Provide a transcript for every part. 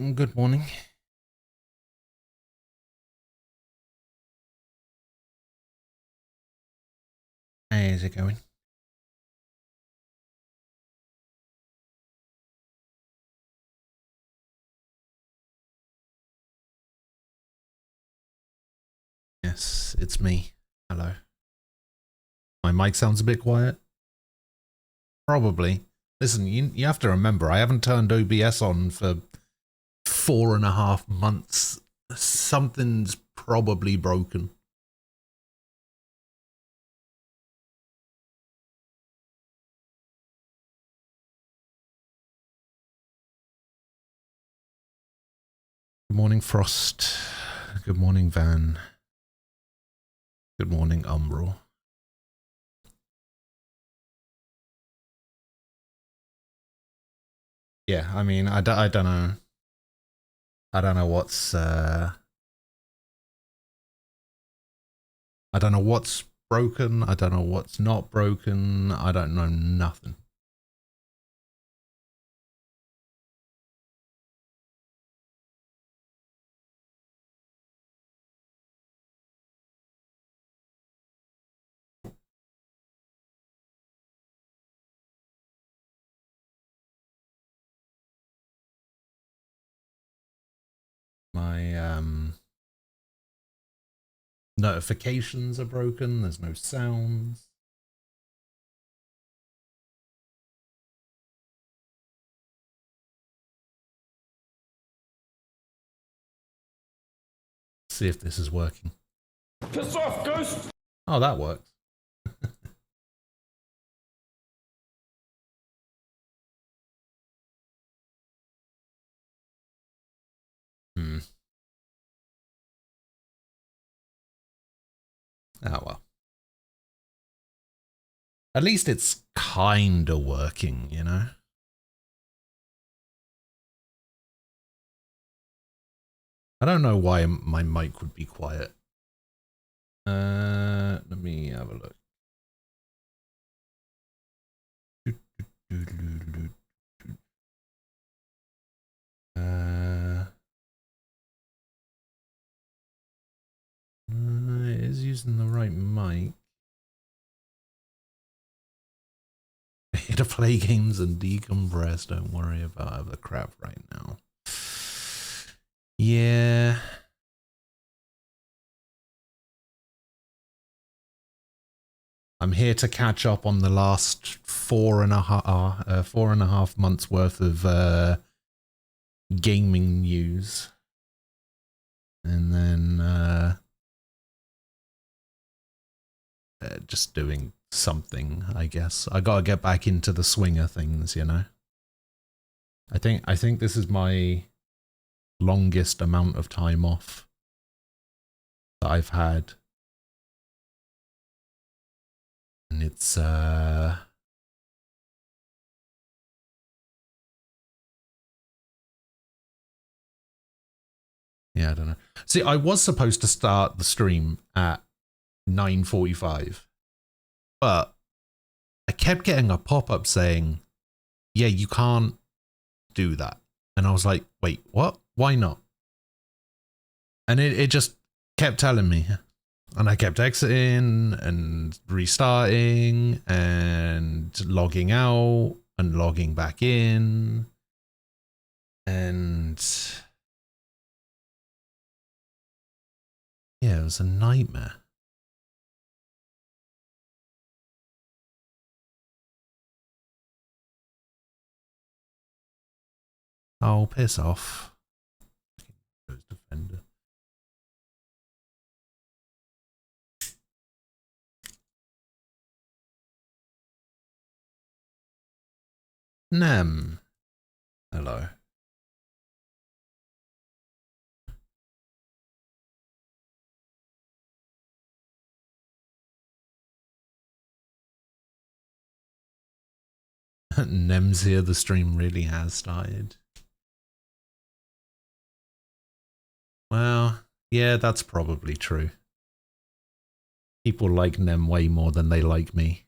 Good morning. How's it going? Yes, it's me. Hello. My mic sounds a bit quiet. Probably. Listen, you have to remember, I haven't turned OBS on for 4.5 months. Something's probably broken. Good morning, Frost. Good morning, Van. Good morning, Umbral. Yeah, I mean, I don't know. I don't know what's I don't know what's broken. I don't know what's not broken. I don't know nothing. My notifications are broken. There's no sounds. See if this is working. Piss off, ghost! Oh, that works. Hmm. Oh well. At least it's kinda working, you know? I don't know why my mic would be quiet. Let me have a look. It is using the right mic. Here to play games and decompress. Don't worry about other crap right now. Yeah. I'm here to catch up on the last 4.5 months worth of gaming news, and then just doing something. I guess I gotta get back into the swing of things, you know. I think this is my longest amount of time off that I've had, and it's yeah, I don't know. See, I was supposed to start the stream at 9:45, but I kept getting a pop-up saying, yeah, you can't do that. And I was like, wait, what? Why not? And it just kept telling me. And I kept exiting and restarting and logging out and logging back in. And yeah, it was a nightmare. Oh, piss off. Defender. Nem. Hello. Nem's here, the stream really has started. Well, yeah, that's probably true. People like Nem way more than they like me.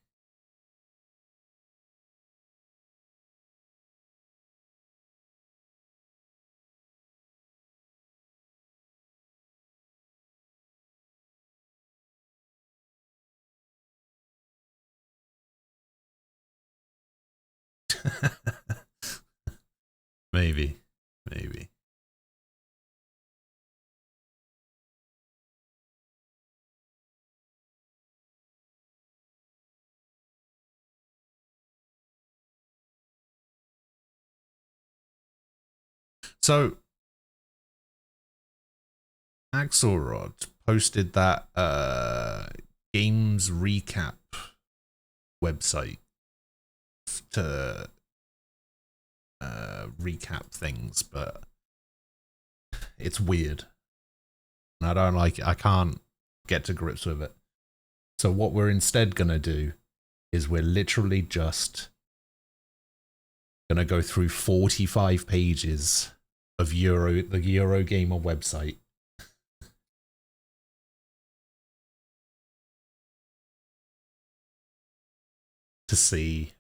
Maybe. Maybe. So Axelrod posted that games recap website to recap things, but it's weird. And I don't like it. I can't get to grips with it. So what we're instead gonna do is we're literally just gonna go through 45 pages of the Eurogamer website. To see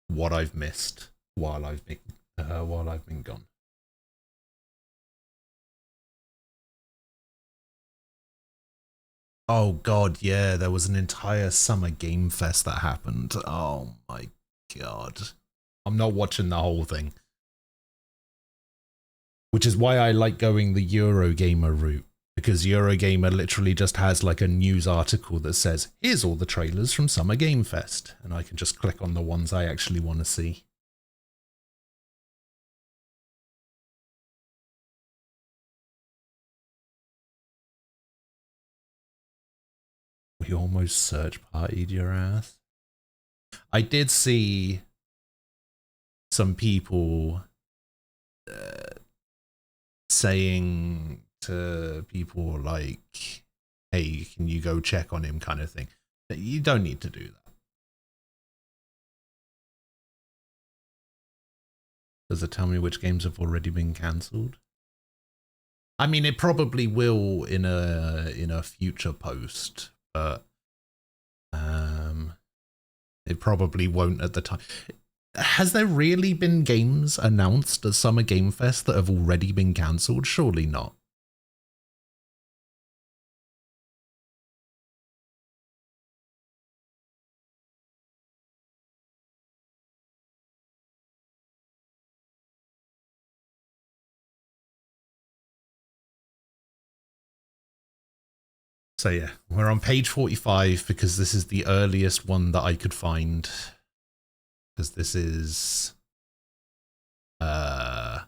what I've missed while I've been gone. Oh god, yeah, there was an entire summer game fest that happened. Oh my god. I'm not watching the whole thing. Which is why I like going the Eurogamer route, because Eurogamer literally just has like a news article that says, here's all the trailers from Summer Game Fest, and I can just click on the ones I actually want to see. We almost search partied your ass. I did see some people saying to people like, hey, can you go check on him, kind of thing. You don't need to do that. Does it tell me which games have already been cancelled? I mean, it probably will in a future post, but it probably won't at the time. Has there really been games announced at Summer Game Fest that have already been cancelled? Surely not. So yeah, we're on page 45 because this is the earliest one that I could find. Because this is well,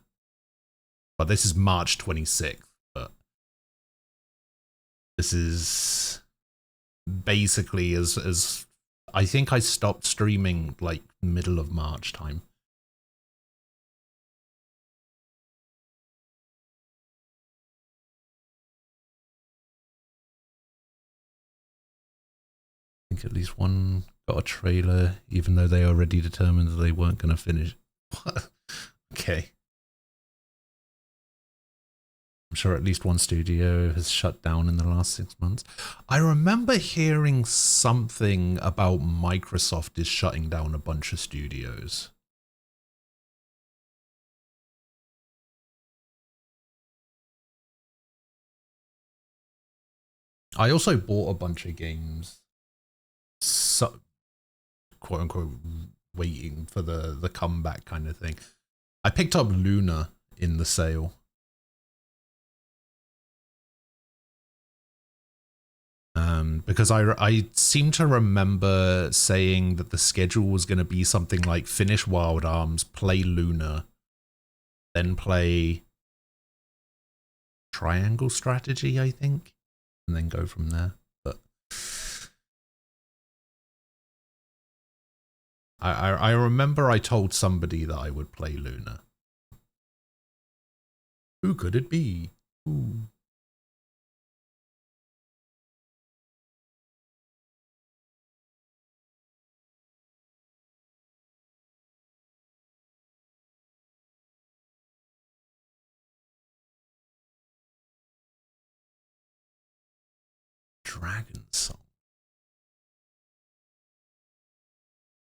this is March 26th, but this is basically as I think I stopped streaming like middle of March time. I think at least one got a trailer, even though they already determined that they weren't going to finish. Okay. I'm sure at least one studio has shut down in the last 6 months. I remember hearing something about Microsoft is shutting down a bunch of studios. I also bought a bunch of games, so, quote unquote, waiting for the comeback kind of thing. I picked up Luna in the sale. Because I seem to remember saying that the schedule was going to be something like finish Wild Arms, play Luna, then play Triangle Strategy, I think, and then go from there. But I remember I told somebody that I would play Luna. Who could it be? Ooh. Dragon Song.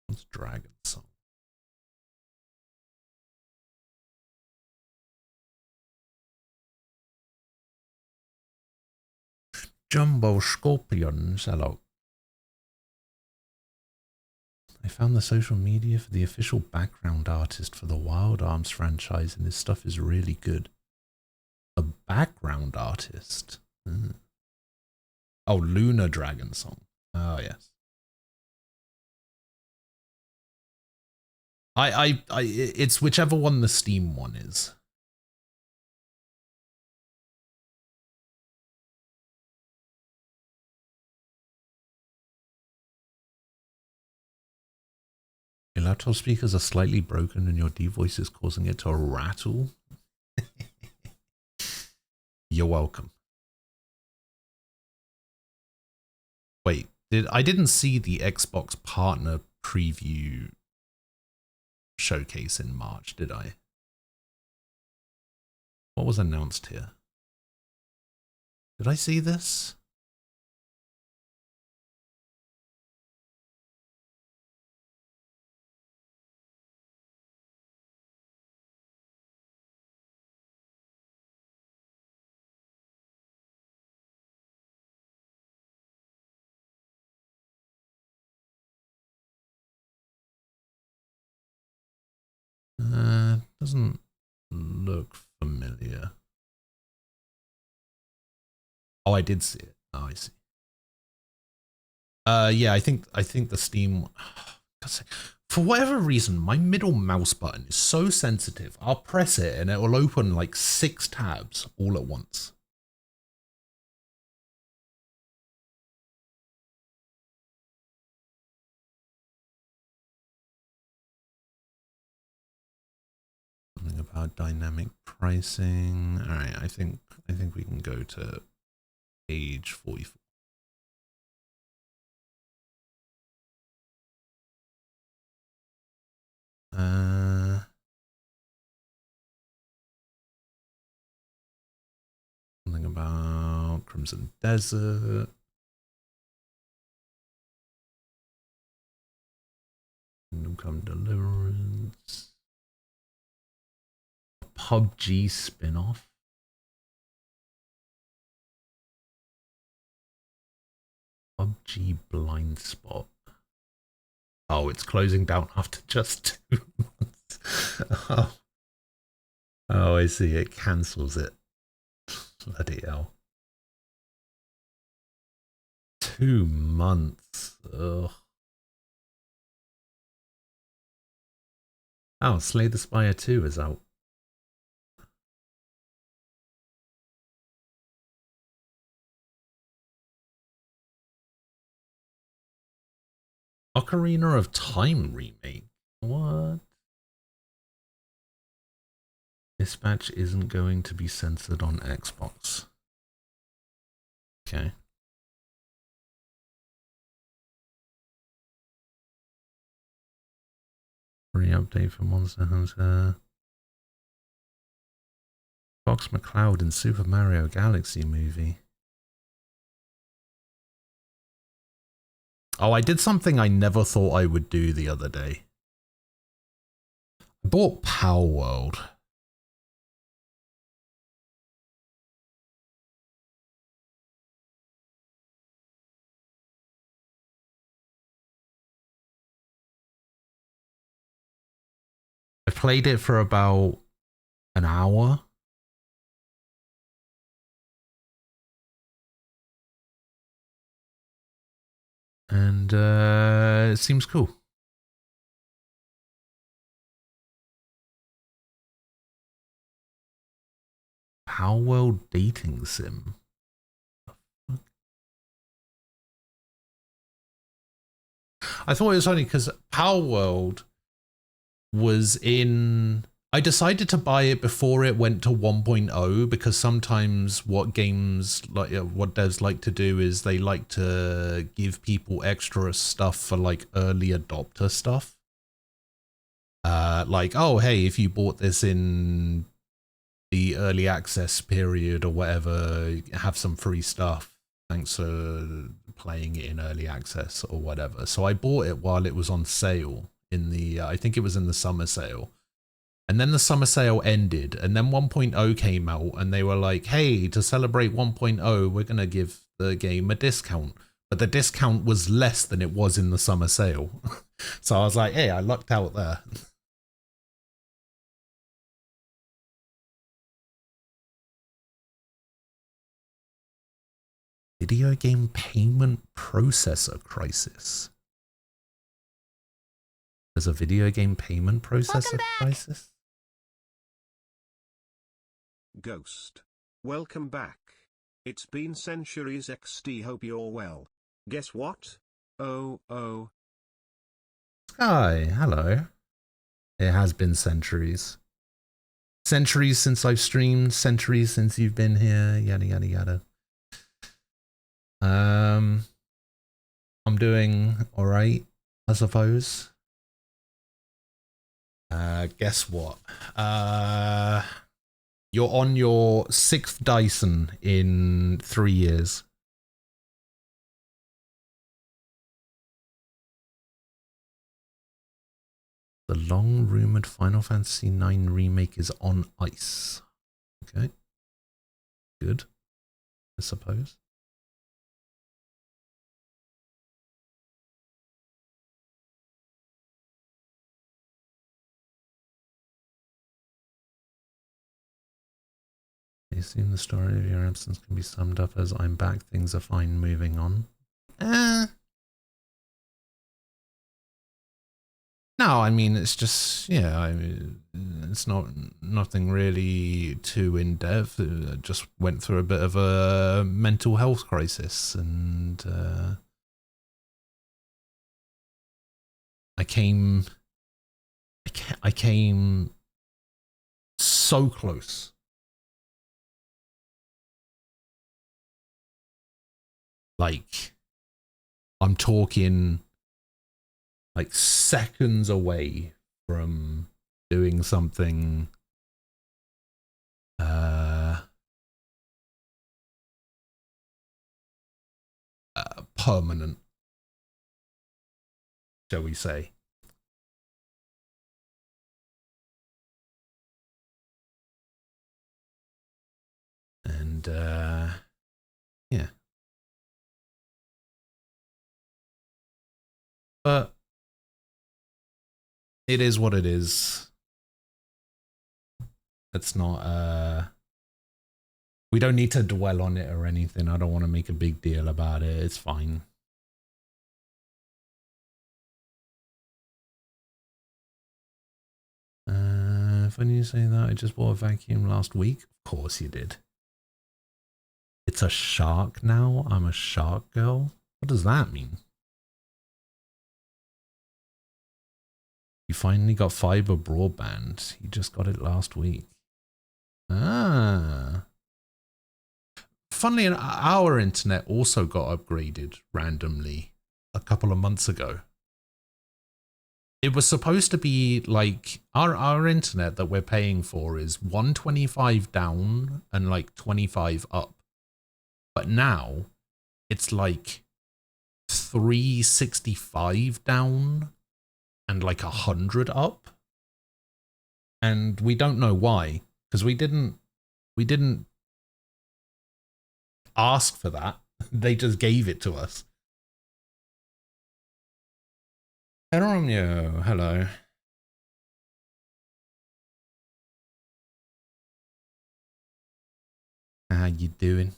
What's Dragon Song? Jumbo Scorpions, hello. I found the social media for the official background artist for the Wild Arms franchise, and his stuff is really good. A background artist? Oh, Lunar Dragon Song. Oh, yes. It's whichever one the Steam one is. Your laptop speakers are slightly broken and your D voice is causing it to rattle. You're welcome. Wait, I didn't see the Xbox partner preview showcase in March, did I? What was announced here? Did I see this? Doesn't look familiar. Oh, I did see it. Oh, I see. Yeah, I think the Steam. For whatever reason, my middle mouse button is so sensitive. I'll press it and it will open like 6 tabs all at once. Something about dynamic pricing. All right, I think we can go to page 44. Something about Crimson Desert. Kingdom Come Deliverance. A PUBG spin-off. PUBG Blind Spot. Oh, it's closing down after just 2 months. Oh, I see. It cancels it. Bloody hell. 2 months. Ugh. Oh, Slay the Spire 2 is out. Ocarina of Time remake? What? This match isn't going to be censored on Xbox. Okay. Free update for Monster Hunter. Fox McCloud in Super Mario Galaxy movie. Oh, I did something I never thought I would do the other day. I bought Palworld. I played it for about an hour. And it seems cool. Palworld dating sim. I thought it was funny because Palworld was in. I decided to buy it before it went to 1.0 because sometimes what games like what devs like to do is they like to give people extra stuff for like early adopter stuff. Like, oh hey, if you bought this in the early access period or whatever, have some free stuff. Thanks for playing it in early access or whatever. So I bought it while it was on sale in the I think it was in the summer sale. And then the summer sale ended, and then 1.0 came out, and they were like, hey, to celebrate 1.0, we're going to give the game a discount. but the discount was less than it was in the summer sale. So I was like, hey, I lucked out there. Video game payment processor crisis. There's a video game payment processor crisis? Ghost. Welcome back. It's been centuries XD, hope you're well. Guess what? Oh. Sky, hello. It has been centuries. Centuries since I've streamed, centuries since you've been here, yada yada yada. I'm doing alright, I suppose. Guess what? You're on your 6th Dyson in 3 years. The long-rumored Final Fantasy IX remake is on ice. Okay. Good, I suppose. I assume the story of your absence can be summed up as I'm back, things are fine, moving on. No, I mean, it's just, yeah, I mean, it's nothing really too in-depth. I just went through a bit of a mental health crisis, and I came so close. Like, I'm talking like seconds away from doing something permanent, shall we say. And yeah. But it is what it is. It's not we don't need to dwell on it or anything. I don't want to make a big deal about it. It's fine. Funny you say that. I just bought a vacuum last week. Of course you did. It's a shark now. I'm a shark girl. What does that mean? You finally got fiber broadband. You just got it last week. Ah. Funnily enough, our internet also got upgraded randomly a couple of months ago. It was supposed to be like our internet that we're paying for is 125 down and like 25 up. But now it's like 365 down and like 100 up. And we don't know why, because we didn't ask for that. They just gave it to us. Romeo, hello. How you doing?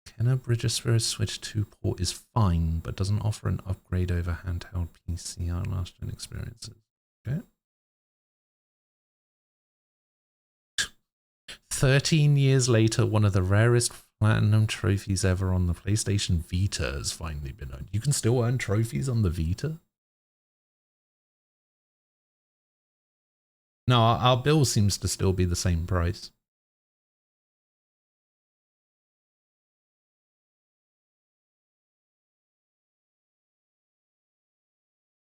Kenna Bridges Spirit Switch 2 port is fine, but doesn't offer an upgrade over handheld PC last-gen experiences. Okay. 13 years later, one of the rarest platinum trophies ever on the PlayStation Vita has finally been earned. You can still earn trophies on the Vita? No, our bill seems to still be the same price.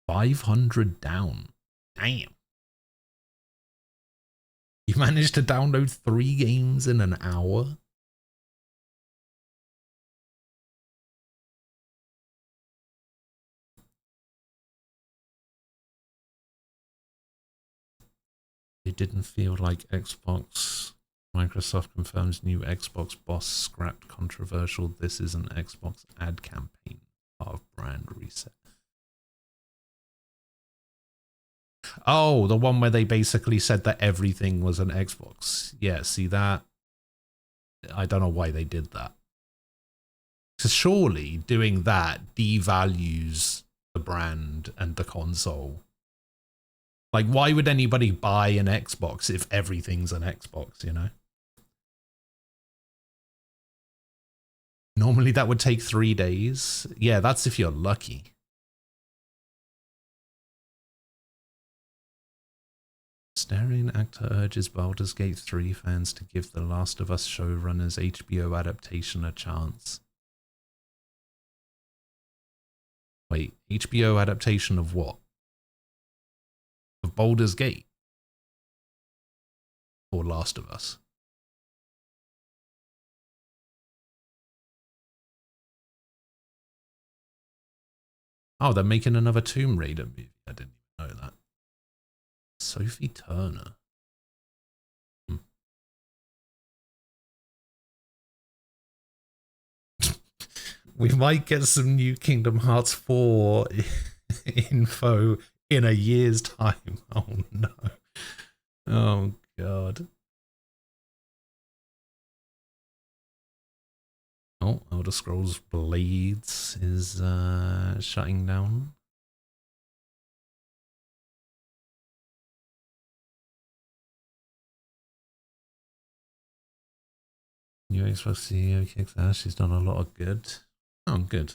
$500 down. Damn. You managed to download 3 games in an hour? It didn't feel like Xbox Microsoft confirms new Xbox boss scrapped controversial "This is an Xbox" ad campaign, part of brand reset. Oh, the one where they basically said that everything was an Xbox. Yeah, see that? I don't know why they did that. Because surely doing that devalues the brand and the console. Like, why would anybody buy an Xbox if everything's an Xbox, you know? Normally that would take 3 days. Yeah, that's if you're lucky. Starring actor urges Baldur's Gate 3 fans to give The Last of Us showrunners HBO adaptation a chance. Wait, HBO adaptation of what? Of Baldur's Gate? Or Last of Us? Oh, they're making another Tomb Raider movie. I didn't even know that. Sophie Turner. We might get some new Kingdom Hearts 4 info in a year's time. Oh no. Oh god. Oh, Elder Scrolls Blades is shutting down. New Xbox CEO kicks ass. She's done a lot of good. Oh, good.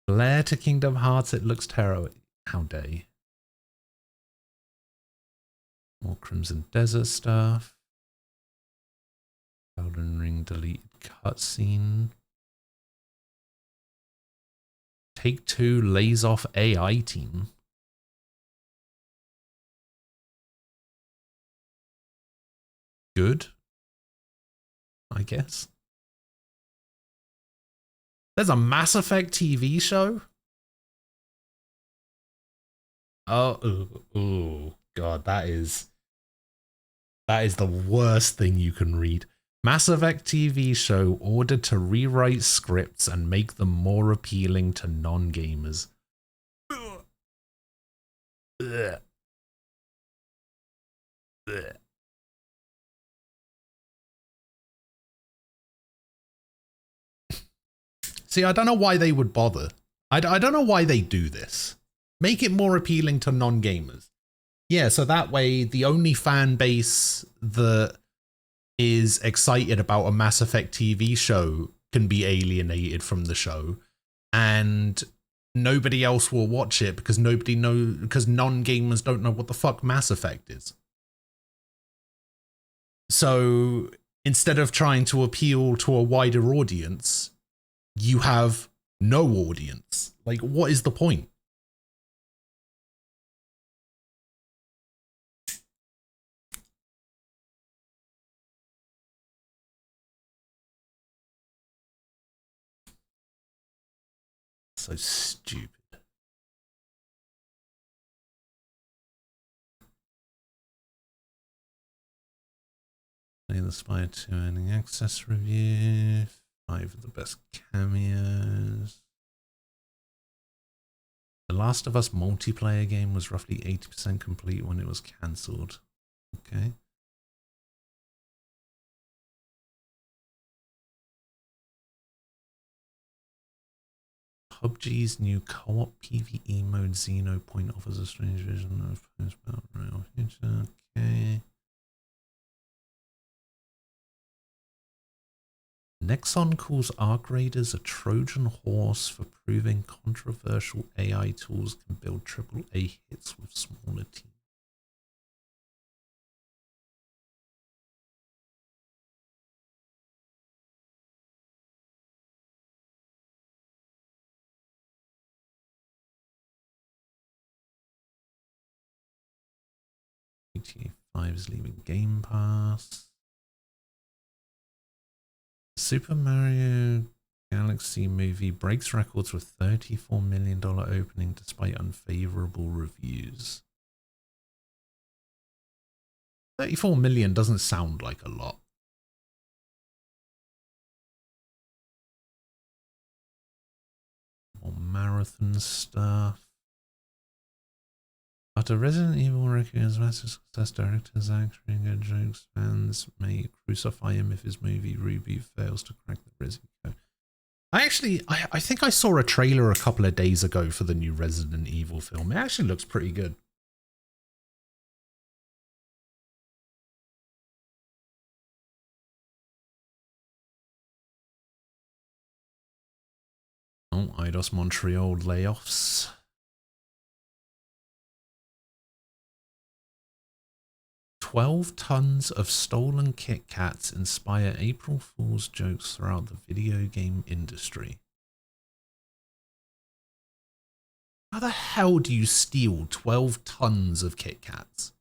Blair to Kingdom Hearts. It looks terrible. How dare you? More Crimson Desert stuff. Elden Ring deleted cutscene. Take-Two lays off AI team. Good, I guess. There's a Mass Effect TV show? Oh, God, that is the worst thing you can read. Mass Effect TV show ordered to rewrite scripts and make them more appealing to non-gamers. Ugh. Ugh. Ugh. See, I don't know why they would bother. I don't know why they do this. Make it more appealing to non-gamers. Yeah, so that way the only fan base that is excited about a Mass Effect TV show can be alienated from the show, and nobody else will watch it because because non-gamers don't know what the fuck Mass Effect is. So instead of trying to appeal to a wider audience, you have no audience. Like, what is the point? So stupid. Play the Spy 2 earning access review. 5 of the best cameos. The Last of Us multiplayer game was roughly 80% complete when it was cancelled. Okay. PUBG's new co-op PvE mode Xenopoint offers a strange vision of post-battle royale future. Okay. Nexon calls Arc Raiders a Trojan horse for proving controversial AI tools can build AAA hits with smaller teams. GTA 5 is leaving Game Pass. Super Mario Galaxy movie breaks records with $34 million opening despite unfavorable reviews. 34 million doesn't sound like a lot. More marathon stuff. After Resident Evil recognized massive success, directors, actors, and jokes, fans may crucify him if his movie Reboot fails to crack the Resident code. I think I saw a trailer a couple of days ago for the new Resident Evil film. It actually looks pretty good. Oh, Eidos Montreal layoffs. "12 tons of stolen Kit Kats inspire April Fool's jokes throughout the video game industry." How the hell do you steal 12 tons of Kit Kats?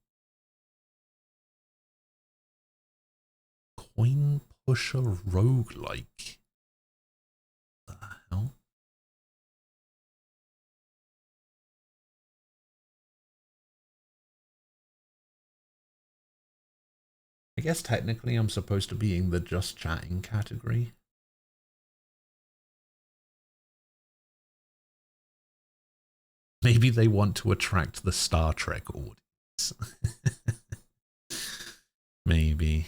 Coin Pusher roguelike. What the hell? I guess technically I'm supposed to be in the just chatting category. Maybe they want to attract the Star Trek audience. Maybe.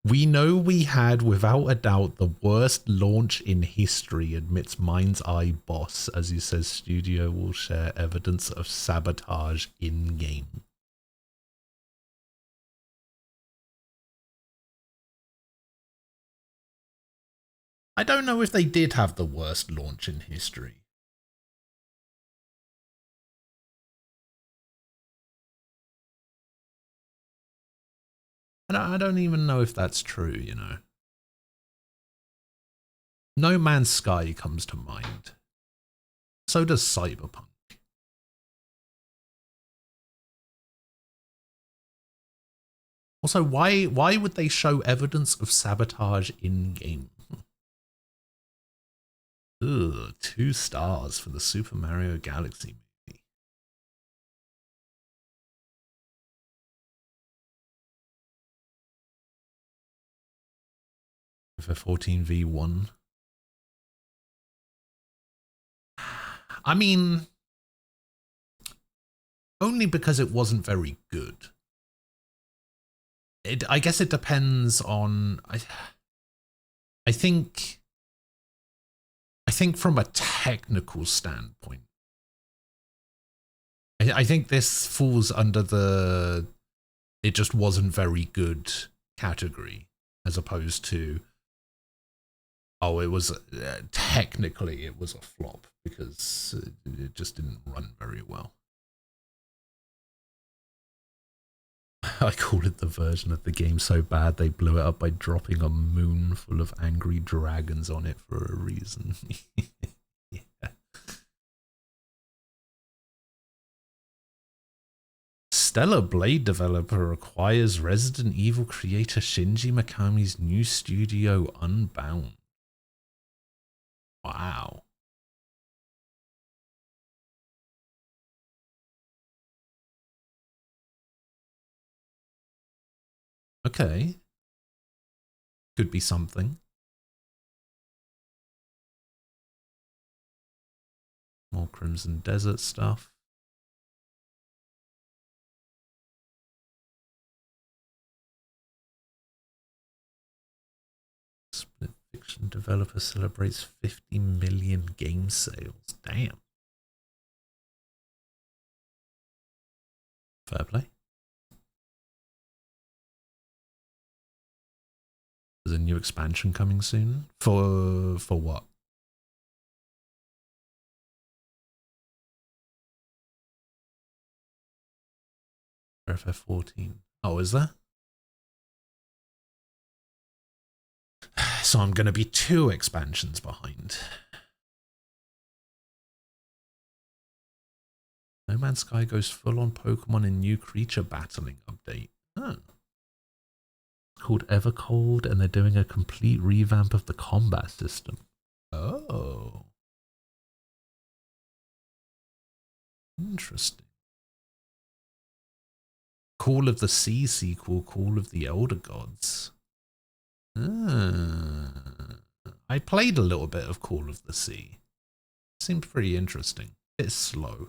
"We know we had, without a doubt, the worst launch in history," admits Mind's Eye boss as he says studio will share evidence of sabotage in-game. I don't know if they did have the worst launch in history. I don't even know if that's true, you know. No Man's Sky comes to mind. So does Cyberpunk. Also, why would they show evidence of sabotage in-game? Ugh, 2 stars for the Super Mario Galaxy movie. FF14 V1. I mean, only because it wasn't very good. I guess it depends on. I think from a technical standpoint, I think this falls under the "it just wasn't very good" category, as opposed to, oh, it was technically it was a flop because it just didn't run very well. I called it the version of the game so bad they blew it up by dropping a moon full of angry dragons on it for a reason. Yeah. Stellar Blade developer acquires Resident Evil creator Shinji Mikami's new studio Unbound. Wow. Okay. Could be something. More Crimson Desert stuff. Split Fiction developer celebrates 50 million game sales. Damn. Fair play. There's a new expansion coming soon. For what? For FF14. Oh, is there? So I'm going to be 2 expansions behind. No Man's Sky goes full on Pokemon in new creature battling update. Oh. Called Evercold, and they're doing a complete revamp of the combat system. Oh. Interesting. Call of the Sea sequel, Call of the Elder Gods. I played a little bit of Call of the Sea. Seemed pretty interesting. It's slow.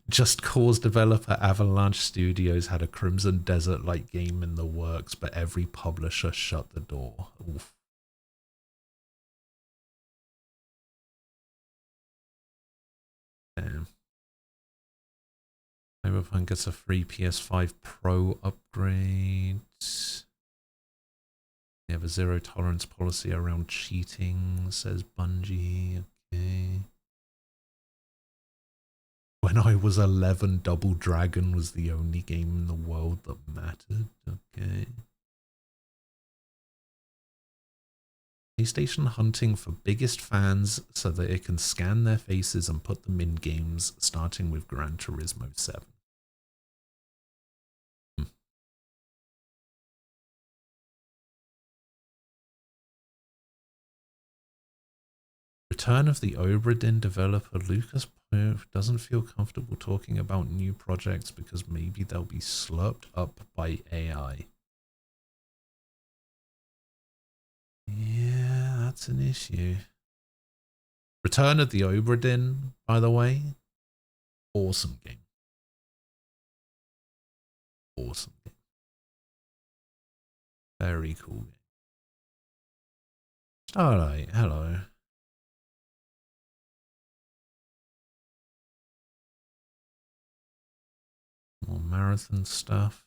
Just Cause developer Avalanche Studios had a Crimson Desert-like game in the works, but every publisher shut the door. Oof. Damn. Cyberpunk gets a free PS5 Pro upgrade. They have a zero tolerance policy around cheating, says Bungie. Okay. When I was 11, Double Dragon was the only game in the world that mattered. Okay. PlayStation hunting for biggest fans so that it can scan their faces and put them in games, starting with Gran Turismo 7. Return of the Obra Dinn developer Lucas Pope doesn't feel comfortable talking about new projects because maybe they'll be slurped up by AI. Yeah, that's an issue. Return of the Obra Dinn, by the way, awesome game. Awesome game. Very cool game. Alright, hello. More marathon stuff.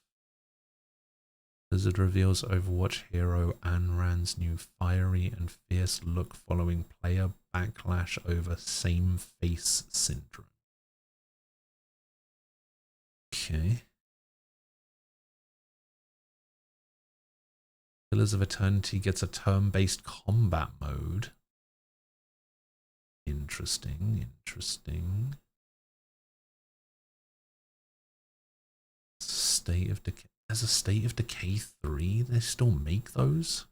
Blizzard reveals Overwatch hero Anran's new fiery and fierce look following player backlash over same face syndrome. Okay. Pillars of Eternity gets a turn-based combat mode. Interesting, interesting. State of Decay. There's a State of Decay 3. They still make those?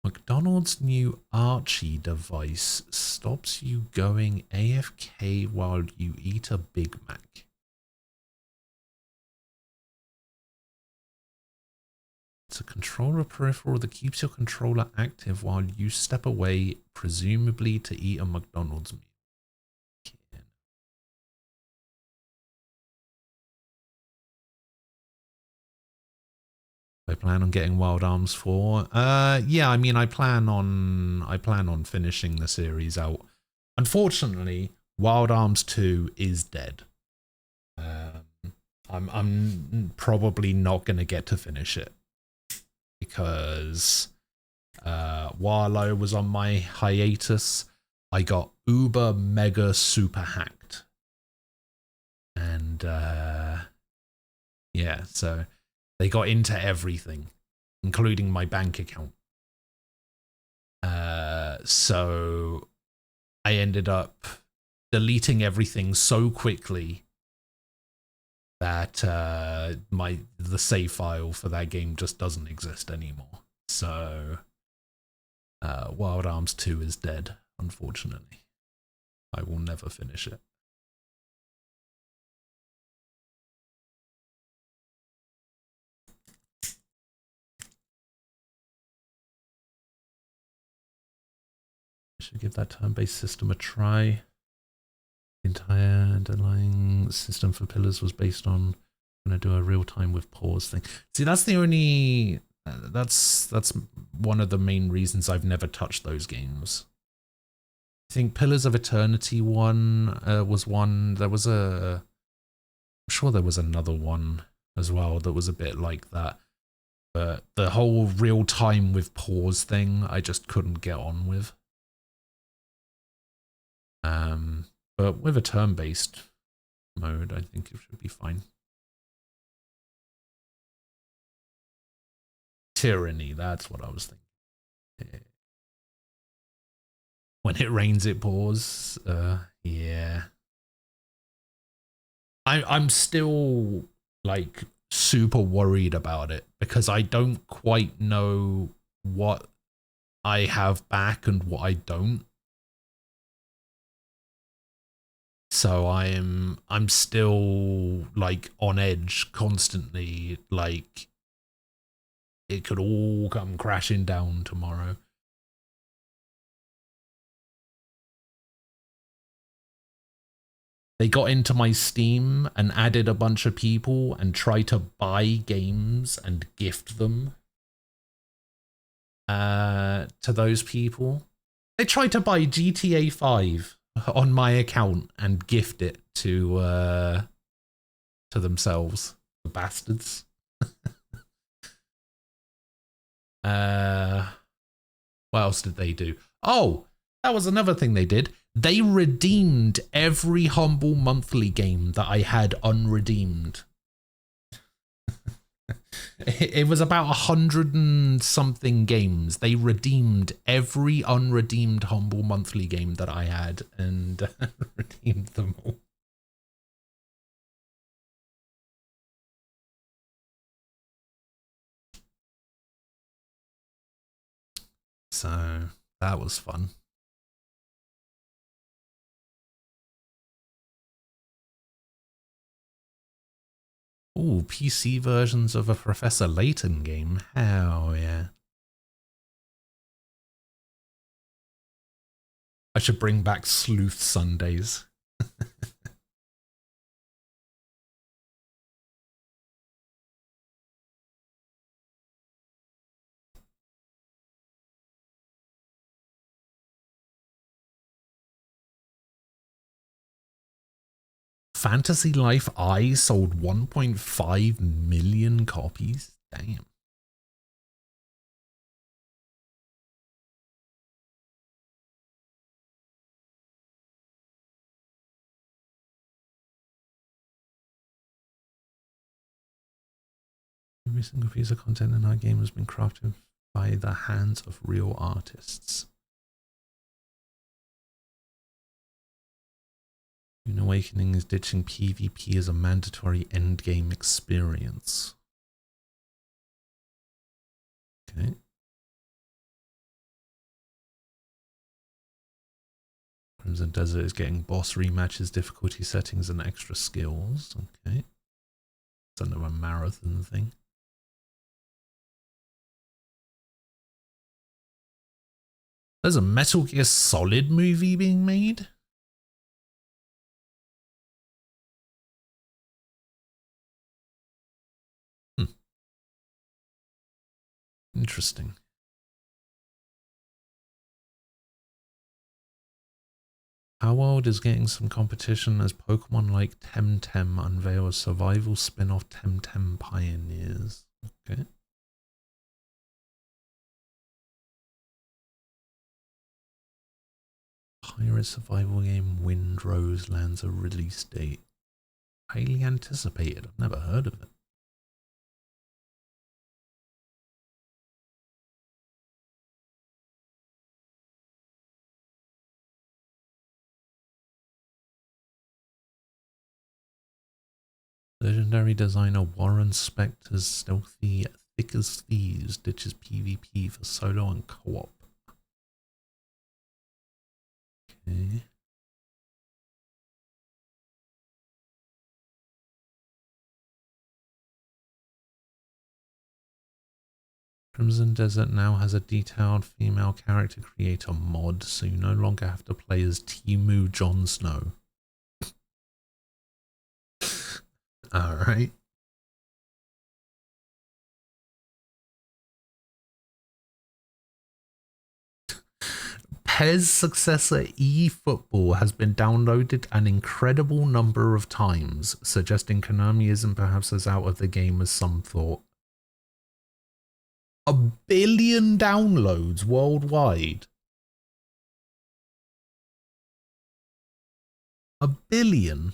McDonald's new Archie device stops you going AFK while you eat a Big Mac. It's a controller peripheral that keeps your controller active while you step away, presumably to eat a McDonald's meal. I plan on getting Wild Arms 4. Yeah, I mean I plan on finishing the series out. Unfortunately, Wild Arms 2 is dead. I'm probably not going to get to finish it because while I was on my hiatus, I got uber mega super hacked. And yeah, so they got into everything, including my bank account. So I ended up deleting everything so quickly that the save file for that game just doesn't exist anymore. So Wild Arms 2 is dead, unfortunately. I will never finish it. I should give that turn-based system a try. The entire underlying system for Pillars was based on going to do a real-time with pause thing. See, that's the only... that's one of the main reasons I've never touched those games. I think Pillars of Eternity one was one. There was a... I'm sure there was another one as well that was a bit like that. But the whole real-time with pause thing, I just couldn't get on with. But with a turn-based mode, I think it should be fine. Tyranny, that's what I was thinking. Yeah. When it rains, it pours. Yeah. I'm still like super worried about it because I don't quite know what I have back and what I don't. So I'm still like on edge constantly, like it could all come crashing down tomorrow. They got into my Steam and added a bunch of people and tried to buy games and gift them to those people. They tried to buy GTA 5 on my account and gift it to themselves, the bastards. What else did they do? Oh, that was another thing they did. They redeemed every Humble Monthly game that I had unredeemed. It was about 100 and something games. They redeemed every unredeemed Humble Monthly game that I had and redeemed them all. So that was fun. Ooh, PC versions of a Professor Layton game. Hell yeah. I should bring back Sleuth Sundays. Fantasy Life I sold 1.5 million copies. Damn. Every single piece of content in our game has been crafted by the hands of real artists. Rune Awakening is ditching PvP as a mandatory endgame experience. Okay. Crimson Desert is getting boss rematches, difficulty settings, and extra skills. Okay. It's another marathon thing. There's a Metal Gear Solid movie being made? Interesting. How Wild is getting some competition as Pokemon like Temtem unveils survival spin-off Temtem Pioneers. Okay. Pirate survival game Windrose lands a release date. Highly anticipated. I've never heard of it. Legendary designer Warren Spector's stealthy Thick as Thieves ditches PvP for solo and co-op. Okay. Crimson Desert now has a detailed female character creator mod, so you no longer have to play as Timu Jon Snow. Alright. PES successor eFootball has been downloaded an incredible number of times, suggesting Konami isn't perhaps as out of the game as some thought. 1 billion downloads worldwide. 1 billion.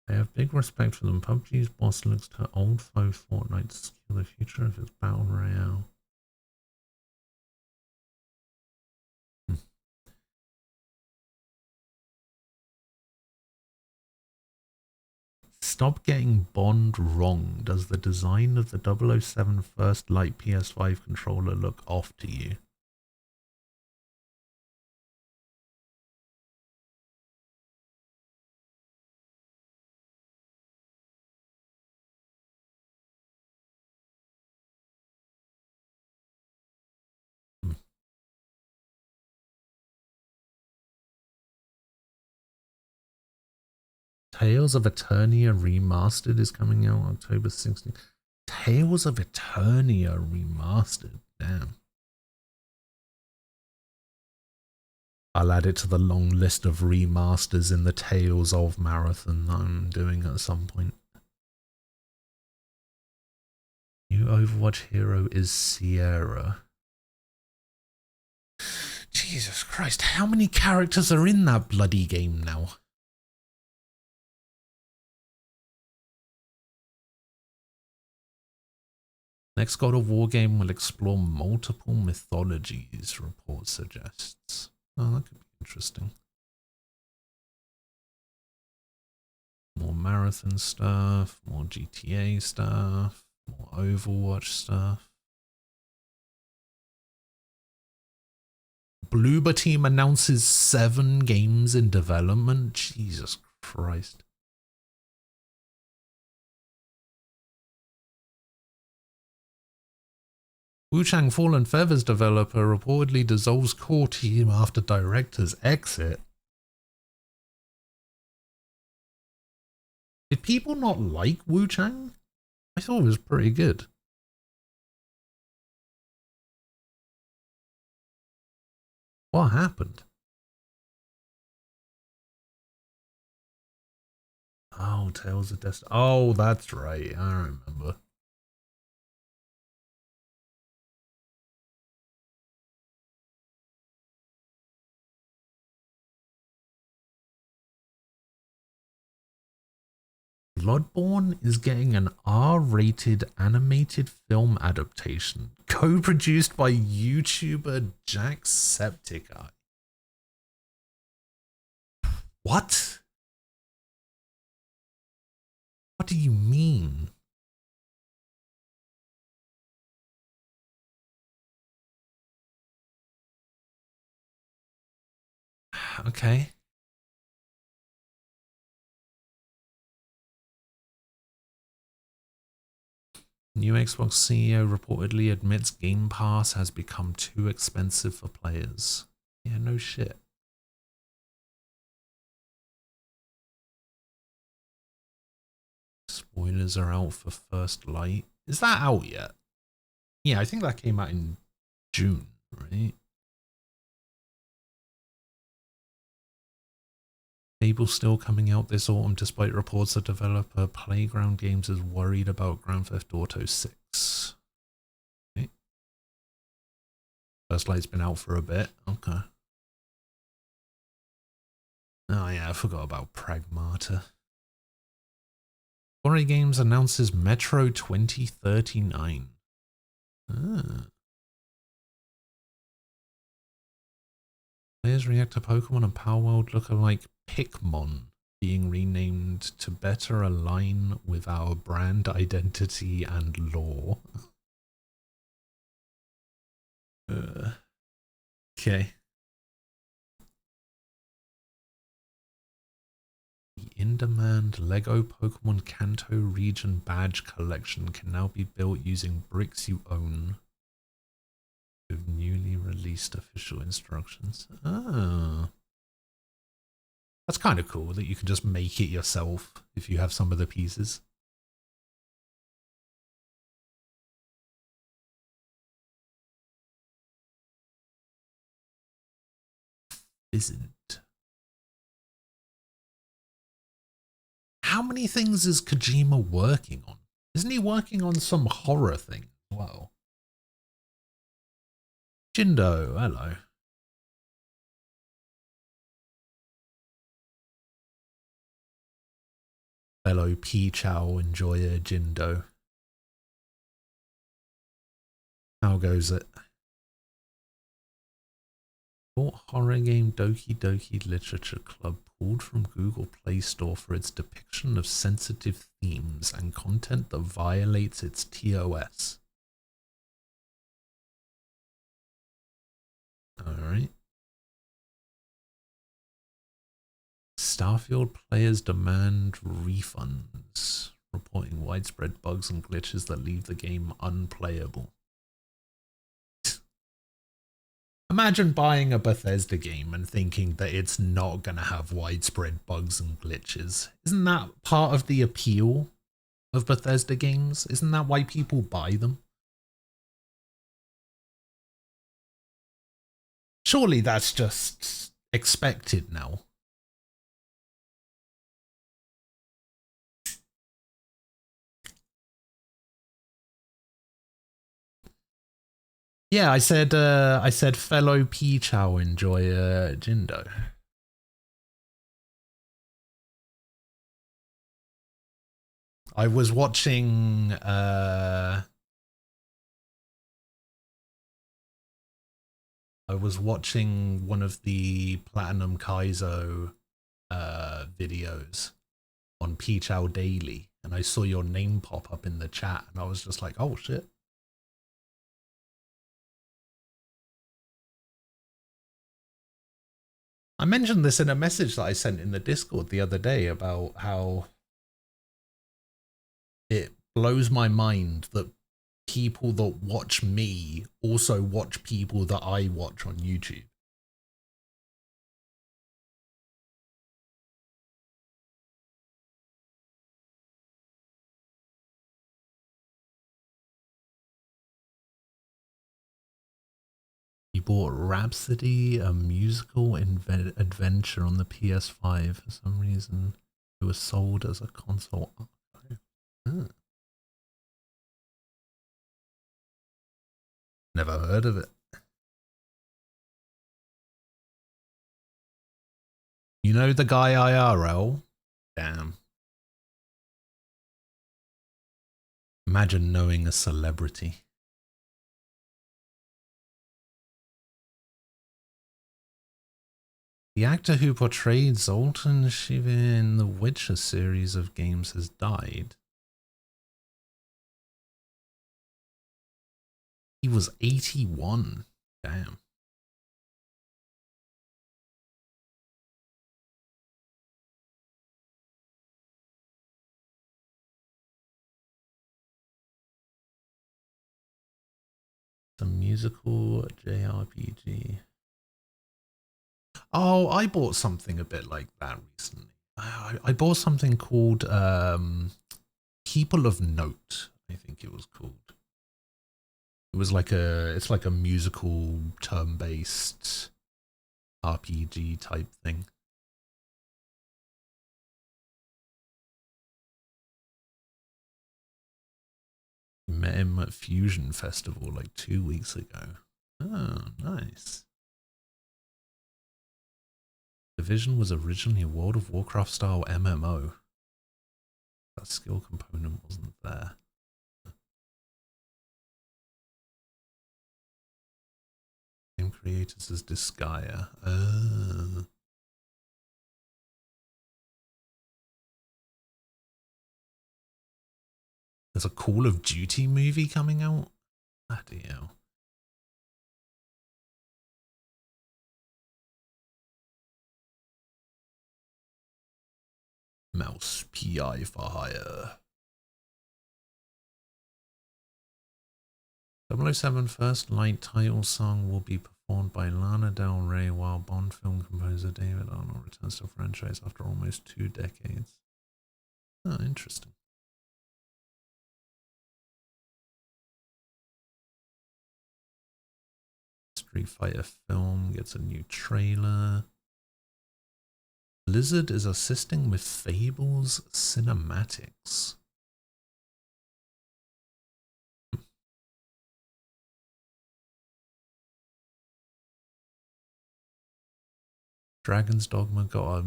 I have big respect for them. PUBG's boss looks to old foe Fortnite to steal the future of its battle royale. Stop getting Bond wrong. Does the design of the 007 First Light PS5 controller look off to you? Tales of Eternia Remastered is coming out October 16th. Tales of Eternia Remastered. Damn. I'll add it to the long list of remasters in the Tales of marathon that I'm doing at some point. New Overwatch hero is Sierra. Jesus Christ, how many characters are in that bloody game now? Next God of War game will explore multiple mythologies, report suggests. Oh, that could be interesting. More marathon stuff, more GTA stuff, more Overwatch stuff. Bloober Team announces 7 games in development. Jesus Christ. Wu-Chang Fallen Feathers developer reportedly dissolves core team after director's exit. Did people not like Wu-Chang? I thought it was pretty good. What happened? Oh, Tales of Destiny. Oh, that's right. I remember. Bloodborne is getting an R-rated animated film adaptation, co-produced by YouTuber Jacksepticeye. What? What do you mean? Okay. New Xbox CEO reportedly admits Game Pass has become too expensive for players. Yeah, no shit. Spoilers are out for First Light. Is that out yet? Yeah, I think that came out in June, right? Fable still coming out this autumn despite reports that developer Playground Games is worried about Grand Theft Auto 6. Okay. First Light's been out for a bit. Okay. Oh yeah, I forgot about Pragmata. Quarry Games announces Metro 2039. Ah. Players react to Pokemon and Palworld lookalike Pikmon being renamed to better align with our brand identity and lore. Okay. The in-demand LEGO Pokemon Kanto Region Badge Collection can now be built using bricks you own with newly released official instructions. Ah. That's kind of cool that you can just make it yourself if you have some of the pieces. Isn't. How many things is Kojima working on? Isn't he working on some horror thing as well? Jindo, hello. fellow Pichao enjoyer Jindo. How goes it? What horror game Doki Doki Literature Club pulled from Google Play Store for its depiction of sensitive themes and content that violates its TOS? Alright. Starfield players demand refunds, reporting widespread bugs and glitches that leave the game unplayable. Imagine buying a Bethesda game and thinking that it's not going to have widespread bugs and glitches. Isn't that part of the appeal of Bethesda games? Isn't that why people buy them? Surely that's just expected now. Yeah, I said fellow Pichao enjoyer Jindo. I was watching one of the Platinum Kaizo videos on Pichao Daily, and I saw your name pop up in the chat, and I was just like, oh shit. I mentioned this in a message that I sent in the Discord the other day about how it blows my mind that people that watch me also watch people that I watch on YouTube. He bought Rhapsody, a musical adventure on the PS5 for some reason. It was sold as a console archive. Huh. Never heard of it. You know the guy IRL? Damn. Imagine knowing a celebrity. The actor who portrayed Zoltan Shiva in the Witcher series of games has died. He was 81. Damn. The musical JRPG. Oh, I bought something a bit like that recently. I bought something called People of Note, I think it was called. It was like it's like a musical turn-based RPG type thing. Met him at Fusion Festival like 2 weeks ago. Oh, nice. Division was originally a World of Warcraft style MMO. That skill component wasn't there. Same creators as Disgaea. There's a Call of Duty movie coming out? Bloody hell. Mouse PI for hire. 007 First Light title song will be performed by Lana Del Rey while Bond film composer David Arnold returns to the franchise after almost 2 decades. Oh, interesting. Street Fighter film gets a new trailer. Blizzard is assisting with Fable's cinematics. Dragon's Dogma got a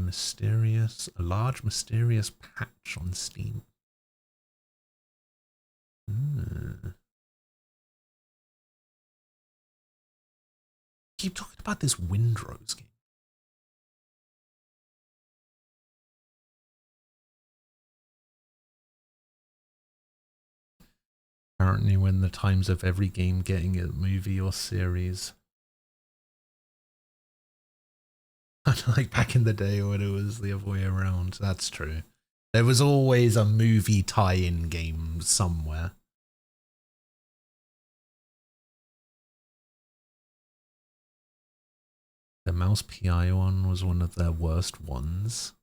large mysterious patch on Steam. Keep talking about this Windrose game. Apparently when the times of every game getting a movie or series. Like back in the day when it was the other way around. That's true. There was always a movie tie-in game somewhere. The Mouse PI one was one of their worst ones.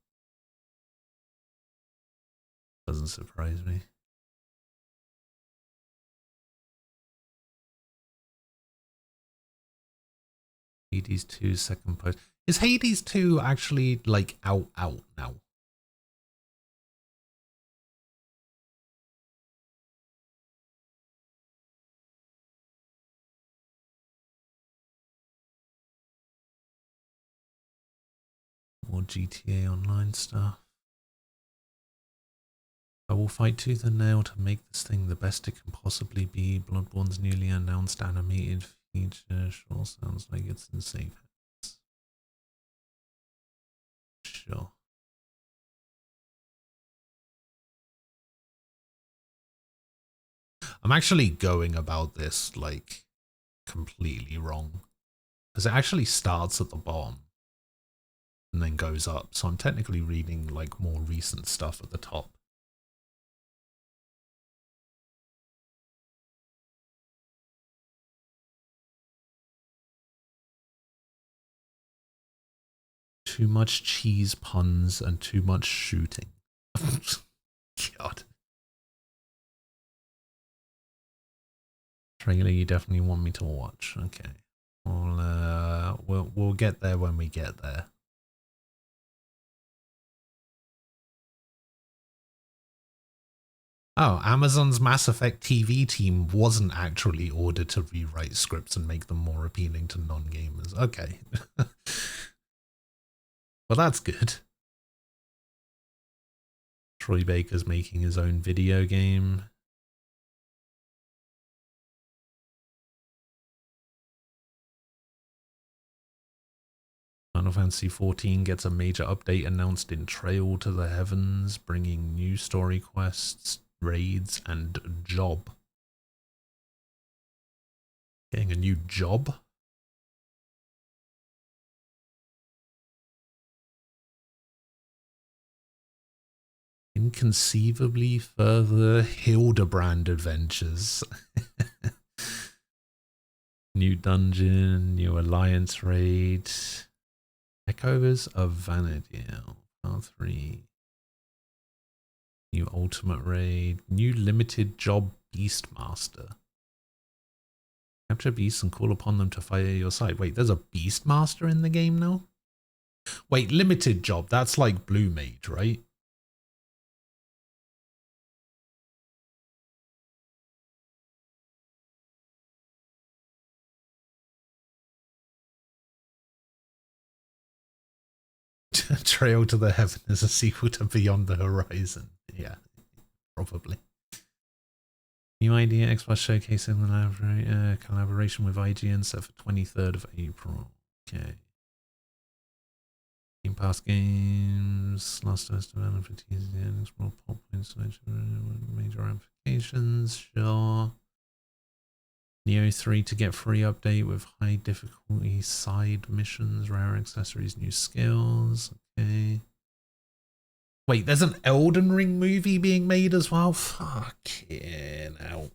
Doesn't surprise me. Hades 2 second post. Is Hades 2 actually like out now? More GTA Online stuff. I will fight tooth and nail to make this thing the best it can possibly be. Bloodborne's newly announced animated feature sure sounds like it's in safe hands. Sure. I'm actually going about this like completely wrong. Because it actually starts at the bottom and then goes up. So I'm technically reading like more recent stuff at the top. Too much cheese puns and too much shooting. God. Trailer you definitely want me to watch. Okay. We'll get there when we get there. Oh, Amazon's Mass Effect TV team wasn't actually ordered to rewrite scripts and make them more appealing to non-gamers. Okay. Well, that's good. Troy Baker's making his own video game. Final Fantasy XIV gets a major update announced in Trail to the Heavens, bringing new story quests, raids, and job. Getting a new job? Inconceivably further Hildebrand adventures. New dungeon, new alliance raid. Echoes of Vanadiel, Part 3. New ultimate raid. New limited job Beastmaster. Capture beasts and call upon them to fight at your side. Wait, there's a Beastmaster in the game now? Wait, limited job. That's like Blue Mage, right? Trail to the Heaven is a sequel to Beyond the Horizon. Yeah, probably. New idea, Xbox showcasing the collaboration with IGN set for 23rd of April. Okay. Game Pass games, Last of Us development for TZN, explore pop points, major applications, sure. Neo 3 to get free update with high difficulty side missions, rare accessories, new skills. Okay. Wait, there's an Elden Ring movie being made as well? Fucking hell.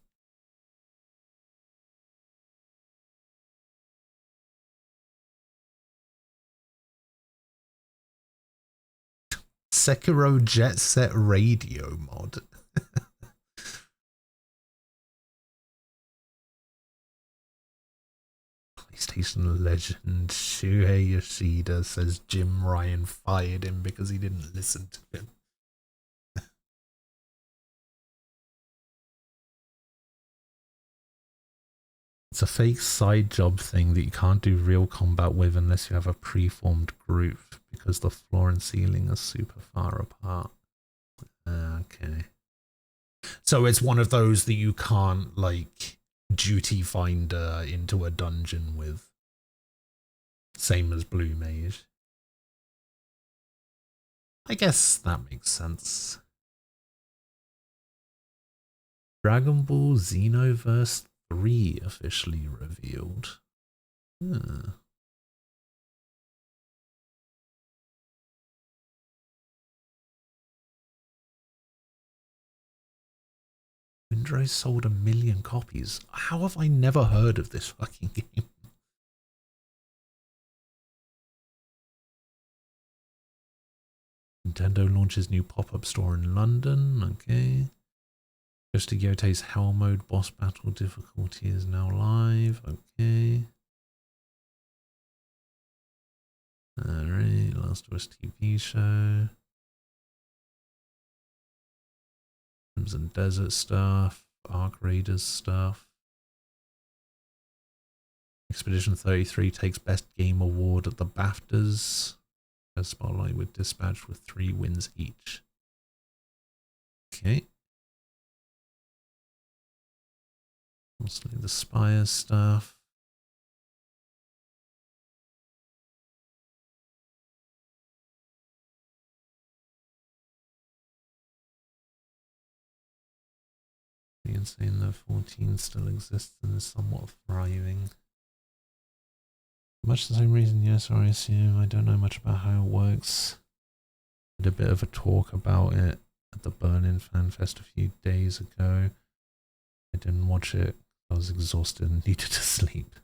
Sekiro Jet Set Radio mod. PlayStation legend Shuhei Yoshida says Jim Ryan fired him because he didn't listen to him. It's a fake side job thing that you can't do real combat with unless you have a preformed group because the floor and ceiling are super far apart. Okay. So it's one of those that you can't, like, duty finder into a dungeon with. Same as Blue Mage. I guess that makes sense. Dragon Ball Xenoverse 3 officially revealed. Windrose sold 1 million copies. How have I never heard of this fucking game? Nintendo launches new pop-up store in London. Okay. Goes to Yote's Hell Mode boss battle difficulty is now live. Okay. Alright, Last of Us TV show. Crimson Desert stuff. Ark Raiders stuff. Expedition 33 takes Best Game Award at the BAFTAs. A spotlight with Dispatch with 3 wins each. Okay. Mostly the Spire stuff. The Insane the 14 still exists and is somewhat thriving. Much the same reason, yes, or I assume. I don't know much about how it works. Did a bit of a talk about it at the Berlin Fan Fest a few days ago. I didn't watch it. I was exhausted and needed to sleep.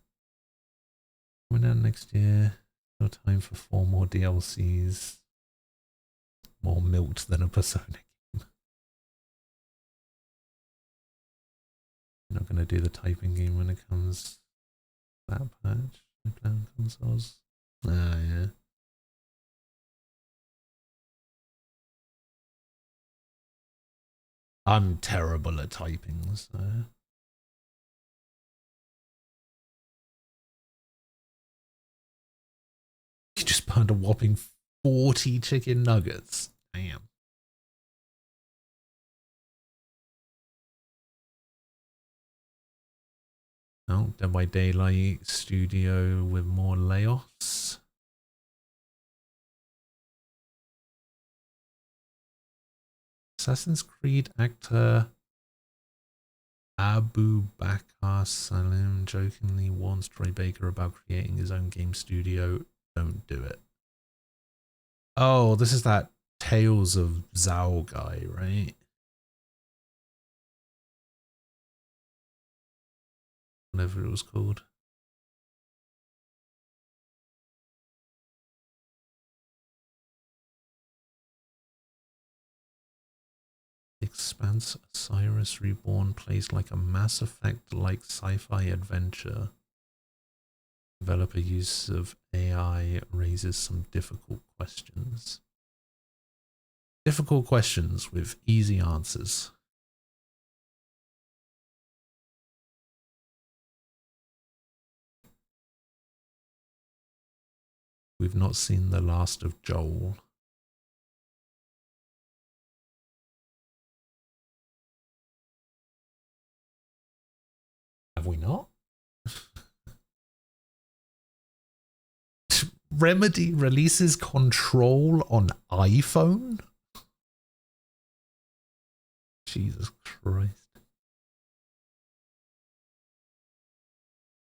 Coming out next year. No time for 4 more DLCs. More milked than a Persona game. I'm not going to do the typing game when it comes. That patch. Clown consoles. Ah, yeah. I'm terrible at typing, so. You just burned a whopping 40 chicken nuggets. Damn. Oh, Dead by Daylight studio with more layoffs. Assassin's Creed actor Abu Bakr Salim jokingly warns Troy Baker about creating his own game studio. Don't do it. Oh, this is that Tales of Zao guy, right? Whatever it was called. Expanse Cyrus Reborn plays like a Mass Effect-like sci-fi adventure. Developer use of AI raises some difficult questions. Difficult questions with easy answers. We've not seen the last of Joel. Have we not? Remedy releases Control on iPhone? Jesus Christ.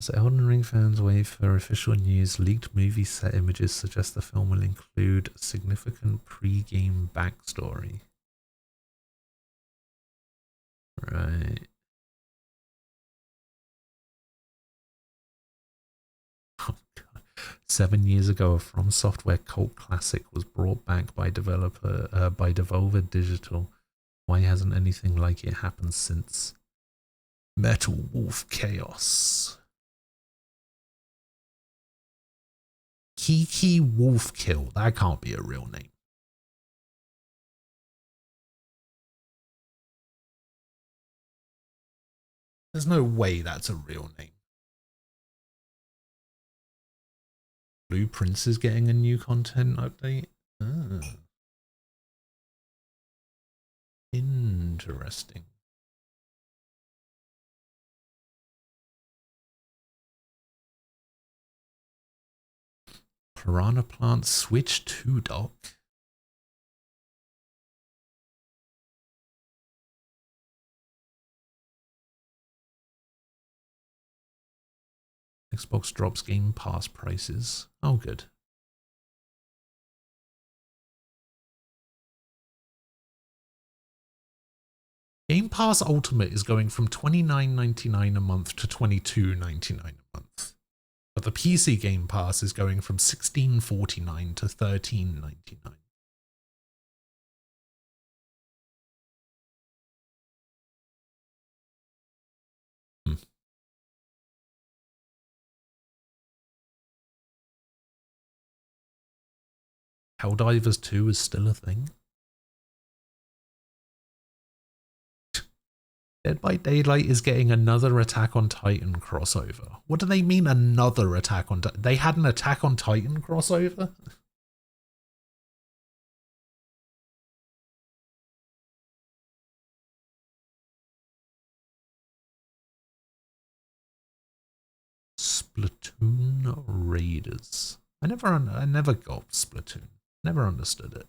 As Elden Ring fans wait for official news, leaked movie set images suggest the film will include a significant pre-game backstory. Right. Oh God. 7 years ago, a From Software cult classic was brought back by Devolver Digital. Why hasn't anything like it happened since? Metal Wolf Chaos. Kiki Wolfkill. That can't be a real name. There's no way that's a real name. Blue Prince is getting a new content update. Ah. Interesting. Piranha Plant Switch 2 dock. Xbox drops Game Pass prices. Oh, good. Game Pass Ultimate is going from $29.99 a month to $22.99 a month. But the PC Game Pass is going from $16.49 to $13.99. Helldivers 2 is still a thing. Dead by Daylight is getting another Attack on Titan crossover. What do they mean another Attack on Titan? They had an Attack on Titan crossover? Splatoon Raiders. I never got Splatoon. Never understood it.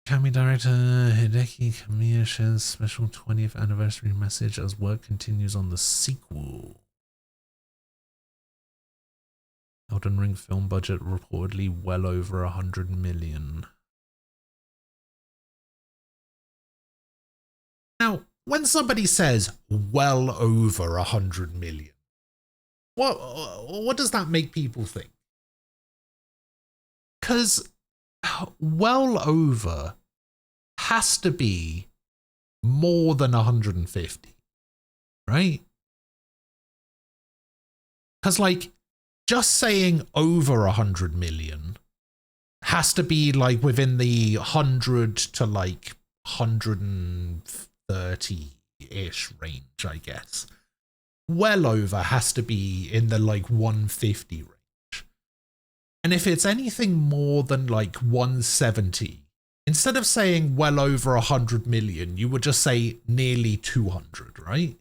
Kami director Hideki Kamiya shares special 20th anniversary message as work continues on the sequel. Elden Ring film budget reportedly well over 100 million. Now, when somebody says well over 100 million, what does that make people think? Because well over has to be more than 150, right? Because like just saying over 100 million has to be like within the 100 to like 130-ish range, I guess. Well over has to be in the like 150 range. And if it's anything more than like 170, instead of saying well over 100 million, you would just say nearly 200, right?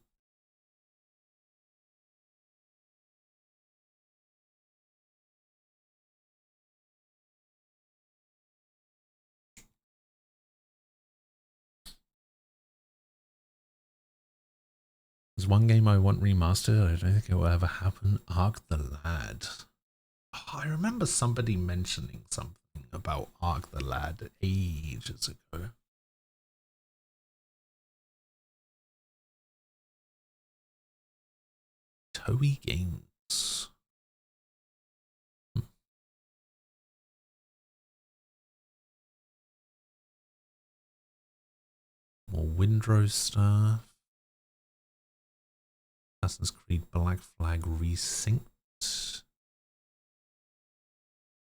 There's one game I want remastered. I don't think it will ever happen. Ark the Lad. Oh, I remember somebody mentioning something about Ark the Lad ages ago. Toei Games. More Windrose stuff. Assassin's Creed Black Flag Resynced.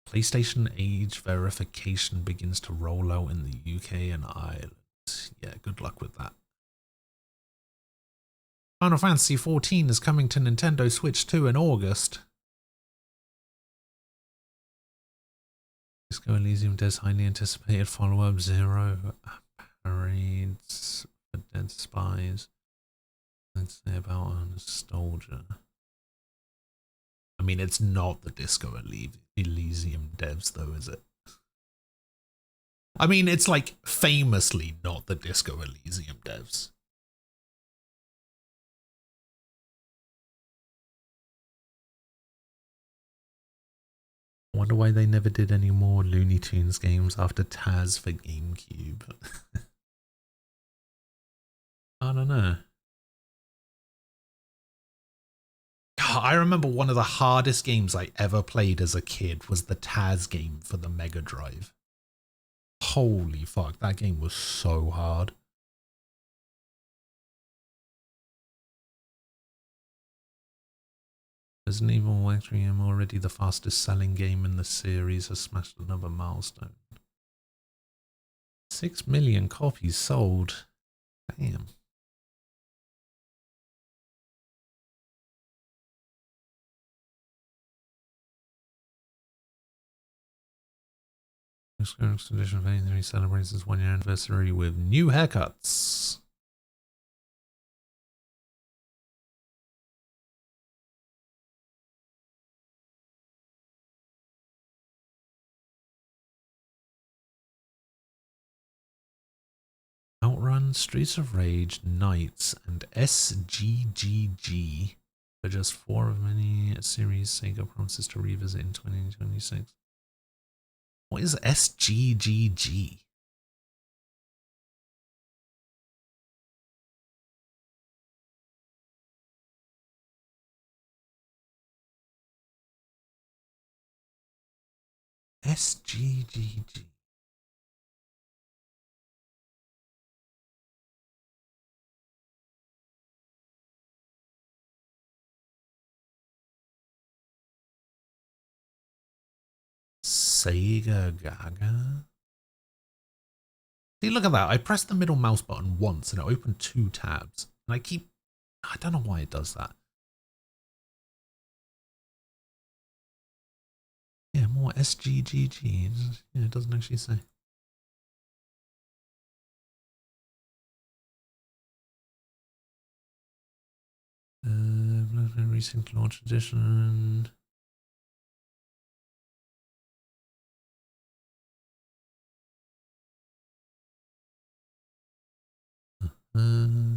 PlayStation age verification begins to roll out in the UK and Ireland. Yeah, good luck with that. Final Fantasy XIV is coming to Nintendo Switch 2 in August. Disco Elysium Dead's highly anticipated follow-up Zero Parades for Dead Spies. Let's say about nostalgia. I mean, it's not the Disco Elysium devs, though, is it? I mean, it's like famously not the Disco Elysium devs. I wonder why they never did any more Looney Tunes games after Taz for GameCube. I don't know. I remember one of the hardest games I ever played as a kid was the Taz game for the Mega Drive. Holy fuck, that game was so hard. Resident Evil Requiem, already the fastest selling game in the series, has smashed another milestone. 6 million copies sold. Damn. Square Enix Edition of 83 celebrates its 1-year anniversary with new haircuts. Outrun, Streets of Rage, Knights, and SGGG are just 4 of many series Sega promises to revisit in 2026. What is SGGG? SGGG. Sega Gaga. See, look at that. I pressed the middle mouse button once and it opened 2 tabs. And I don't know why it does that. Yeah, more SGGG. Yeah, it doesn't actually say. Recent launch edition.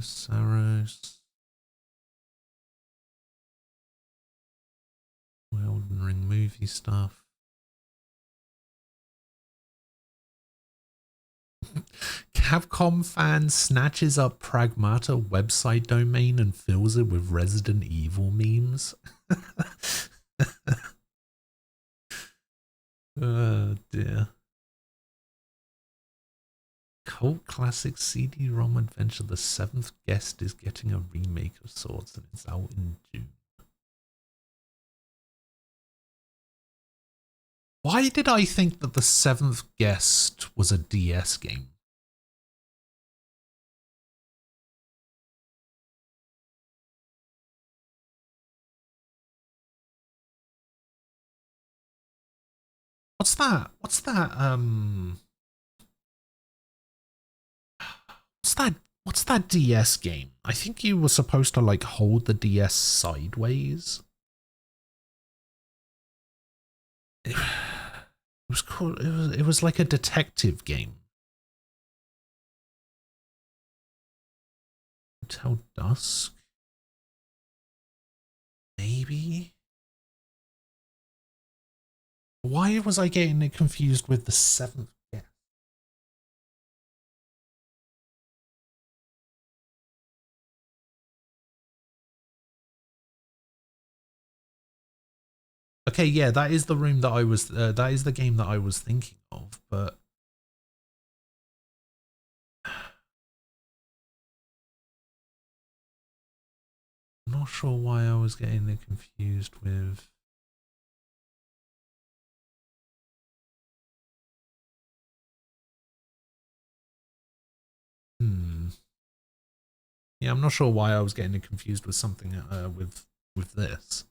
Saros. Elden Ring movie stuff. Capcom fan snatches up Pragmata website domain and fills it with Resident Evil memes. Oh dear. Cult classic CD-ROM adventure The Seventh Guest is getting a remake of sorts and it's out in June. Why did I think that The Seventh Guest was a DS game? What's that? What's that DS game? I think you were supposed to like hold the DS sideways. It was called. It was like a detective game. Hotel Dusk. Maybe. Why was I getting it confused with The Seventh Guest? Okay, yeah, that is the room that I was. That is the game that I was thinking of, but I'm not sure why I was getting it confused with. Yeah, I'm not sure why I was getting it confused with something with this.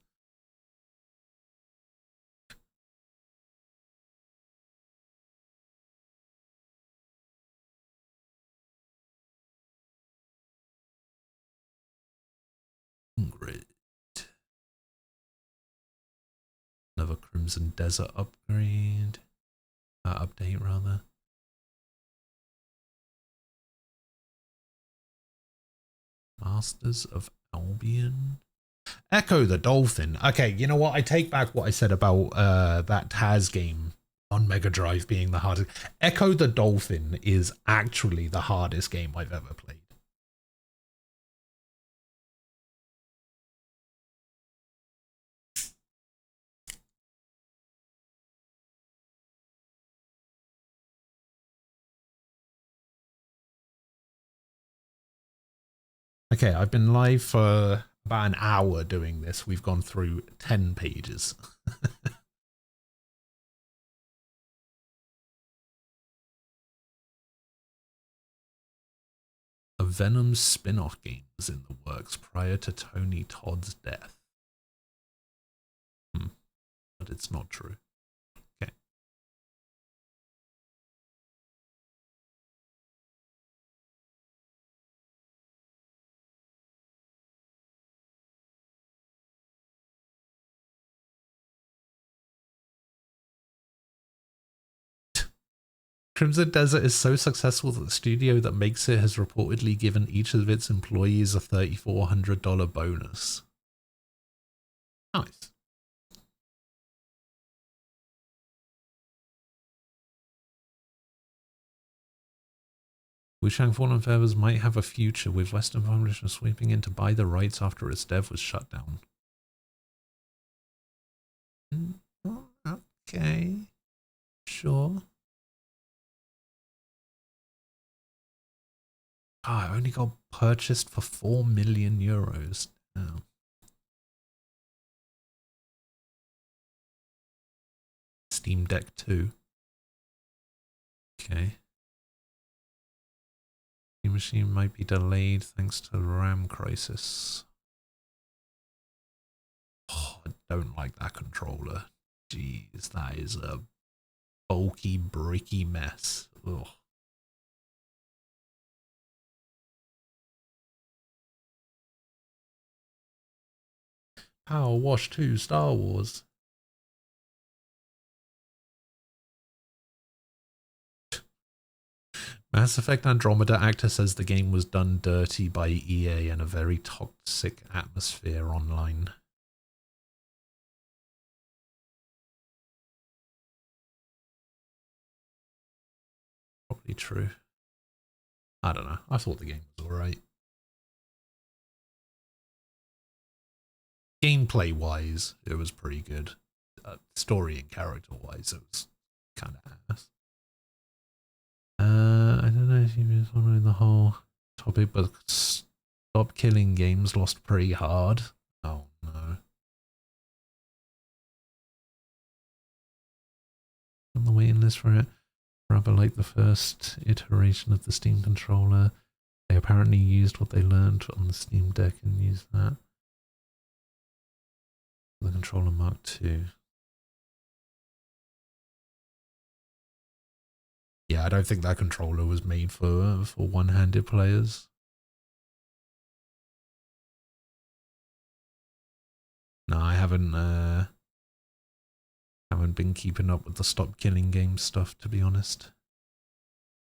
Great. Another Crimson Desert upgrade. Update, rather. Masters of Albion. Echo the Dolphin. Okay, you know what? I take back what I said about that Taz game on Mega Drive being the hardest. Echo the Dolphin is actually the hardest game I've ever played. Okay, I've been live for about an hour doing this. We've gone through 10 pages. A Venom spin-off game was in the works prior to Tony Todd's death. But it's not true. Okay. Crimson Desert is so successful that the studio that makes it has reportedly given each of its employees a $3,400 bonus. Nice. Wushang Fallen Feathers might have a future, with Western publishers sweeping in to buy the rights after its dev was shut down. Okay. Sure. Ah, it only got purchased for 4 million euros. Oh. Steam Deck 2. Okay. The machine might be delayed thanks to the RAM crisis. Oh, I don't like that controller. Jeez, that is a bulky, bricky mess. Ugh. Power Wash 2 Star Wars. Mass Effect Andromeda actor says the game was done dirty by EA and a very toxic atmosphere online. Probably true. I don't know. I thought the game was alright. Gameplay wise, it was pretty good. Story and character wise, it was kind of ass. I don't know if you've been following the whole topic, but Stop Killing Games lost pretty hard. Oh no. On the waiting list for it. Rather like the first iteration of the Steam controller. They apparently used what they learned on the Steam Deck and used that. The controller Mark II. Yeah, I don't think that controller was made for one-handed players. No, I haven't been keeping up with the Stop Killing Games stuff, to be honest.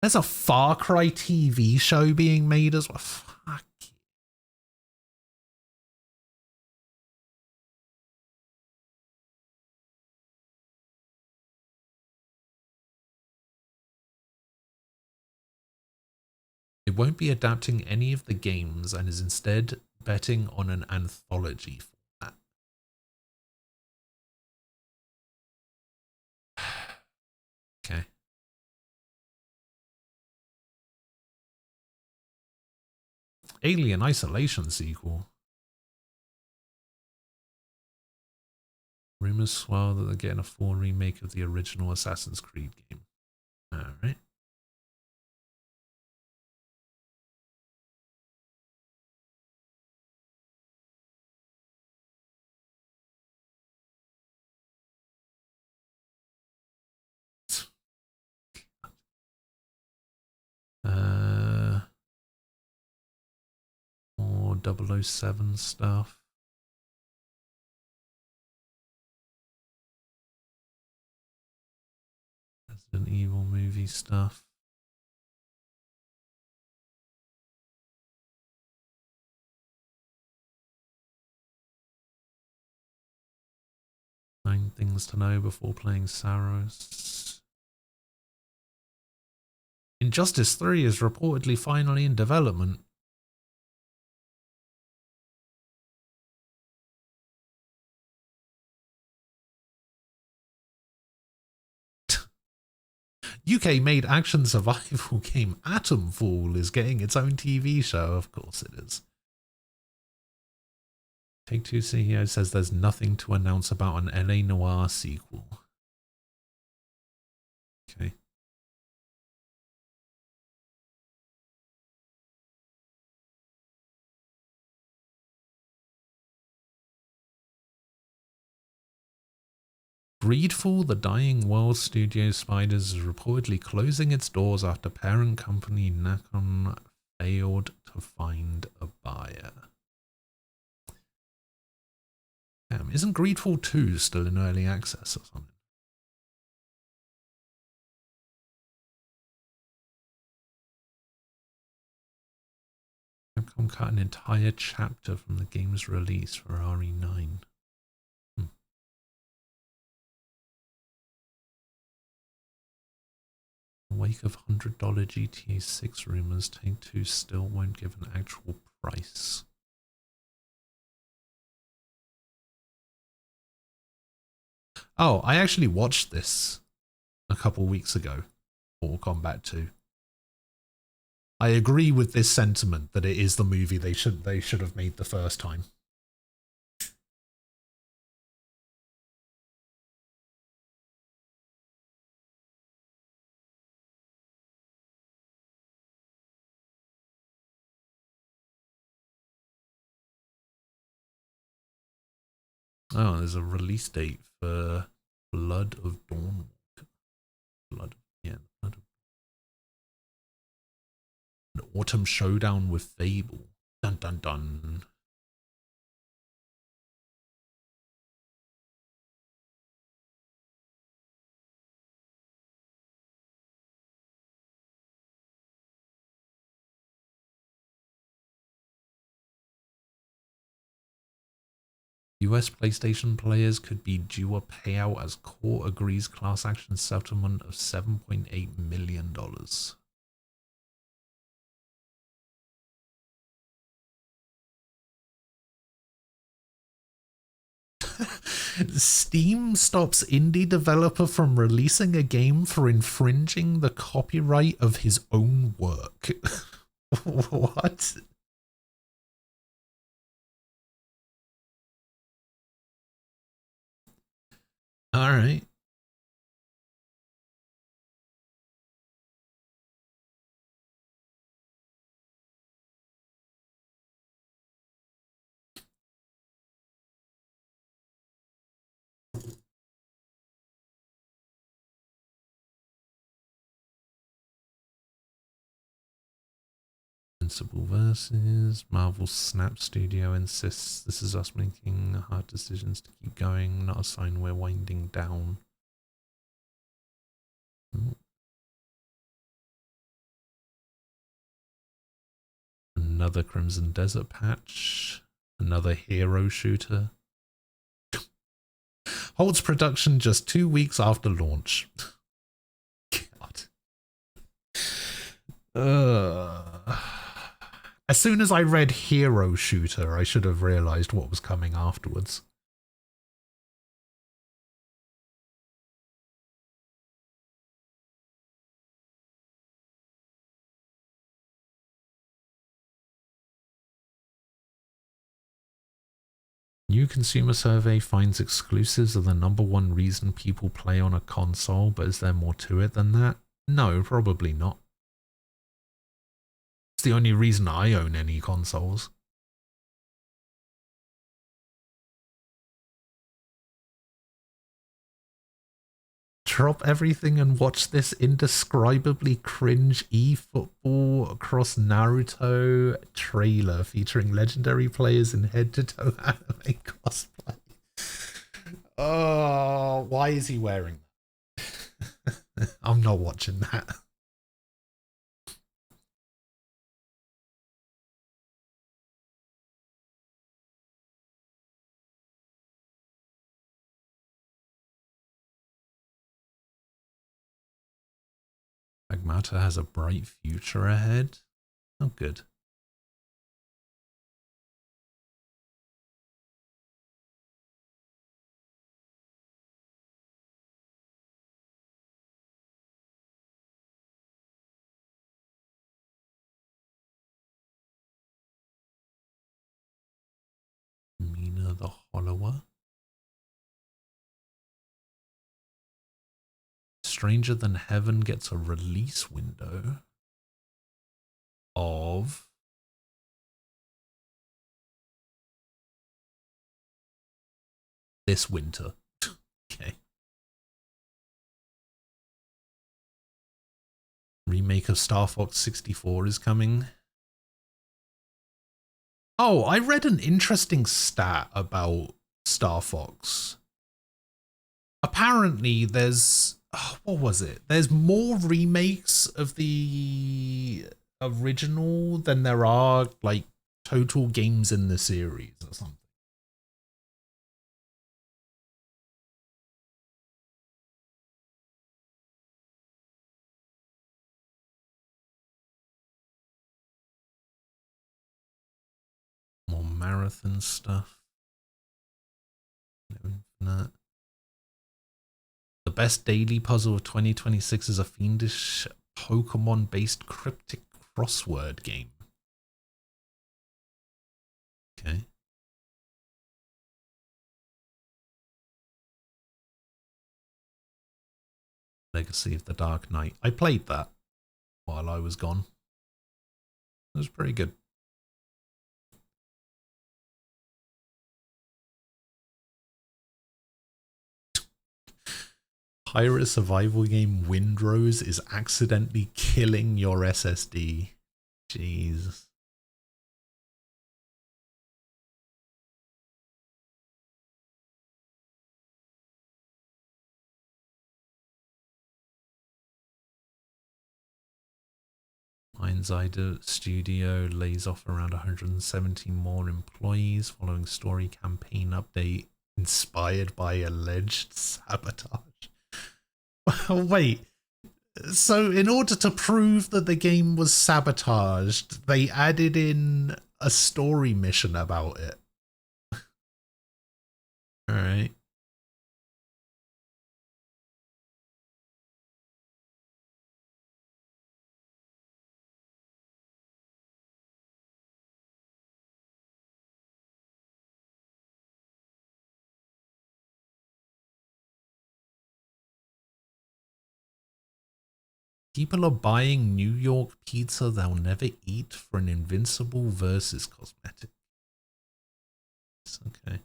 There's a Far Cry TV show being made as well. Fuck. It won't be adapting any of the games and is instead betting on an anthology format. Okay. Alien Isolation sequel. Rumors swell that they're getting a full remake of the original Assassin's Creed game. Alright. More 007 stuff. Resident Evil movie stuff. Nine things to know before playing Saros. Injustice 3 is reportedly finally in development. UK made action survival game Atomfall is getting its own TV show. Of course it is. Take-Two CEO says there's nothing to announce about an LA Noire sequel. Okay. Greedfall, the dying world studio Spiders is reportedly closing its doors after parent company Nacon failed to find a buyer. Damn, isn't Greedfall 2 still in early access or something? Capcom cut an entire chapter from the game's release for RE9. In the wake of $100 GTA 6 rumors, Take-Two still won't give an actual price. Oh, I actually watched this a couple weeks ago, Mortal Kombat 2. I agree with this sentiment that it is the movie they should have made the first time. Oh, there's a release date for Blood of Dawn. Blood of an autumn showdown with Fable. Dun dun dun. US PlayStation players could be due a payout as court agrees class action settlement of $7.8 million. Steam stops indie developer from releasing a game for infringing the copyright of his own work. What? All right. Invincible versus Marvel Snap Studio insists this is us making hard decisions to keep going, not a sign we're winding down. Another Crimson Desert patch, another hero shooter. Holds production just 2 weeks after launch. God. As soon as I read hero shooter, I should have realized what was coming afterwards. New consumer survey finds exclusives are the #1 reason people play on a console, but is there more to it than that? No, probably not. It's the only reason I own any consoles. Drop everything and watch this indescribably cringe eFootball across Naruto trailer featuring legendary players in head-to-toe anime cosplay. Oh, why is he wearing that? I'm not watching that. Magmata has a bright future ahead. Oh, good. Mina the Hollower. Stranger Than Heaven gets a release window of this winter. Okay. Remake of Star Fox 64 is coming. Oh, I read an interesting stat about Star Fox. Apparently there's, what was it? There's more remakes of the original than there are like total games in the series or something. More marathon stuff. Infinite. The best daily puzzle of 2026 is a fiendish Pokemon-based cryptic crossword game. Okay. Legacy of the Dark Knight. I played that while I was gone. It was pretty good. Pirate survival game Windrose is accidentally killing your SSD. Jeez. Mind's Eye Studio lays off around 170 more employees following story campaign update inspired by alleged sabotage. Wait, so in order to prove that the game was sabotaged, they added in a story mission about it. Alright. People are buying New York pizza they'll never eat for an Invincible versus cosmetic. It's okay.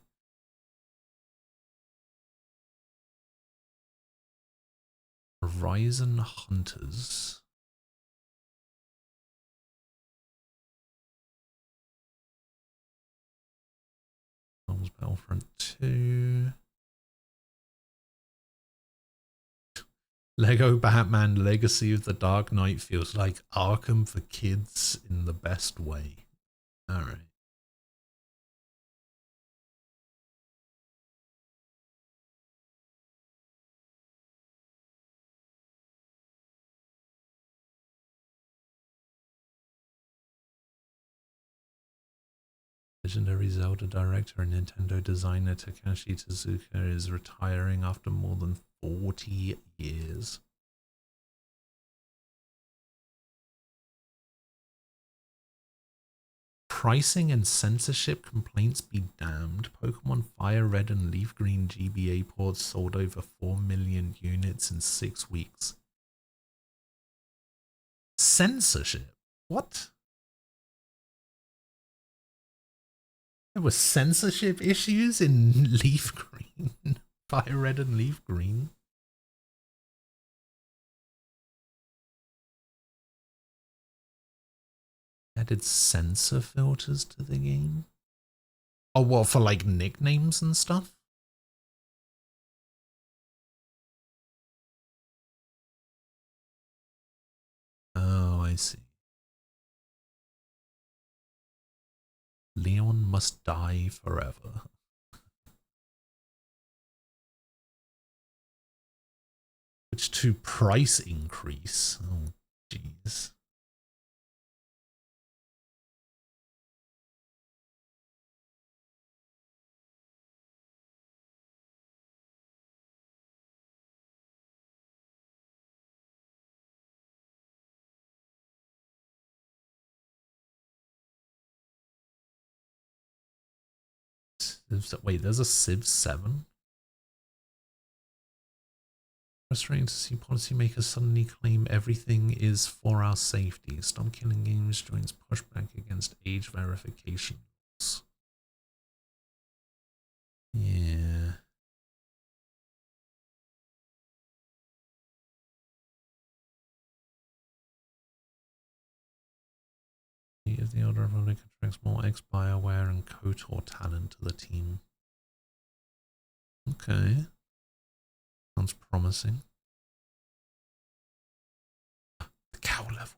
Horizon Hunters. Battlefront 2. Lego Batman Legacy of the Dark Knight feels like Arkham for kids in the best way. Alright. Legendary Zelda director and Nintendo designer Takashi Tezuka is retiring after more than 40 years. Pricing and censorship complaints be damned. Pokemon Fire Red and Leaf Green GBA ports sold over 4 million units in 6 weeks. Censorship? What? There were censorship issues in Leaf Green, Fire Red and Leaf Green. Added censor filters to the game. Oh, what, for like nicknames and stuff? Oh, I see. Leon must die forever. Which to price increase. Oh, jeez. Wait, there's a Civ 7? Frustrating to see policymakers suddenly claim everything is for our safety. Stop Killing Games joins pushback against age verification laws. Yeah. If the Old Republic attracts more ex-BioWare and KOTOR talent to the team. Okay. Sounds promising. The cow level.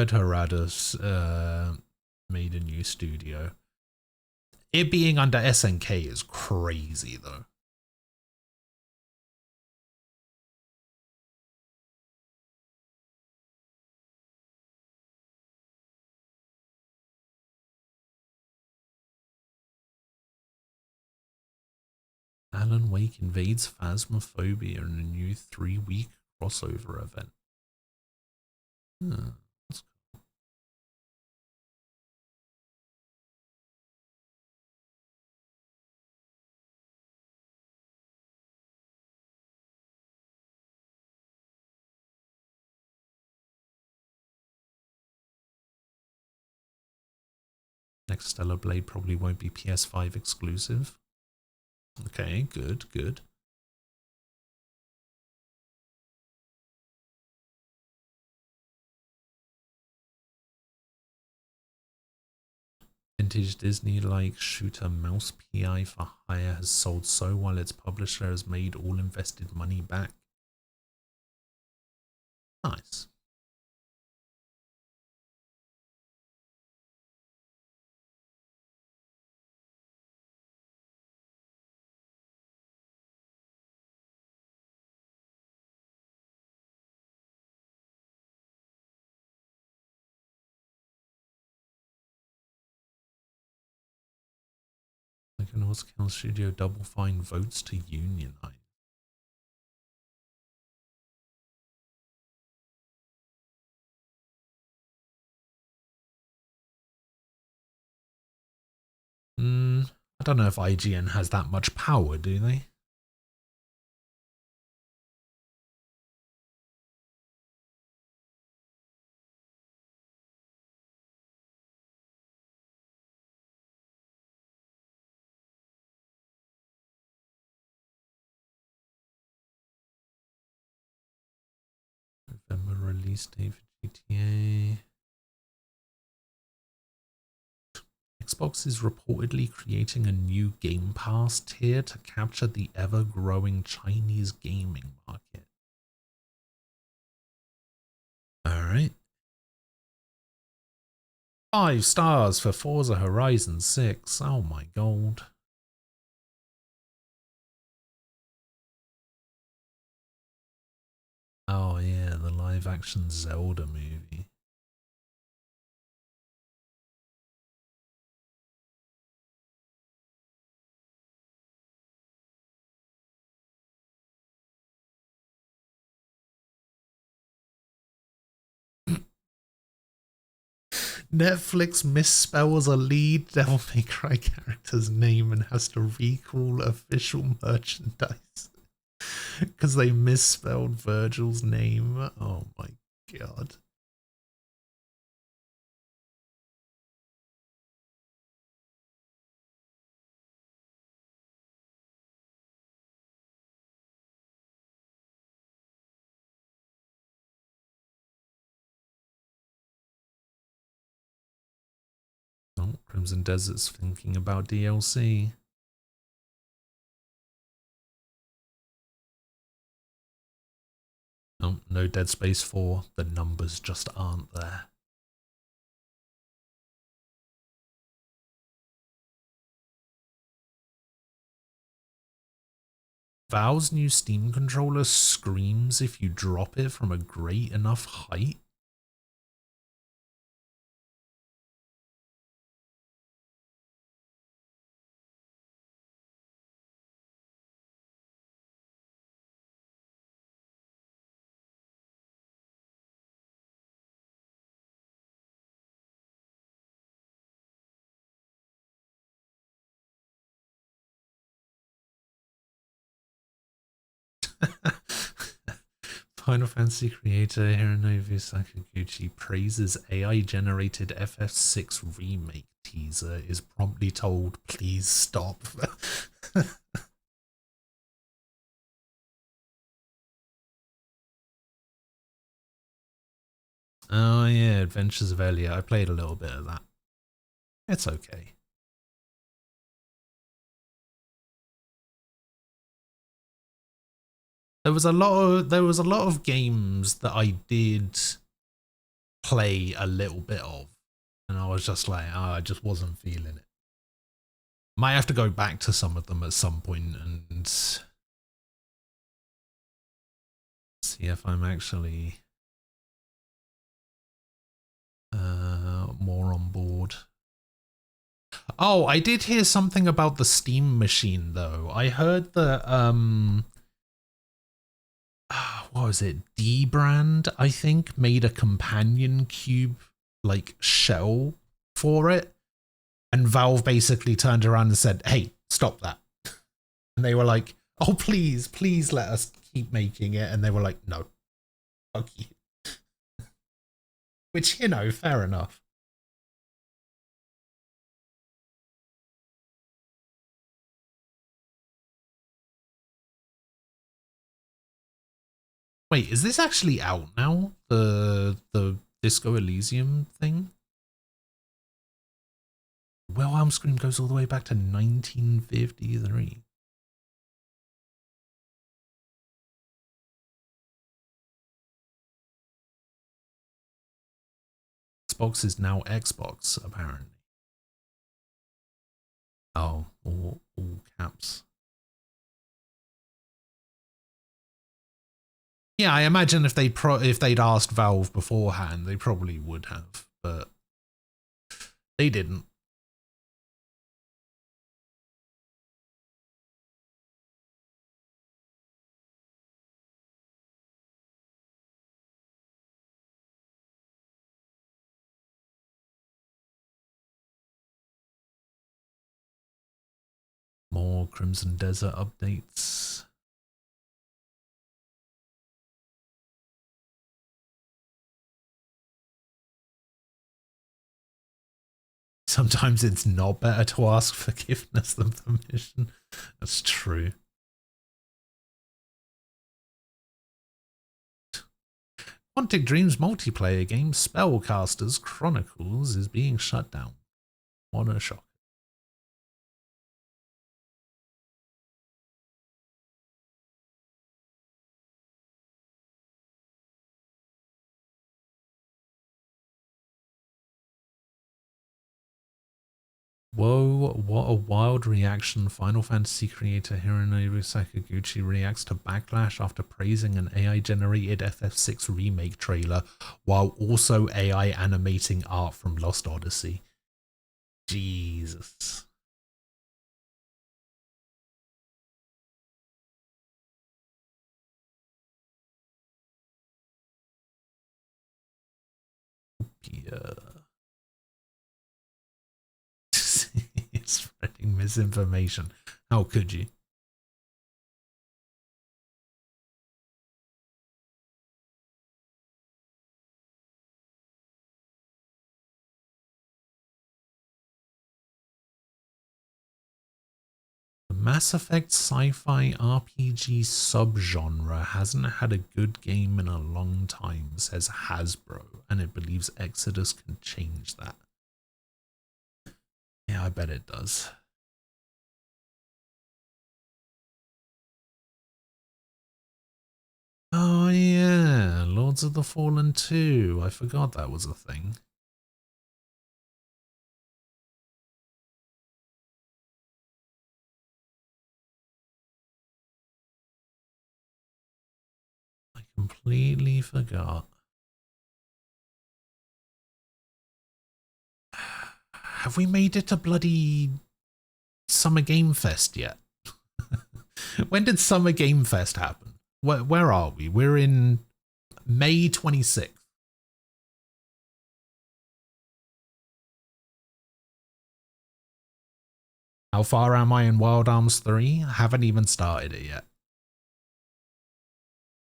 heard Harada's made a new studio. It being under SNK is crazy, though. Alan Wake invades Phasmophobia in a new 3-week crossover event. That's cool. Next Stellar Blade probably won't be PS5 exclusive. Okay, good, good. Vintage Disney-like shooter Mouse PI for Hire has sold so well its publisher has made all invested money back. Nice. Like an Kill Studio Double Fine votes to unionize. I don't know if IGN has that much power, do they? November release date for GTA. Xbox is reportedly creating a new Game Pass tier to capture the ever-growing Chinese gaming market. Alright. 5 stars for Forza Horizon 6. Oh my god. Oh yeah, the live-action Zelda movie. Netflix misspells a lead Devil May Cry character's name and has to recall official merchandise because they misspelled Virgil's name. Oh my god. Oh, Crimson Desert's thinking about DLC. Oh, no Dead Space 4. The numbers just aren't there. Valve's new Steam controller screams if you drop it from a great enough height. Final Fantasy creator Hironobu Sakaguchi praises AI-generated FF6 remake teaser, is promptly told, please stop. Oh yeah, Adventures of Elliot. I played a little bit of that. It's okay. There was a lot of games that I did play a little bit of, and I was just like, oh, I just wasn't feeling it. Might have to go back to some of them at some point and see if I'm actually more on board. Oh, I did hear something about the Steam machine though. I heard that what was it? Dbrand, I think, made a companion cube like shell for it. And Valve basically turned around and said, hey, stop that. And they were like, oh, please, please let us keep making it. And they were like, no, fuck you. Which, you know, fair enough. Wait, is this actually out now? The Disco Elysium thing? Wilhelm Scream goes all the way back to 1953. Xbox is now Xbox, apparently. Oh, all caps. Yeah, I imagine if they'd asked Valve beforehand, they probably would have, but they didn't. More Crimson Desert updates. Sometimes it's not better to ask forgiveness than permission. That's true. Quantic Dream's multiplayer game Spellcasters Chronicles is being shut down. What a shock. Whoa, what a wild reaction. Final Fantasy creator Hironobu Sakaguchi reacts to backlash after praising an AI-generated FF6 remake trailer while also AI animating art from Lost Odyssey. Jesus. Yeah. Spreading misinformation. How could you? The Mass Effect sci-fi RPG subgenre hasn't had a good game in a long time, says Hasbro, and it believes Exodus can change that. Yeah, I bet it does. Oh yeah, Lords of the Fallen 2. I forgot that was a thing. I completely forgot. Have we made it to bloody Summer Game Fest yet? When did Summer Game Fest happen? Where are we? We're in May 26th. How far am I in Wild Arms 3? I haven't even started it yet.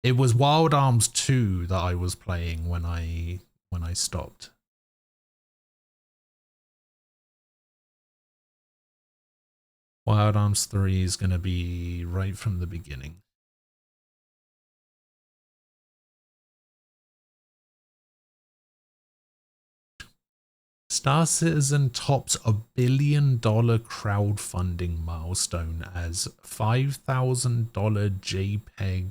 It was Wild Arms 2 that I was playing when I stopped. Wild Arms 3 is going to be right from the beginning. Star Citizen tops $1 billion crowdfunding milestone as $5,000 JPEG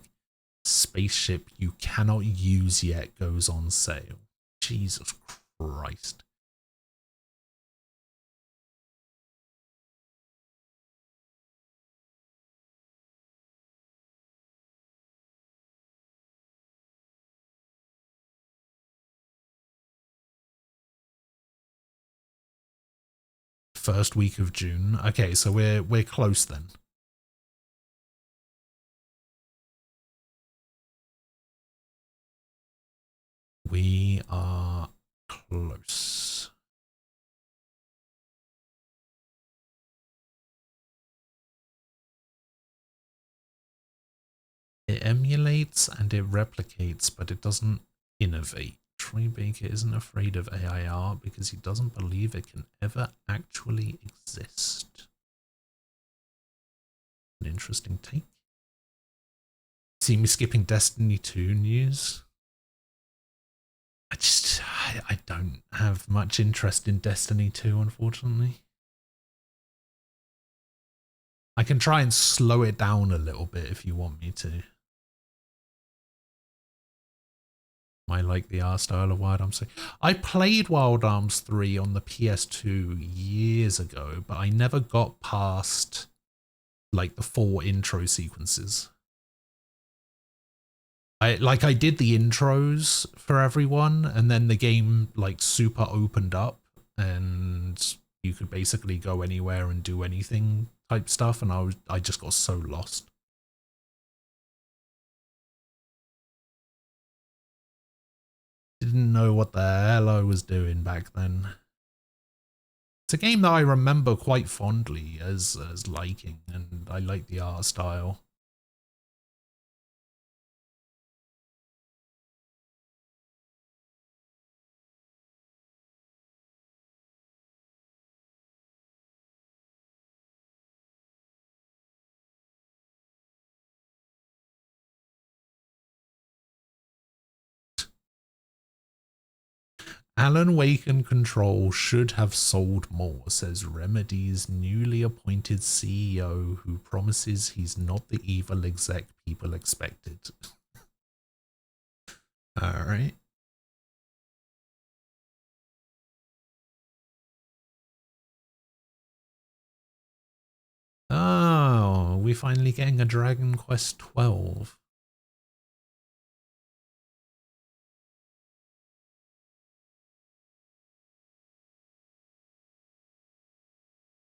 spaceship you cannot use yet goes on sale. Jesus Christ. First week of June. Okay, so we're close then. We are close. It emulates and it replicates, but it doesn't innovate. Troy Baker isn't afraid of AI art because he doesn't believe it can ever actually exist. An interesting take. See me skipping Destiny 2 news? I don't have much interest in Destiny 2, unfortunately. I can try and slow it down a little bit if you want me to. I like the art style of Wild Arms 3. I played Wild Arms 3 on the PS2 years ago, but I never got past like the 4 intro sequences. I did the intros for everyone, and then the game like super opened up and you could basically go anywhere and do anything type stuff, and I just got so lost. Didn't know what the hell I was doing back then. It's a game that I remember quite fondly as liking, and I like the art style. Alan Wake and Control should have sold more, says Remedy's newly appointed CEO, who promises he's not the evil exec people expected. Alright. Oh, we're finally getting a Dragon Quest 12.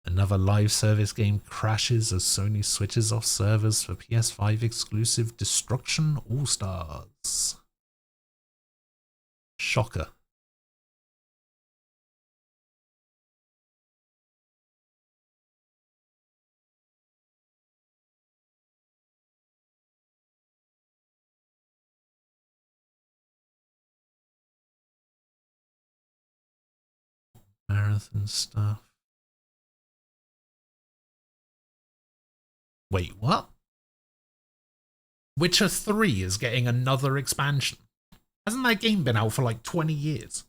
Another live service game crashes as Sony switches off servers for PS5 exclusive Destruction All-Stars. Shocker. Marathon stuff. Wait, what? Witcher 3 is getting another expansion. Hasn't that game been out for like 20 years?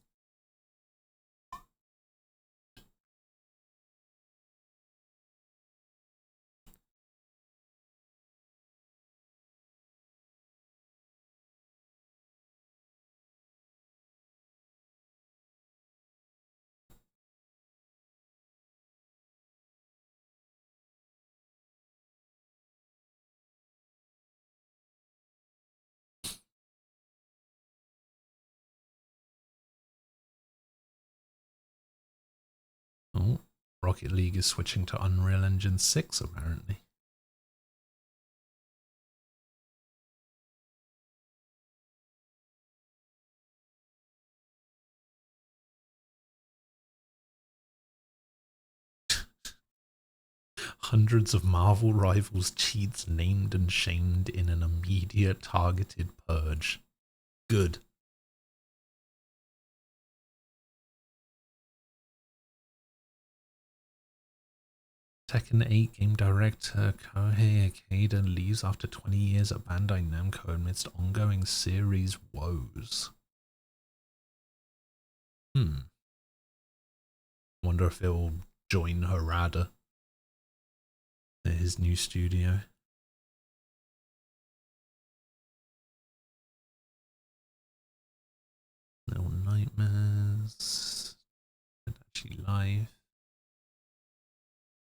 Oh, Rocket League is switching to Unreal Engine 6 apparently. Hundreds of Marvel Rivals cheats named and shamed in an immediate targeted purge. Good. Tekken 8 game director Kohei Ikeda leaves after 20 years at Bandai Namco amidst ongoing series woes. Wonder if he'll join Harada at his new studio. Little Nightmare. Live.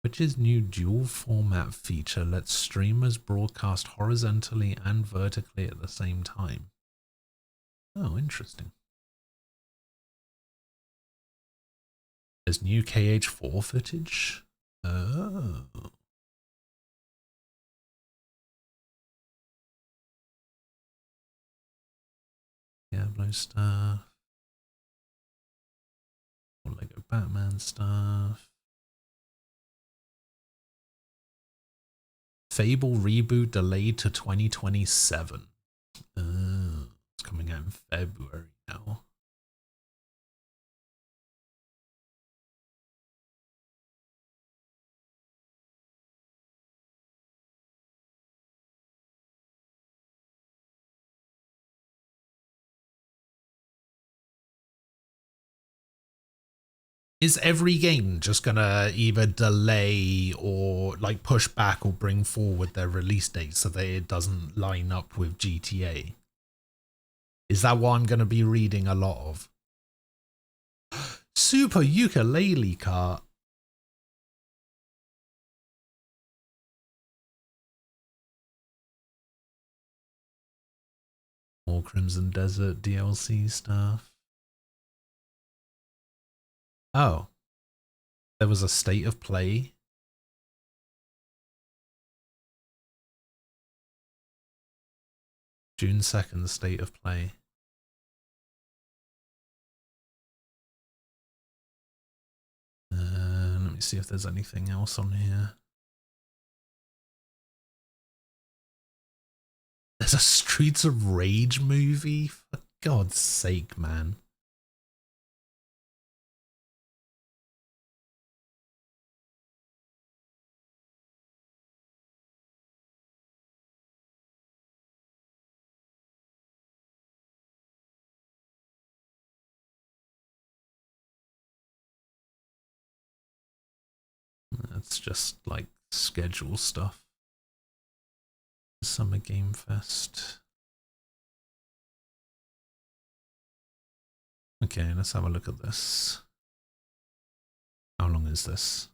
Twitch's new dual format feature lets streamers broadcast horizontally and vertically at the same time. Oh, interesting. There's new KH4 footage. Oh. Diablo stuff. More Lego Batman stuff. Fable reboot delayed to 2027. It's coming out in February now. Is every game just gonna either delay or like push back or bring forward their release date so that it doesn't line up with GTA? Is that what I'm gonna be reading a lot of? Super Ukulele Cart. More Crimson Desert DLC stuff. Oh, there was a state of play. June 2nd, state of play. Let me see if there's anything else on here. There's a Streets of Rage movie? For God's sake, man. That's just like schedule stuff. Summer Game Fest. Okay, let's have a look at this. How long is this?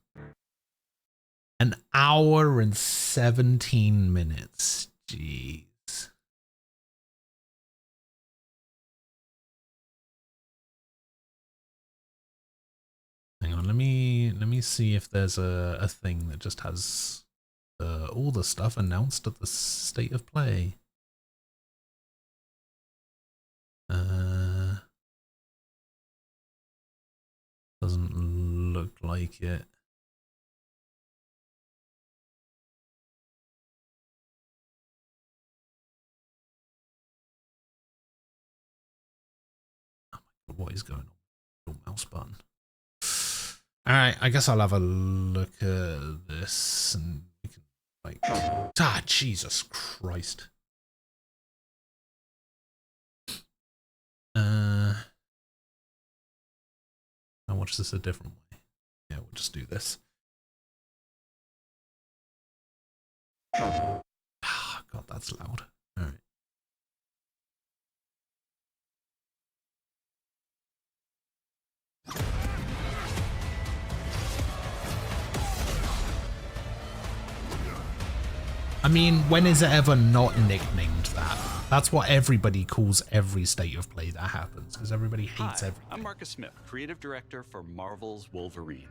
An hour and 17 minutes. Jeez. Hang on, let me see if there's a thing that just has all the stuff announced at the state of play. Doesn't look like it. Oh my God, what is going on? Mouse button. Alright, I guess I'll have a look at this and we can like Jesus Christ. I'll watch this a different way. Yeah, we'll just do this. God, that's loud. Alright. I mean, when is it ever not nicknamed that? That's what everybody calls every state of play that happens, because everybody hates everything. I'm Marcus Smith, creative director for Marvel's Wolverine.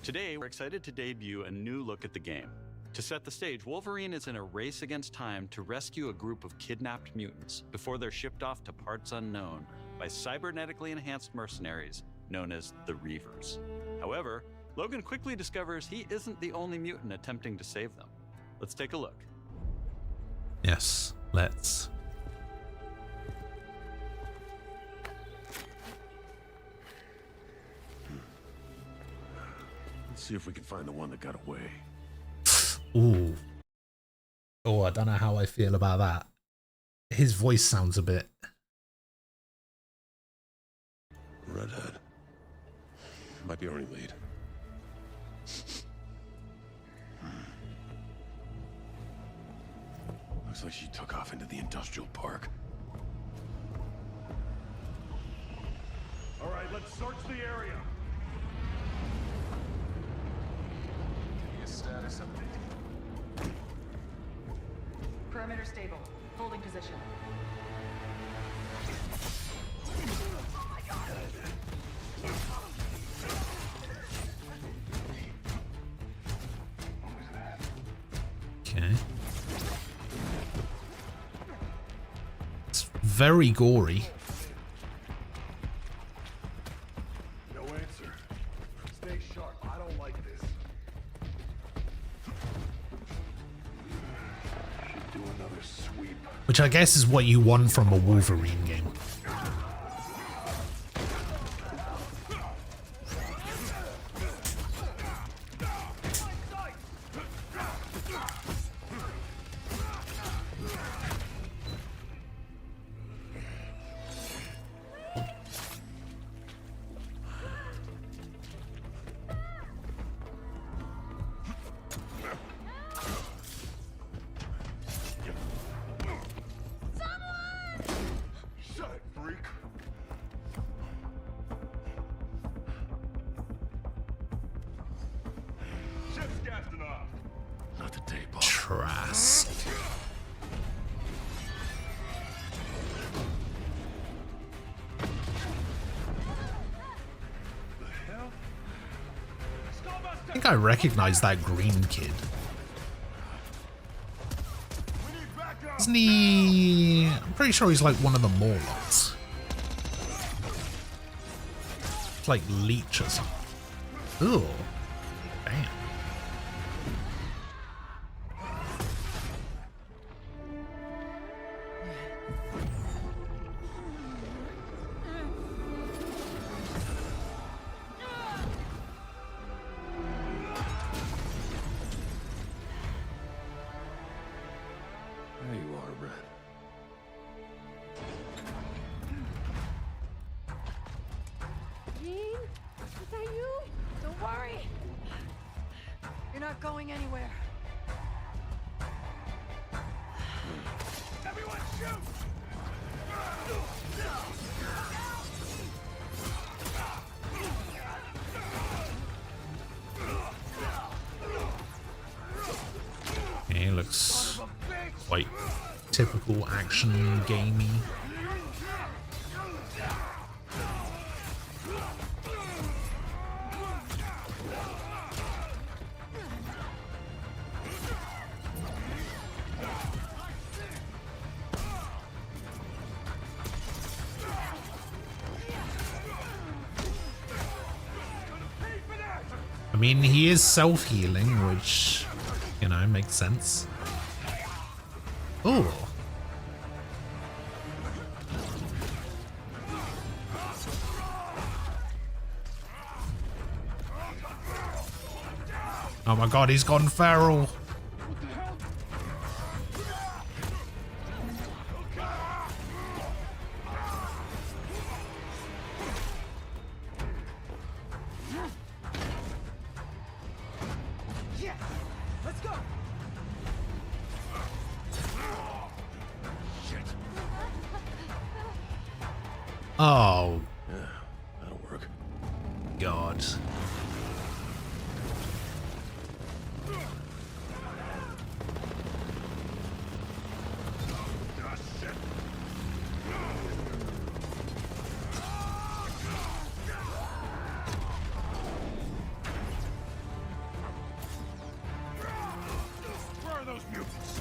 Today, we're excited to debut a new look at the game. To set the stage, Wolverine is in a race against time to rescue a group of kidnapped mutants before they're shipped off to parts unknown by cybernetically enhanced mercenaries known as the Reavers. However, Logan quickly discovers he isn't the only mutant attempting to save them. Let's take a look. Yes, let's. Let's see if we can find the one that got away. Ooh. Oh, I don't know how I feel about that. His voice sounds a bit... Redhead. Might be our only lead. Looks like she took off into the industrial park. All right, let's search the area. Perimeter stable. Holding position. Okay. It's very gory. No answer. Stay sharp. I don't like this. Should do another sweep. Which I guess is what you want from a Wolverine game. Shut it, freak. Ship's gassing off. Not the day, boss. Trask. I think I recognize that green kid. Isn't he? I'm pretty sure he's like one of the Morlocks. It's like Leech or something. Ooh. Damn. There you are, Red. Jean? Is that you? Don't worry. You're not going anywhere. Everyone shoot! He looks quite typical action gamey. I mean, he is self-healing, which, you know, makes sense. Oh. Oh my god, he's gone feral. Let's go. Oh, That'll work. God. Where are those mutants?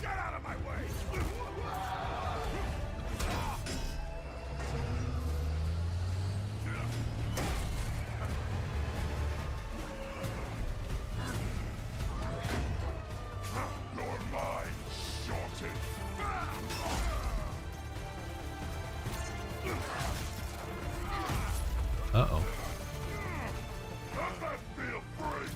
Get out of my way! Your mind shorted. Uh-oh. How's that feel, freak?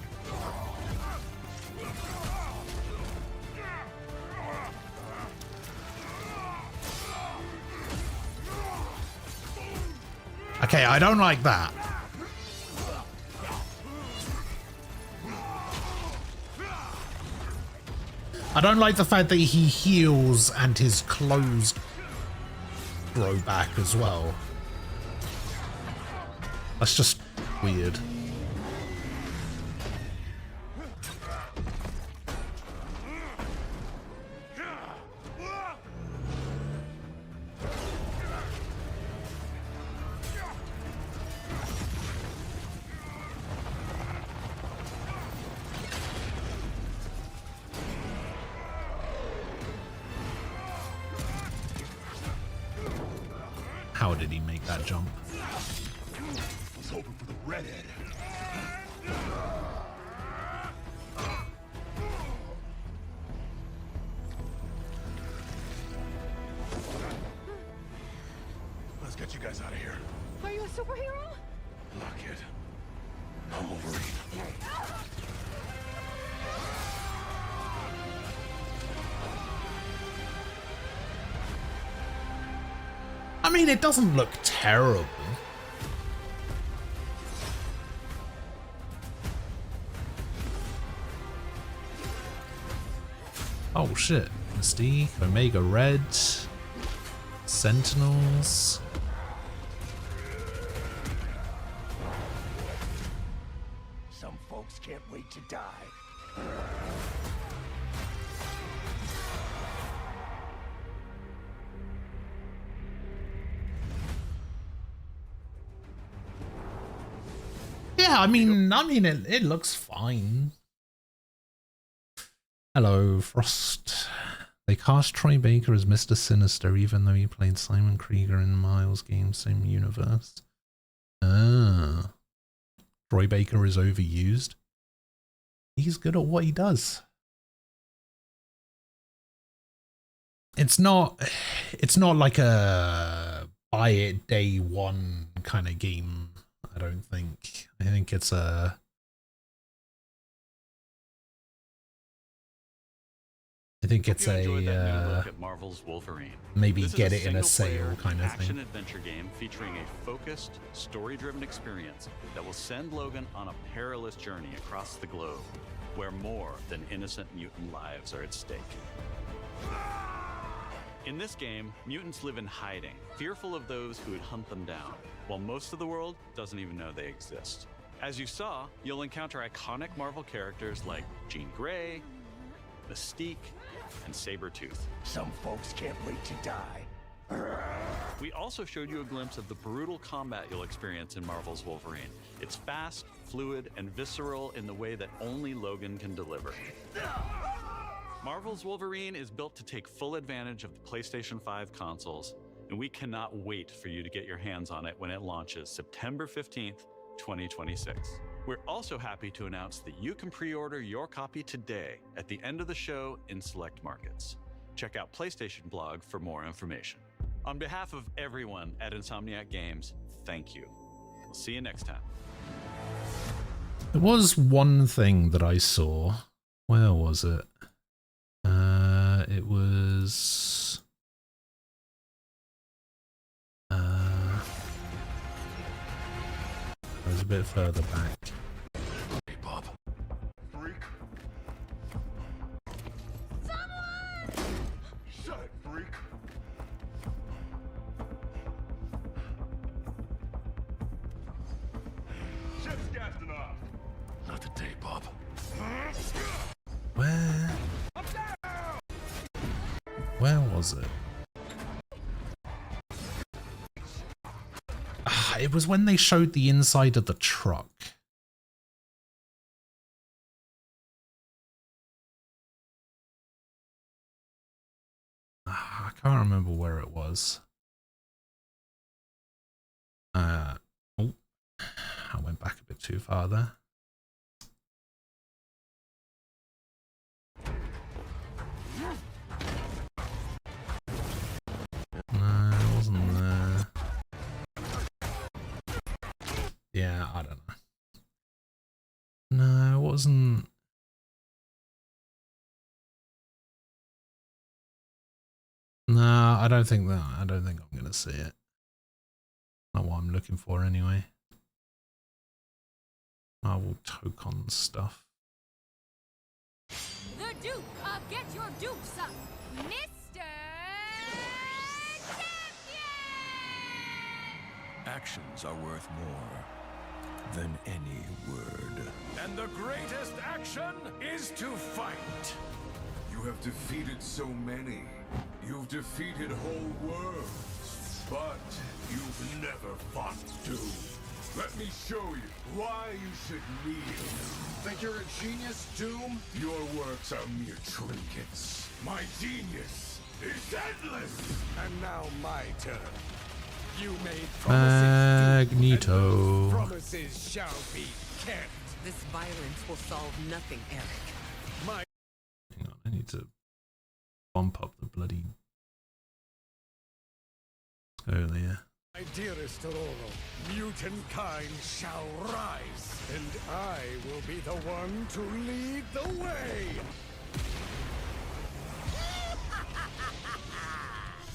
Okay, I don't like that. I don't like the fact that he heals and his clothes grow back as well. That's just weird. How did he make that jump? I was hoping for the redhead. Let's get you guys out of here. Are you a superhero? Look, kid. I'm Wolverine. I mean, it doesn't look terrible. Oh shit. Mystique, Omega Red, Sentinels. Some folks can't wait to die. Yeah, I mean, it looks fine. Hello, Frost. They cast Troy Baker as Mr. Sinister, even though he played Simon Krieger in Miles' game, same universe. Ah. Troy Baker is overused. He's good at what he does. It's not like a buy it day one kind of game, I don't think. I think it's a... I think it's a look at Marvel's Wolverine. maybe This is get it in a single-player sale kind of action thing. adventure game featuring a focused, story-driven experience that will send Logan on a perilous journey across the globe, where more than innocent mutant lives are at stake. In this game, mutants live in hiding, fearful of those who would hunt them down, while most of the world doesn't even know they exist. As you saw, you'll encounter iconic Marvel characters like Jean Grey, Mystique, and Sabretooth. Some folks can't wait to die. We also showed you a glimpse of the brutal combat you'll experience in Marvel's Wolverine. It's fast, fluid, and visceral in the way that only Logan can deliver. Marvel's Wolverine is built to take full advantage of the PlayStation 5 consoles, and we cannot wait for you to get your hands on it when it launches September 15th, 2026. We're also happy to announce that you can pre-order your copy today at the end of the show in select markets. Check out PlayStation Blog for more information. On behalf of everyone at Insomniac Games, thank you. We'll see you next time. There was one thing that I saw. Where was it? It was... it was a bit further back. Hey, Bob. Freak. Someone! Shut it, freak. Ship's casting off. Not today, Bob. Where was it? It was when they showed the inside of the truck. I can't remember where it was. Oh, I went back a bit too far there. No, it wasn't there. Yeah, I don't know. No, it wasn't. No, I don't think that. I don't think I'm gonna see it. Not what I'm looking for anyway. Marvel Tokon stuff. The Duke of Get your dukes up, Mr. Champion! Actions are worth more than any word. And the greatest action is to fight. You have defeated so many. You've defeated whole worlds. But you've never fought Doom. Let me show you why you should kneel. Think you're a genius, Doom? Your works are mere trinkets. My genius is endless. And now my turn. You made promises, Magneto. and those promises shall be kept. This violence will solve nothing, Eric. My Hang on, I need to bump up the bloody earlier. dearest Aurora, mutant kind shall rise, and I will be the one to lead the way.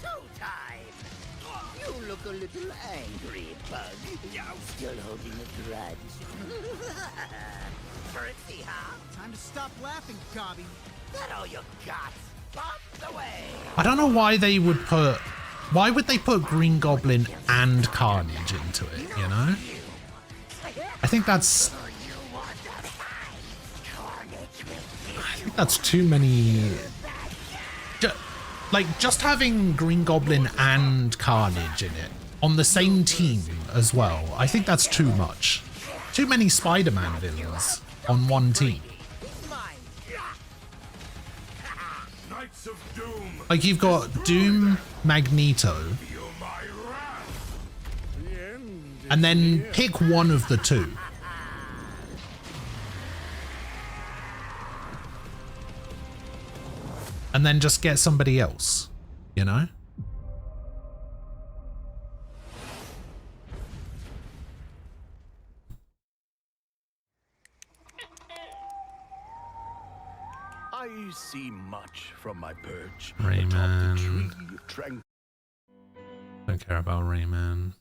Showtime! You look a little angry, Bug. You're still holding a grudge. Currency, huh? Time to stop laughing, Gobby. That all you got? Bump the way! I don't know why they would put. Why would they put Green Goblin and Carnage into it, you know? I think that's too many. Like, just having Green Goblin and Carnage in it on the same team as well, I think that's too much. Too many Spider-Man villains on one team. Knights of Doom, Like, you've got Doom, Magneto, feel my wrath. The end is and then near. pick one of the two. And then just get somebody else, you know? I see much from my perch. Rayman. Atop the tree of tranquility. Don't care about Rayman.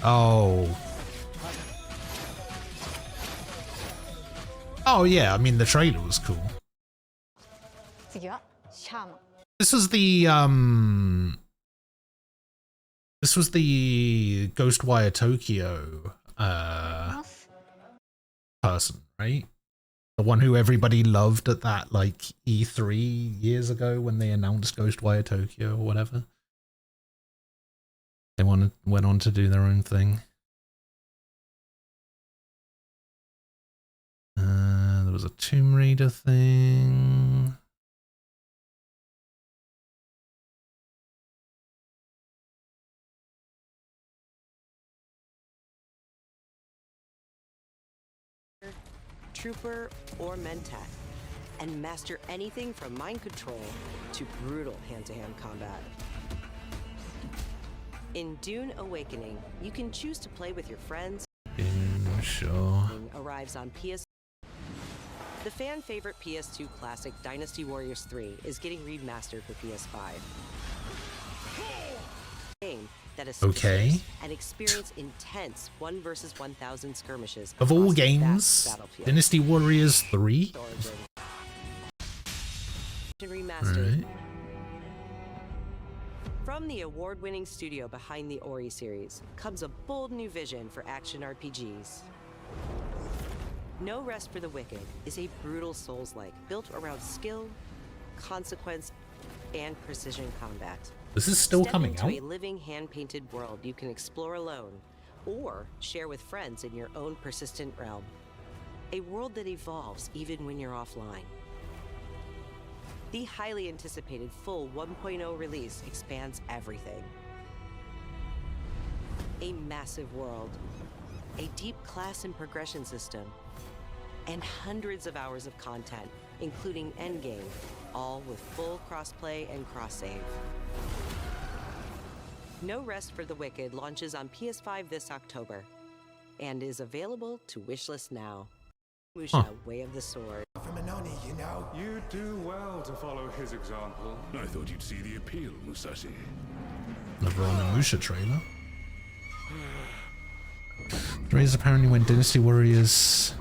Oh. Oh yeah, I mean the trailer was cool. This was the Ghostwire Tokyo person, right? The one who everybody loved at that like E3 years ago when they announced Ghostwire Tokyo or whatever. They went on to do their own thing. There was a Tomb Raider thing. Trooper, or Mentat, and master anything from mind control to brutal hand-to-hand combat. In Dune Awakening, you can choose to play with your friends. Sure. Arrives on PS. The fan favorite PS2 classic Dynasty Warriors 3 is getting remastered for PS5. Game that is Okay. and experience intense 1 versus 1,000 skirmishes. Of all across the vast games, battlefield. Dynasty Warriors 3? Remastered. Alright. From the award-winning studio behind the Ori series comes a bold new vision for action RPGs. No Rest for the Wicked is a brutal Souls-like built around skill, consequence, and precision combat. This is still Step coming into out? a living hand-painted world you can explore alone or share with friends in your own persistent realm. A world that evolves even when you're offline. The highly anticipated full 1.0 release expands everything. A massive world, a deep class and progression system, and hundreds of hours of content, including Endgame, all with full crossplay and cross-save. No Rest for the Wicked launches on PS5 this October and is available to wishlist now. Musha, way of the sword. From an Oni, you know. You do well to follow his example. I thought you'd see the appeal, Musashi. Another Onimusha trailer. The raise apparently when Dynasty Warriors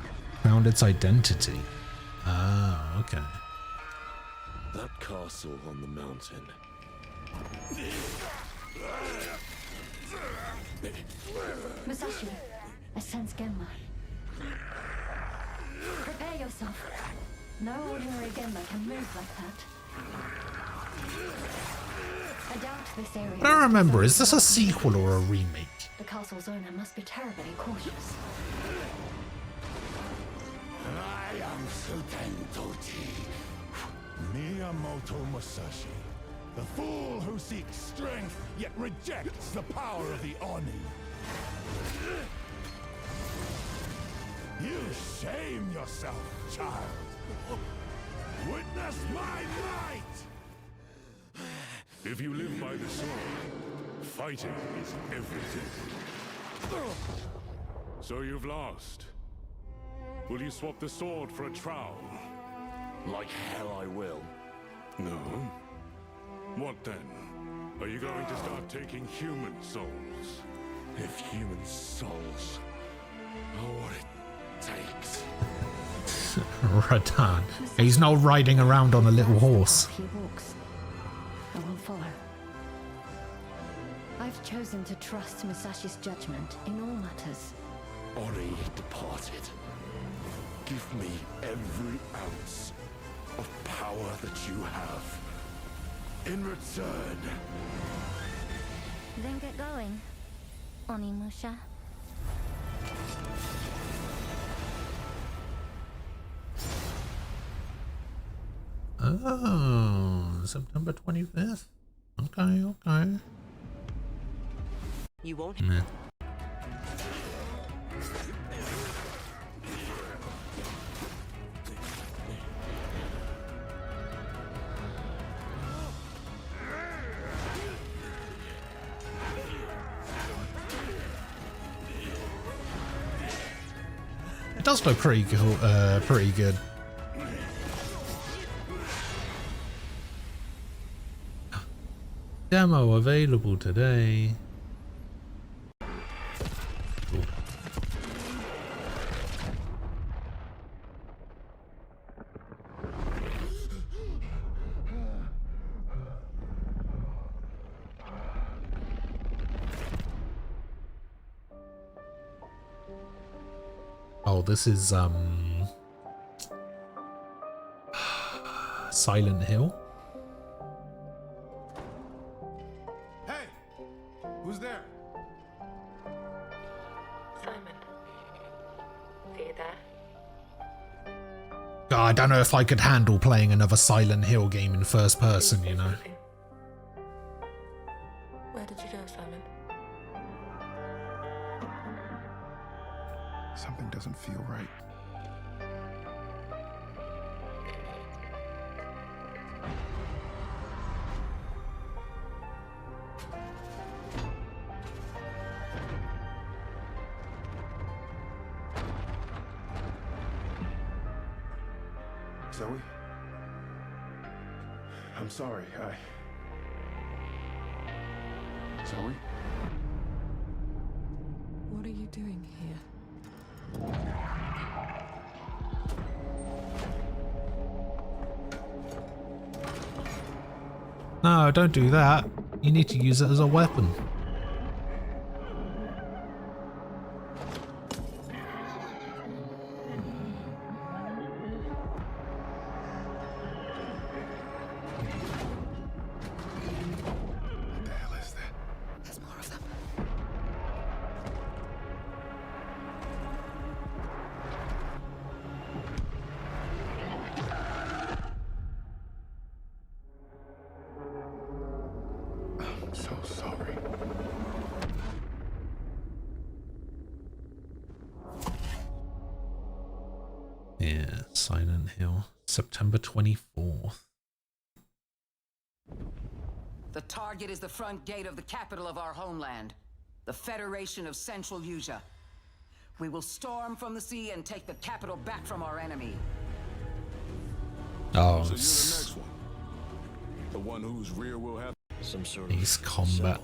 found its identity. Ah, okay. That castle on the mountain. Musashi, I sense Genma. Prepare yourself. No ordinary Genma can move like that. I doubt this area. I don't remember, is this a sequel or a remake? The castle's owner must be terribly cautious. I am Suten Tochi. Miyamoto Musashi. The fool who seeks strength, yet rejects the power of the Oni. You shame yourself, child. Witness my might! If you live by the sword, fighting is everything. So you've lost. Will you swap the sword for a trowel? Like hell I will. No? What then? Are you going to start taking human souls? If human souls are what it takes. Radan. He's not riding around on a little horse. He walks. I will follow. I've chosen to trust Musashi's judgment in all matters. Ori departed. Give me every ounce of power that you have. In return. Then get going, Onimusha. Oh, September 25th? Okay, okay. You won't. Meh. It does look pretty cool, pretty good. Demo available today. Cool. Oh, this is Silent Hill. Hey! Who's there? Simon. Are you there? God, I don't know if I could handle playing another Silent Hill game in first person, you know. Where did you go, Simon? Something doesn't feel right. Zoe? I'm sorry, Zoe? What are you doing here? No, don't do that. You need to use it as a weapon. What the hell is that? There's more of them. I'm so sorry. Yeah, Silent Hill. September 24th. The target is the front gate of the capital of our homeland, the Federation of Central Yuja. We will storm from the sea and take the capital back from our enemy. Oh, So you're the next one. The one whose rear will have some sort these combat.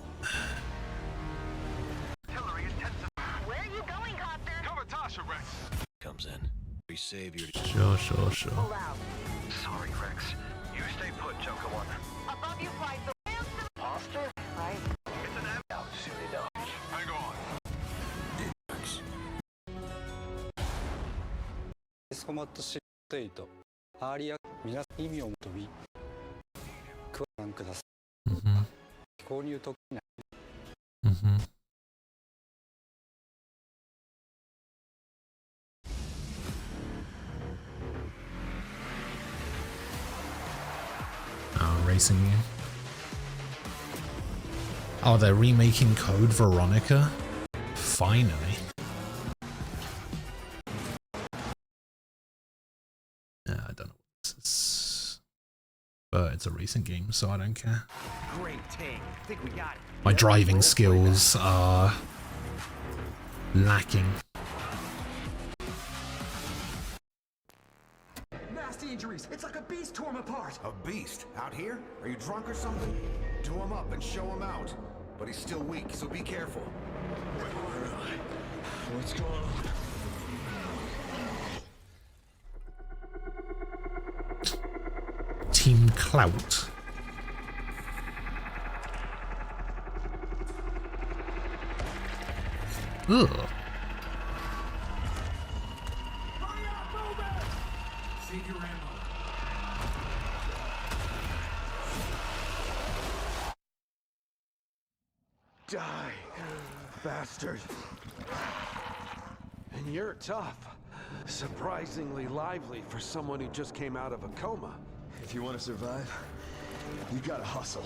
Where are you going, Copter? Cover Tasha, Rex. Comes in. We save your. Sure. Pull out. Sorry, Rex. You stay put, Joker One. Above you flies the Monster? right? It's an app. Out soon enough. Hang on. コマットシート8アーリア皆意味を求めご覧ください。購入特典。Racing game. Oh, they're remaking Code Veronica? Finally. I don't know what this is. But it's a racing game, so I don't care. Great take. Think we got it. My driving skills are lacking. Nasty injuries. It's like a beast tore him apart. a beast out here. Are you drunk or something? Do him up and show him out. But he's still weak, so be careful. What's going on? Team Clout. Ugh. Die, bastard. And you're tough. Surprisingly lively for someone who just came out of a coma. If you want to survive, you gotta hustle.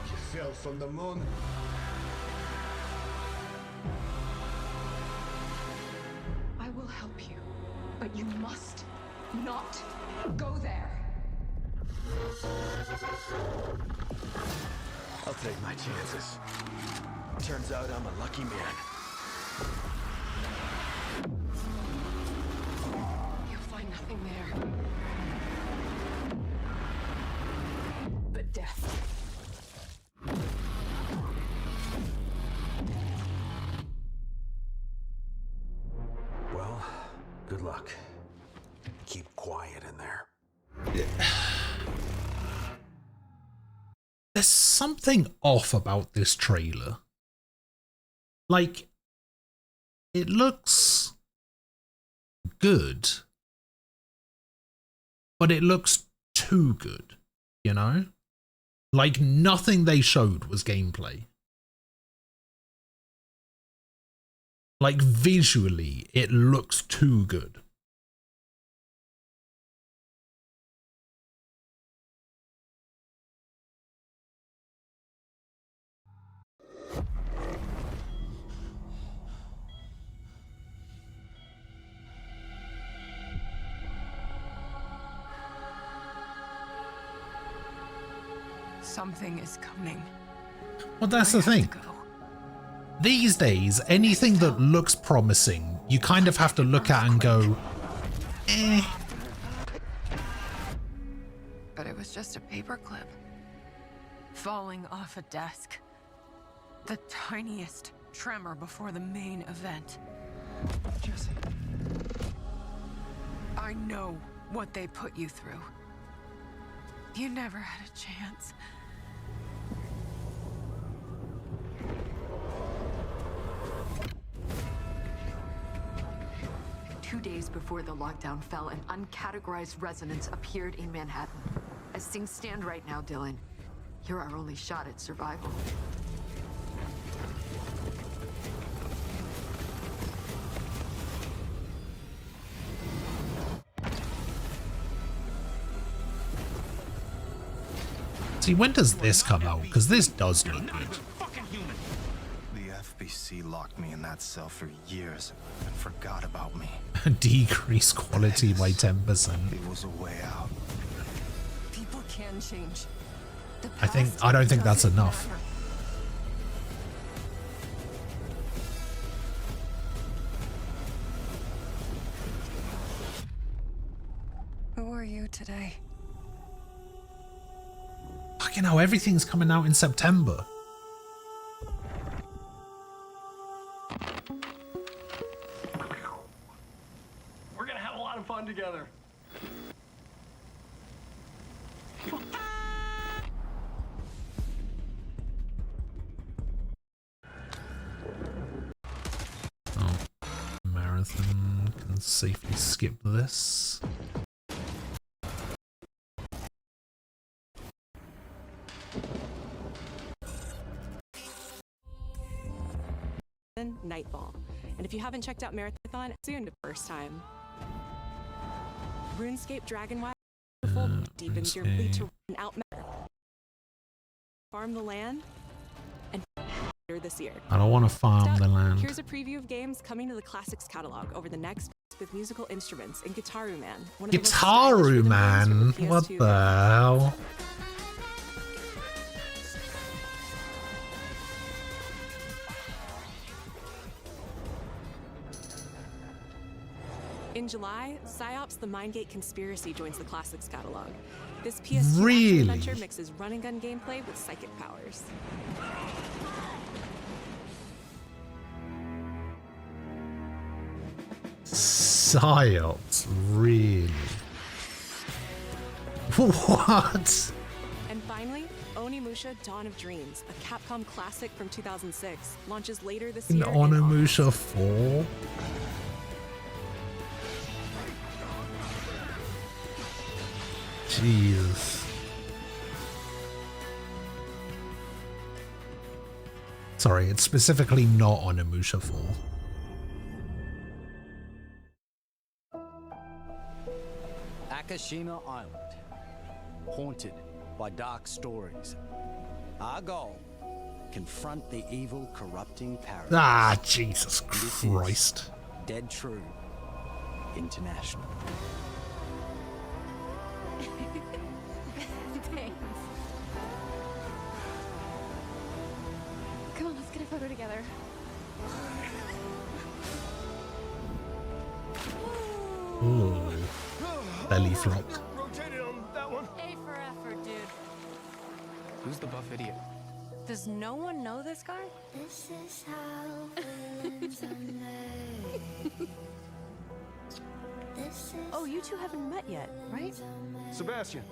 You fell from the moon. I will help you, but you must not go there. I'll take my chances. Turns out I'm a lucky man. You'll find nothing there. But death. Well, good luck. Keep quiet in there. There's something off about this trailer. Like, it looks good, but it looks too good, you know? Like, nothing they showed was gameplay. Like, visually, it looks too good. Something is coming. Well, that's the thing. These days, anything that looks promising, you kind of have to look at and go, eh. But it was just a paperclip. Falling off a desk. The tiniest tremor before the main event. Jesse. I know what they put you through. You never had a chance. Two days before the lockdown fell, an uncategorized resonance appeared in Manhattan. As things stand right now, Dylan, you're our only shot at survival. See, when does this come out? Because this does look good. The FBC locked me in that cell for years and forgot about me. Decrease quality by 10%. It was a way out. People can change. I don't think that's enough. Who are you today? Fucking hell, everything's coming out in September. We're gonna have a lot of fun together. Oh, marathon can safely skip this. Nightfall. And if you haven't checked out Marathon, soon the first time. RuneScape Dragonwire deepens your ability to run out, farm the land, and this year. I don't want to farm the land. Here's a preview of games coming to the Classics catalog over the next with musical instruments in Guitaru Man. Guitaru Man? What the hell? In July, PsyOps The Mindgate Conspiracy joins the Classics catalog. This PS2 Really? action adventure mixes run and gun gameplay with psychic powers. PsyOps, really? What? And finally, Onimusha Dawn of Dreams, a Capcom classic from 2006, launches later this In year. Onimusha 4? Jesus. Sorry, it's specifically not Onimusha 4. Akashima Island, haunted by dark stories. Our goal, confront the evil, corrupting paradise. Ah, Jesus Christ. Dead True International. Thanks. Come on, let's get a photo together. Ooh. Belly flop. Rotated on that one. A for effort, dude. Who's the buff idiot? Does no one know this guy? This is how villains are made. Oh, you two haven't met yet, right? Sebastian,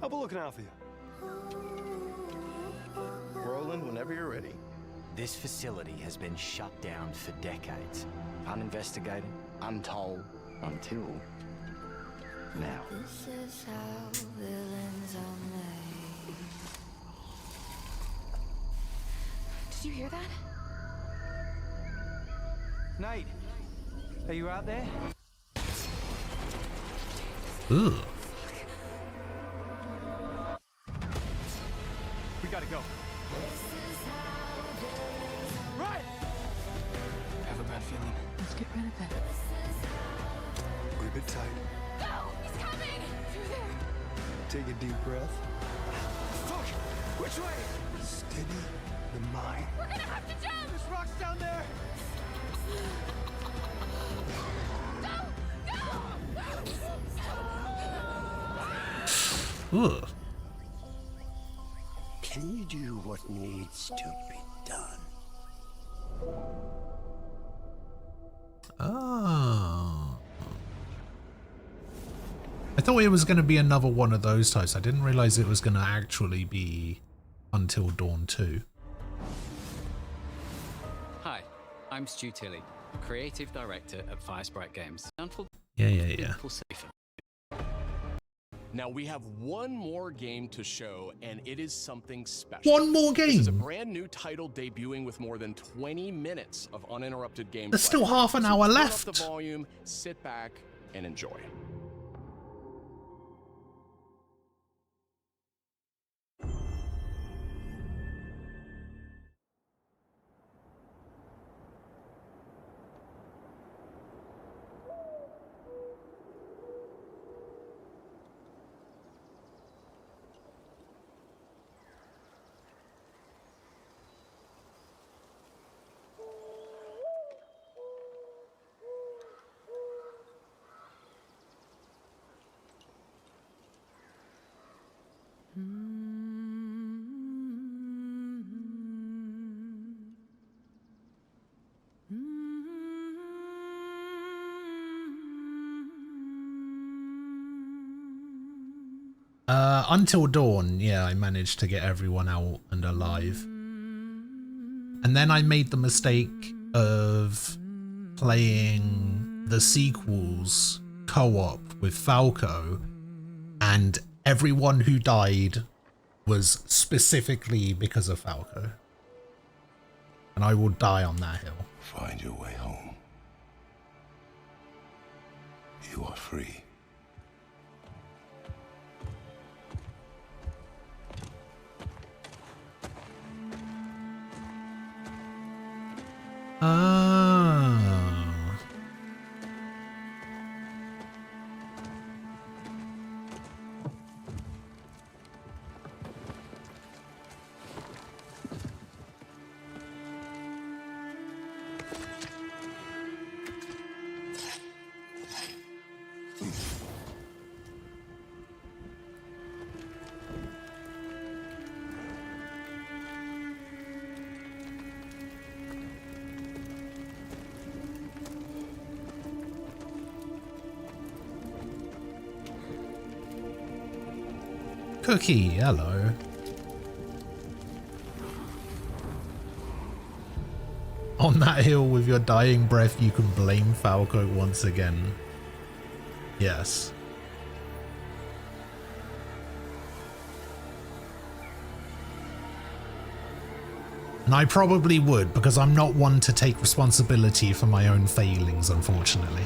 I'll be looking out for you. Roland, whenever you're ready. This facility has been shut down for decades. Uninvestigated, untold, until now. This is how villains are made. Did you hear that? Nate, are you out there? Ooh. We gotta go. Right! I have a bad feeling. Let's get rid of it. Grip it tight. No! He's coming! Through there! Take a deep breath. Fuck! Which way? Steady the mind. We're gonna have to jump! There's rocks down there! Ooh. Can you do what needs to be done? Oh. I thought it was going to be another one of those types. I didn't realize it was going to actually be Until Dawn 2. Hi, I'm Stu Tilley, Creative Director at Firesprite Games. Yeah. People safer. Now we have one more game to show, and it is something special. One more This is a game? brand new title debuting with more than 20 minutes of uninterrupted gameplay. There's still half an hour turn left. Up the volume, sit back, and enjoy. Until Dawn, yeah, I managed to get everyone out and alive. And then I made the mistake of playing the sequels co-op with Falco, and everyone who died was specifically because of Falco. And I will die on that hill. Find your way home. You are free. Cookie, hello. On that hill with your dying breath, you can blame Falco once again. Yes. And I probably would, because I'm not one to take responsibility for my own failings, unfortunately.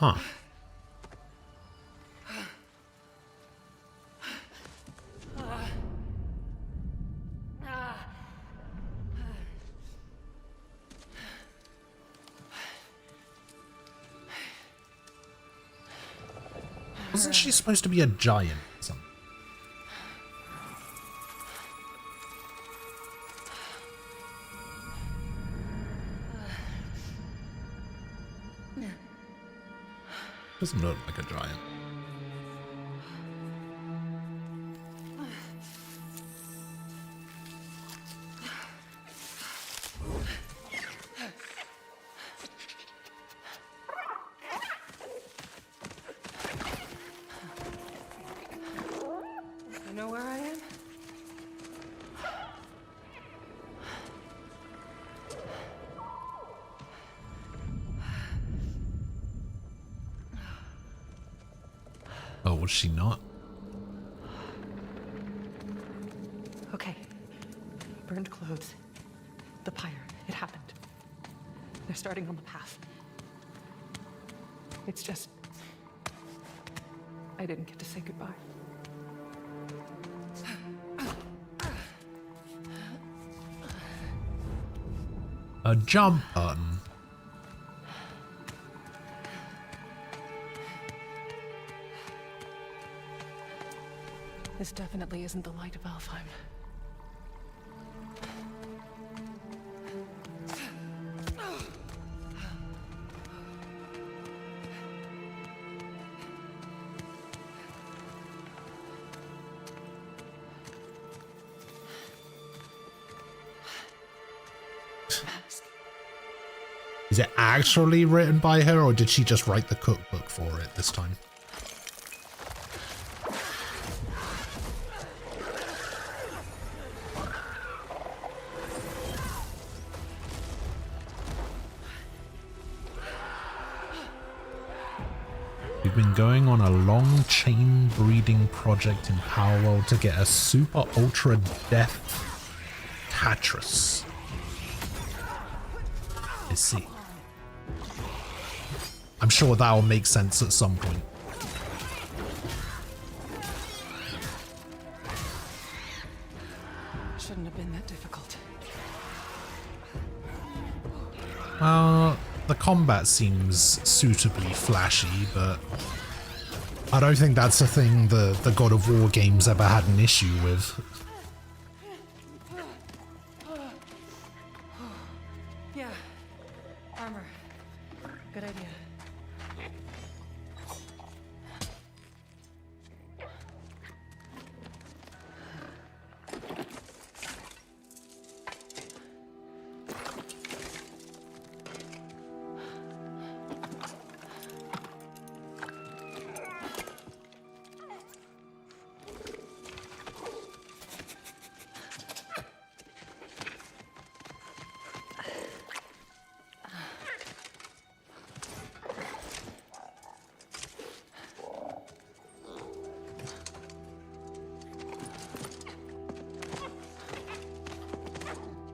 Huh. Wasn't she supposed to be a giant or something? Doesn't look like a giant. You know where I am? Oh, was she not? Okay. Burned clothes. The pyre. It happened. They're starting on the path. It's just... I didn't get to say goodbye. A jump button. This definitely isn't the light of Alfheim. Is it actually written by her, or did she just write the cookbook for it this time? We've been going on a long chain breeding project in Powerworld to get a super ultra death Tatris. I see. I'm sure that'll make sense at some point. Shouldn't have been that difficult. The combat seems suitably flashy, but I don't think that's a thing the God of War games ever had an issue with. Yeah. Armor. Good idea.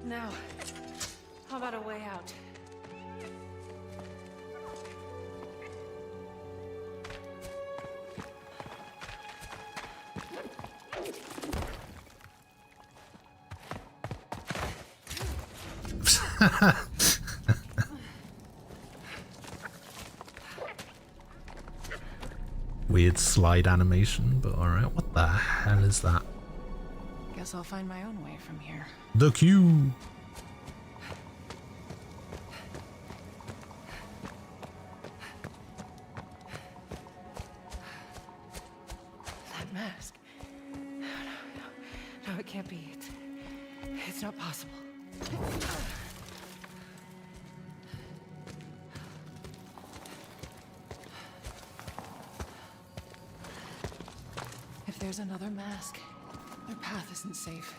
Now, how about a way out? Weird slide animation, but alright. What the hell is that? Guess I'll find my own way from here. The cube! That mask. No, it can't be. It's not possible. If there's another mask, their path isn't safe.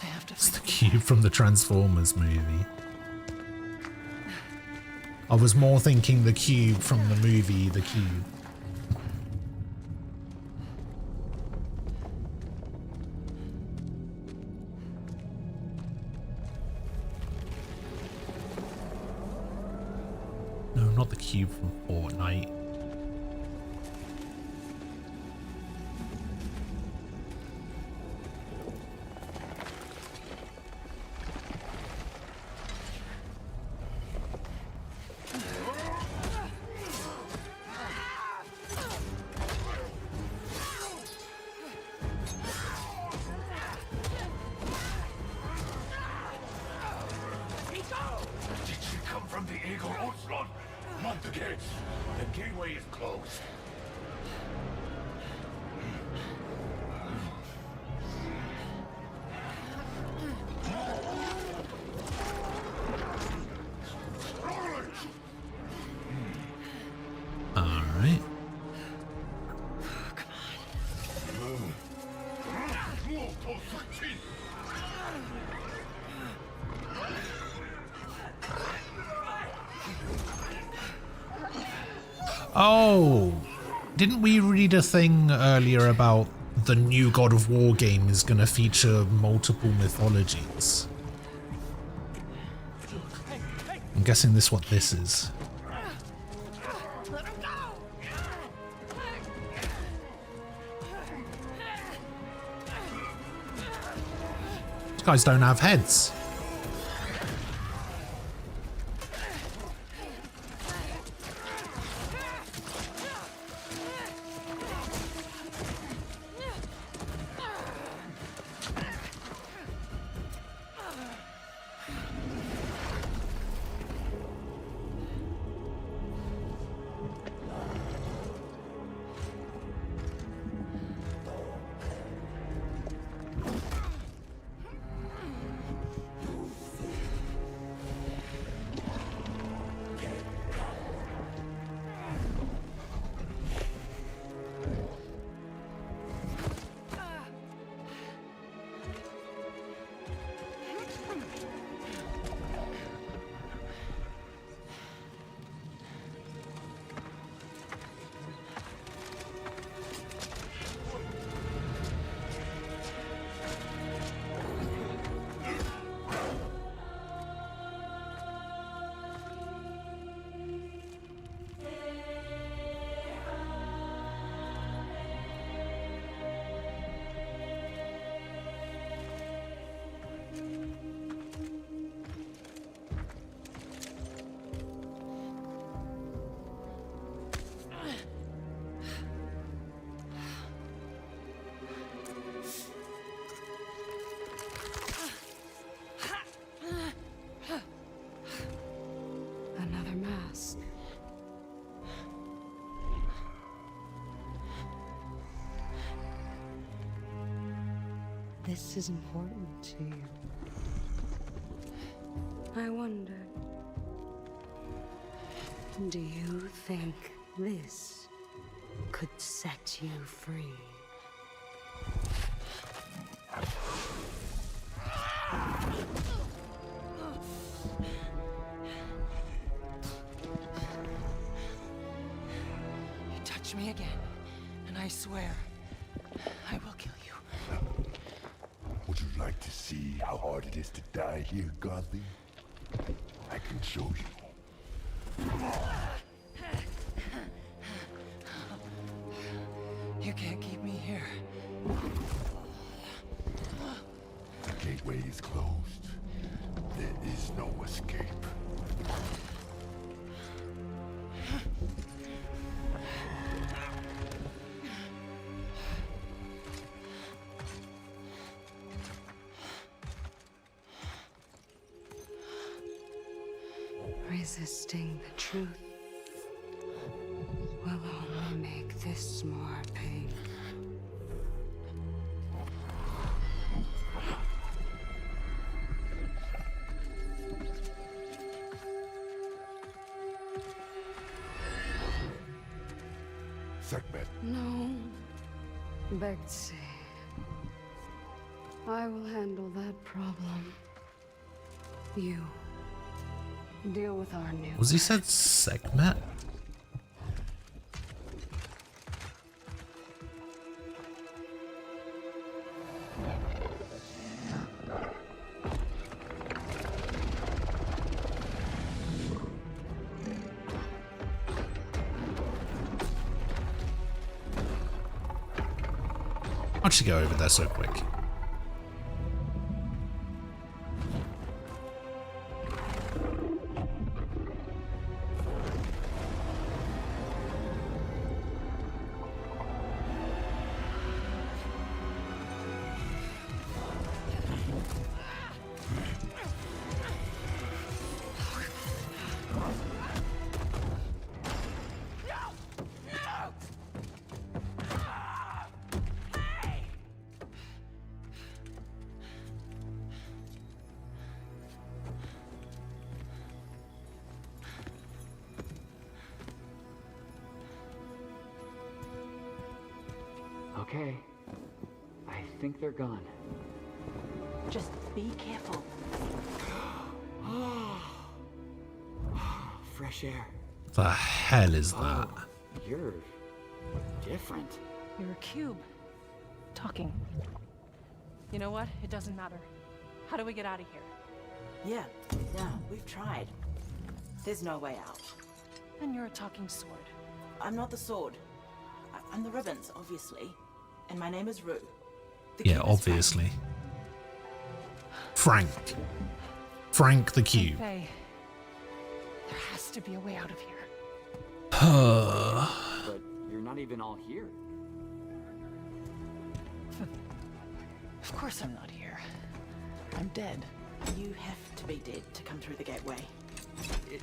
I have to It's the cube from the Transformers movie. I was more thinking the cube from the movie The Cube. No, not the cube from Fortnite. Did she come from the Eagle Onslaught? Not the gates. The gateway is closed. Alright. Oh, didn't we read a thing earlier about the new God of War game is going to feature multiple mythologies? I'm guessing this is what this is. These guys don't have heads. mask. This is important to you. I wonder, do you think this could set you free? You touch me again, and I swear, I will kill you. Would you like to see how hard it is to die here, Godly? I can show you. You can't keep me here. The gateway is closed. There is no escape. Resisting the truth will only make this more painful. Sekhmet. No, Betsy. I will handle that problem. You deal with our new. Was he said Sekhmet? How'd she go over there so quick? Okay. I think they're gone. Just be careful. Fresh air. The hell is that? Oh, you're different. You're a cube. Talking. You know what? It doesn't matter. How do we get out of here? Yeah, we've tried. There's no way out. And you're a talking sword. I'm not the sword. I'm the ribbons, obviously. And my name is Rue. Yeah, obviously. Frank. Frank the Cube. Faye, there has to be a way out of here. But you're not even all here. Of course I'm not here. I'm dead. You have to be dead to come through the gateway.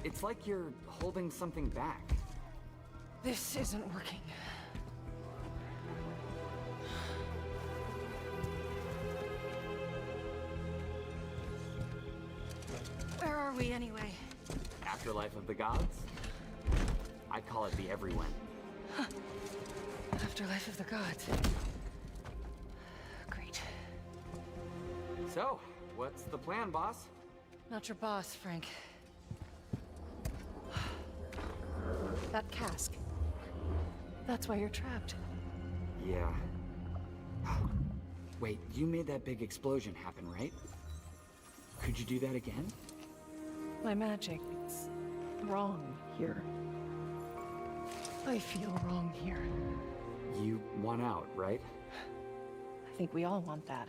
It's like you're holding something back. This isn't working. Where are we anyway? Afterlife of the Gods? I call it the Everyone. Afterlife of the Gods. Great. So, what's the plan, boss? Not your boss, Frank. That cask. That's why you're trapped. Yeah. Wait, you made that big explosion happen, right? Could you do that again? My magic, it's wrong here. I feel wrong here. You want out, right? I think we all want that.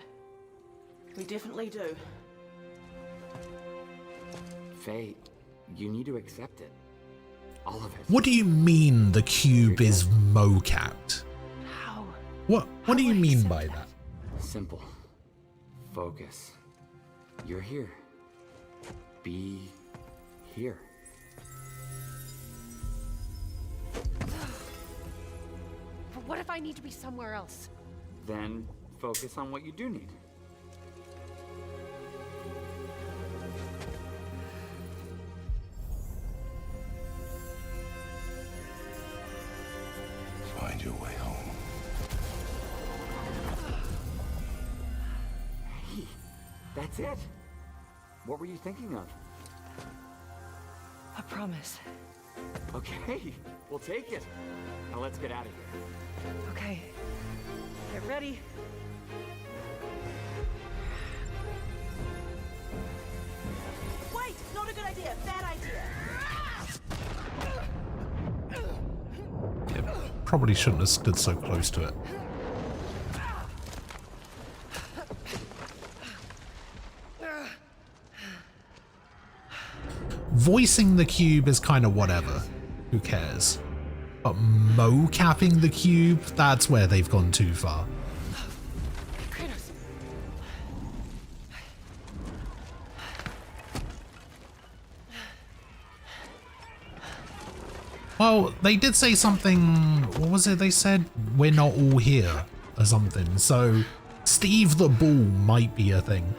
We definitely do. Faye, you need to accept it. All of it. What do you mean the cube is mocapped? How? What do you mean by that? Simple. Focus. You're here. Be here. if I need to be somewhere else? Then focus on what you do need. Find your way home. Hey, that's it. What were you thinking of? A promise. Okay, we'll take it. Now let's get out of here. Okay. Get ready. Wait! Not a good idea. Bad idea. Probably shouldn't have stood so close to it. Voicing the cube is kind of whatever. Who cares? But mocapping the cube, that's where they've gone too far. Kratos. Well, they did say something, what was it they said? We're not all here, or something. So, Steve the Bull might be a thing.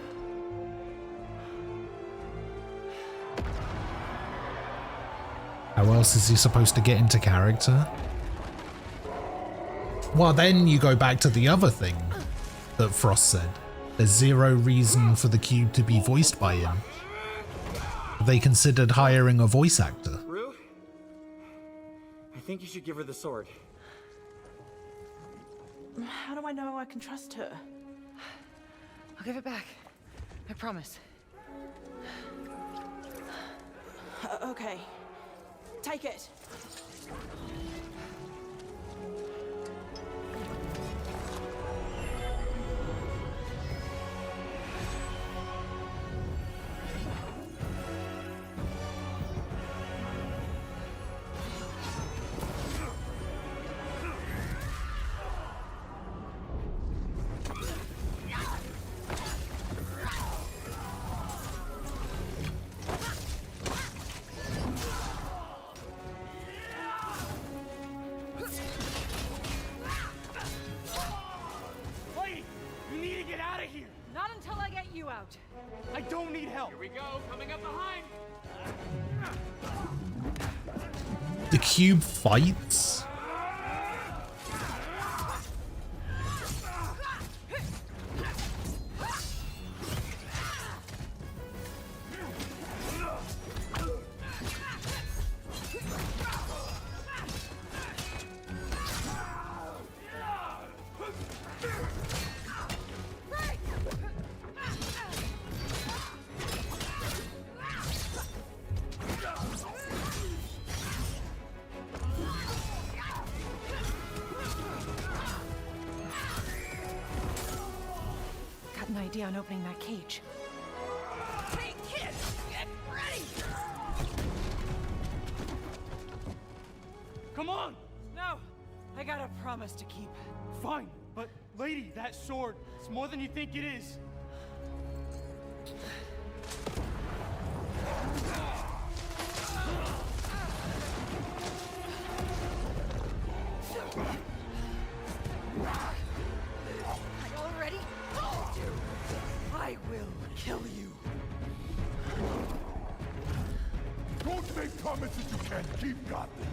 How else is he supposed to get into character? Well, then you go back to the other thing that Frost said. There's zero reason for the cube to be voiced by him. They considered hiring a voice actor. Rue? I think you should give her the sword. How do I know I can trust her? I'll give it back. I promise. Okay. Take it. Not until I get you out. I don't need help. Here we go, coming up behind. The cube fights? Got an idea on opening that cage. Hey, kid! Get ready! Come on! No! I got a promise to keep. Fine, but lady, that sword, it's more than you think it is. Are y'all ready? I will kill you. Don't make promises you can't keep, Godly.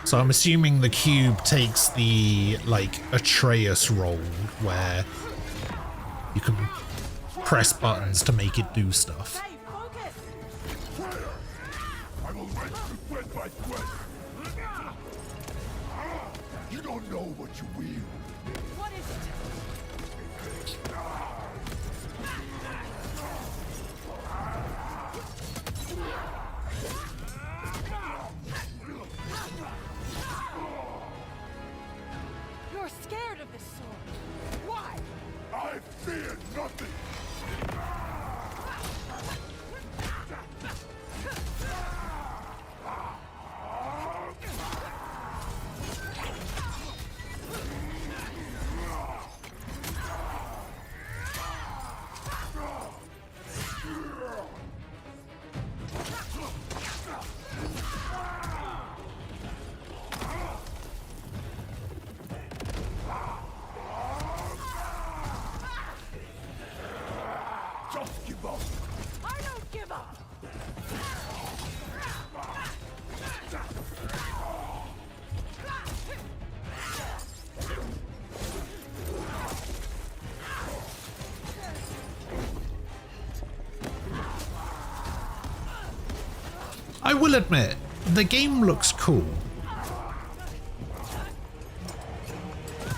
So I'm assuming the cube takes the, like, Atreus role, where you can press buttons to make it do stuff. Hey, focus! I will wrench you thread by thread. You don't know what you wield. What is it? You're scared of this sword. Why? I fear nothing. I will admit, the game looks cool.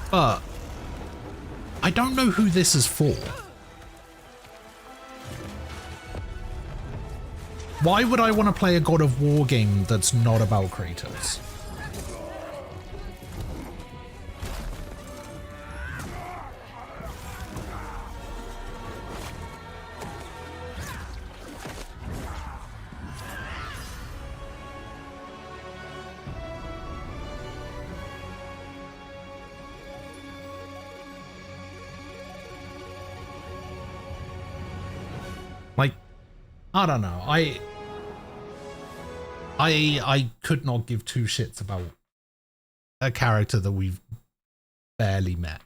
But I don't know who this is for. Why would I want to play a God of War game that's not about Kratos? Like, I don't know. I could not give two shits about a character that we've barely met.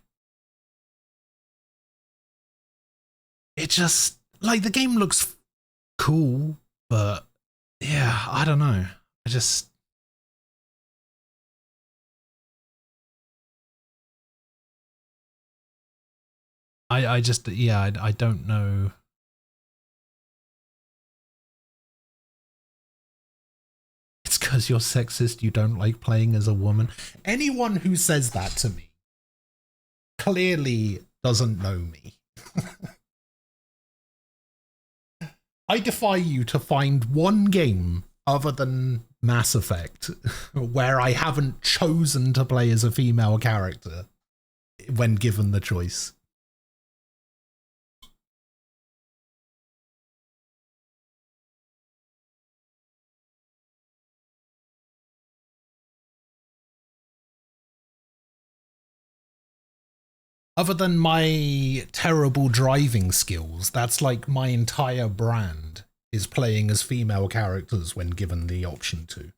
It just, like, the game looks cool, but yeah, I don't know. I don't know. It's because you're sexist, you don't like playing as a woman. Anyone who says that to me clearly doesn't know me. I defy you to find one game other than Mass Effect where I haven't chosen to play as a female character when given the choice. Other than my terrible driving skills, that's like my entire brand is playing as female characters when given the option to.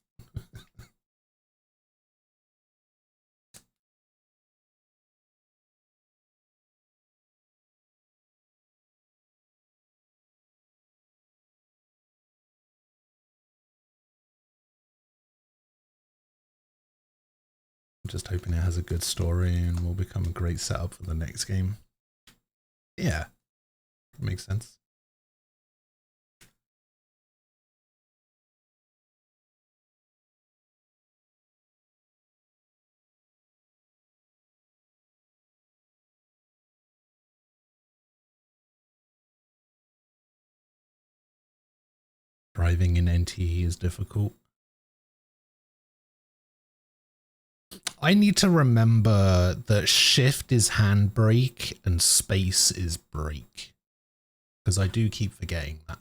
Just hoping it has a good story and will become a great setup for the next game. Yeah, that makes sense. Driving in NTE is difficult. I need to remember that shift is handbrake and space is brake, because I do keep forgetting that.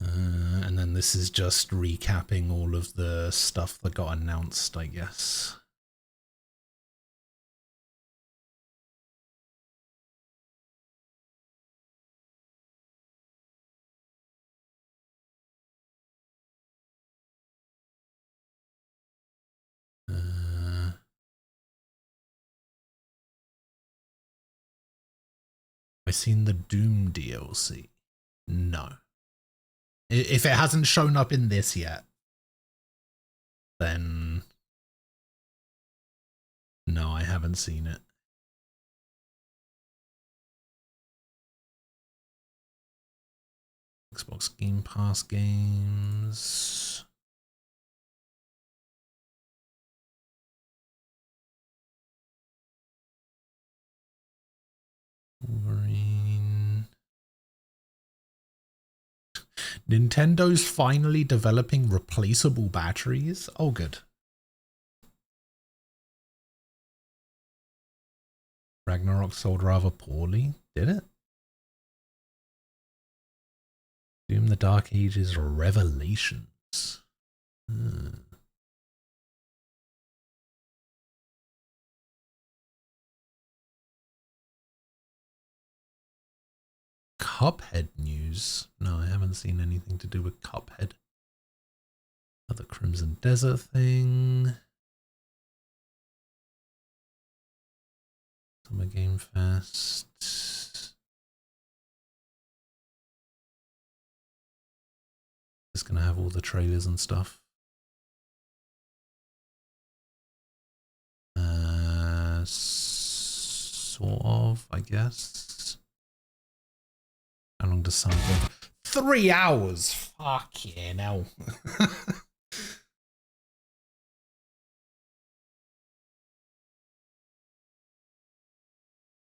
And then this is just recapping all of the stuff that got announced, I guess. Have I seen the Doom DLC? No. If it hasn't shown up in this yet, then no, I haven't seen it. Xbox Game Pass games. Wolverine. Nintendo's finally developing replaceable batteries. Oh, good. Ragnarok sold rather poorly. Did it? Doom the Dark Ages Revelations. Cuphead news. No, I haven't seen anything to do with Cuphead. Other Crimson Desert thing. Summer Game Fest. It's gonna have all the trailers and stuff. Sort of, I guess. How long does Summer go? 3 hours! Fuck yeah, no.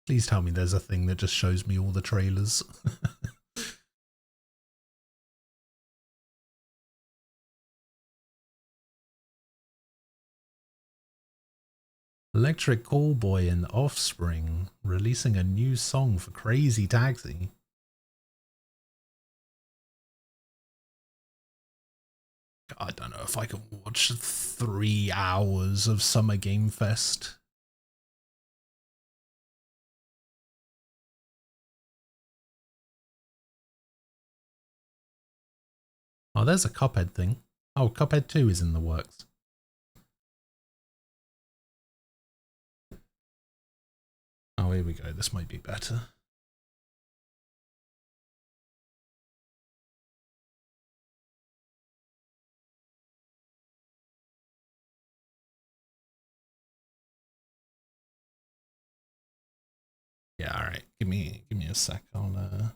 Please tell me there's a thing that just shows me all the trailers. Electric Callboy and Offspring releasing a new song for Crazy Taxi. I don't know if I can watch 3 hours of Summer Game Fest. Oh, there's a Cuphead thing. Oh, Cuphead 2 is in the works. Oh, here we go. This might be better. Yeah, all right. Give me a sec. I'll let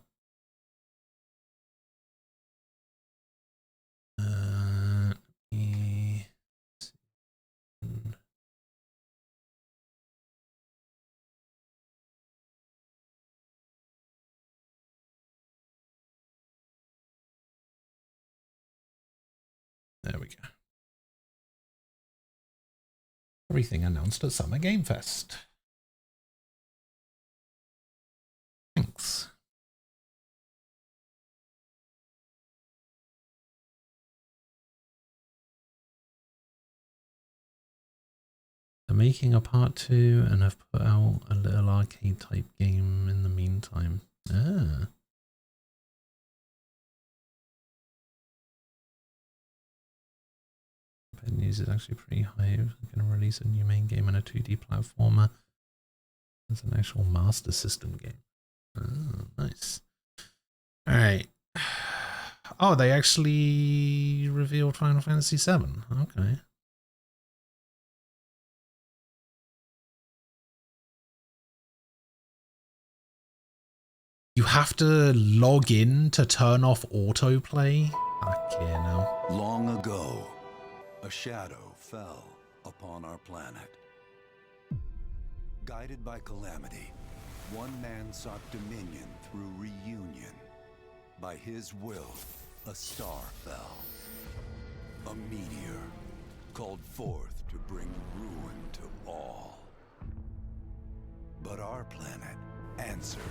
me see. There we go. Everything announced at Summer Game Fest. Thanks. They're making a part 2 and have put out a little arcade type game in the meantime. Ah. Bad news is actually pretty high. They're going to release a new main game and a 2D platformer. It's an actual Master System game. Oh, nice. Alright. Oh, they actually revealed Final Fantasy VII. Okay. You have to log in to turn off autoplay? Fuck yeah, now. Long ago, a shadow fell upon our planet. Guided by calamity, one man sought dominion through reunion. By his will, a star fell. A meteor called forth to bring ruin to all. But our planet answered,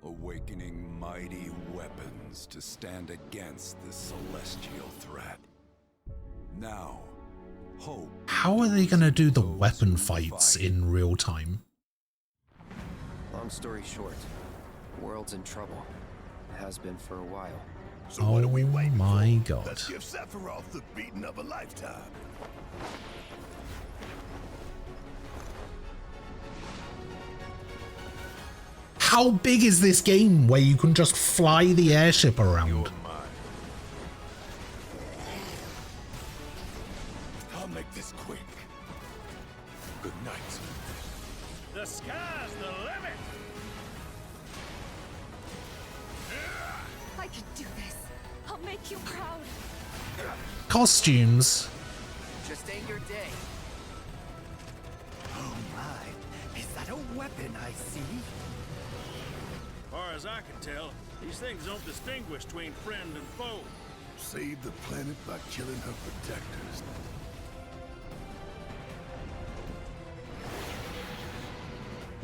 awakening mighty weapons to stand against the celestial threat. Now, hope. How are they going to do the weapon fights in real time? Long story short, the world's in trouble. It has been for a while. So what are we waiting my for? God. Let's give Sephiroth the beating of a lifetime. How big is this game where you can just fly the airship around? I'll make this quick. Good night. The sky's the limit. I can do this. I'll make you proud. Costumes. Just ain't your day. Oh my, is that a weapon I see? As far as I can tell, these things don't distinguish between friend and foe. Save the planet by killing her protectors.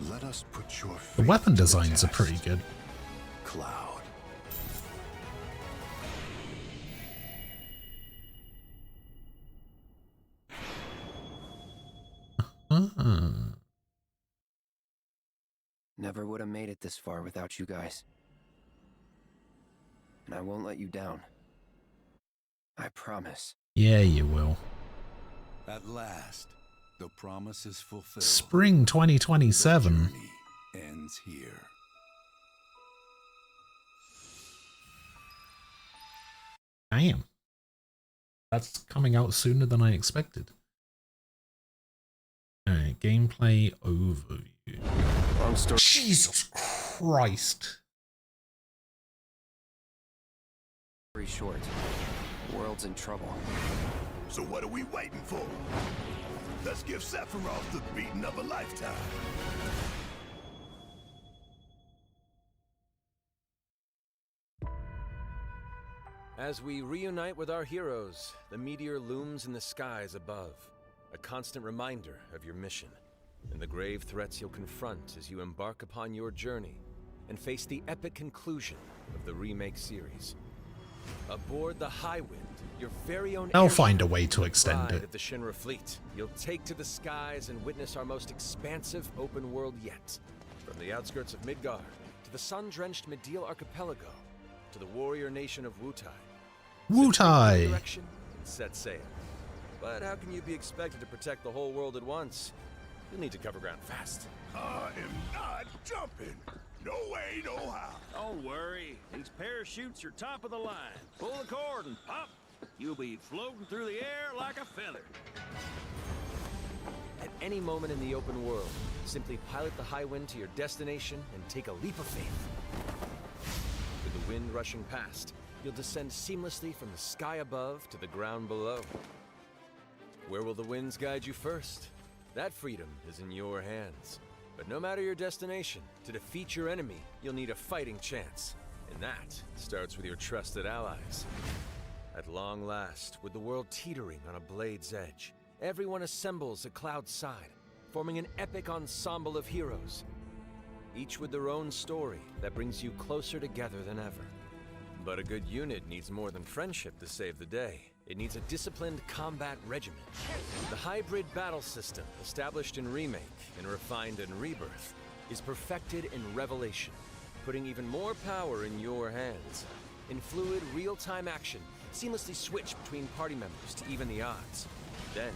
Let us put your The weapon designs are pretty good. Cloud. Never would have made it this far without you guys. And I won't let you down. I promise. Yeah, you will. At last, the promise is fulfilled. Spring 2027. The journey ends here. Damn. That's coming out sooner than I expected. Alright, gameplay overview. Long story. Jesus Christ. Story short. World's in trouble. So what are we waiting for? Let's give Sephiroth the beating of a lifetime. As we reunite with our heroes, the meteor looms in the skies above, a constant reminder of your mission, and the grave threats you'll confront as you embark upon your journey and face the epic conclusion of the remake series. Aboard the Highwind, your very own I'll find a way to extend pride it. of the Shinra fleet, you'll take to the skies and witness our most expansive open world yet. From the outskirts of Midgar, to the sun-drenched Medial Archipelago, to the warrior nation of Wutai. Wutai! Direction and set sail. But how can you be expected to protect the whole world at once? You'll need to cover ground fast. I am not jumping. No way, no how. Don't worry. These parachutes are top of the line. Pull the cord and pop. You'll be floating through the air like a feather. At any moment in the open world, simply pilot the Highwind to your destination and take a leap of faith. With the wind rushing past, you'll descend seamlessly from the sky above to the ground below. Where will the winds guide you first? That freedom is in your hands. But no matter your destination, to defeat your enemy, you'll need a fighting chance. And that starts with your trusted allies. At long last, with the world teetering on a blade's edge, everyone assembles at Cloud's side, forming an epic ensemble of heroes. Each with their own story that brings you closer together than ever. But a good unit needs more than friendship to save the day. It needs a disciplined combat regimen. The hybrid battle system, established in Remake and refined in Rebirth, is perfected in Revelation, putting even more power in your hands. In fluid, real-time action, seamlessly switch between party members to even the odds. Then,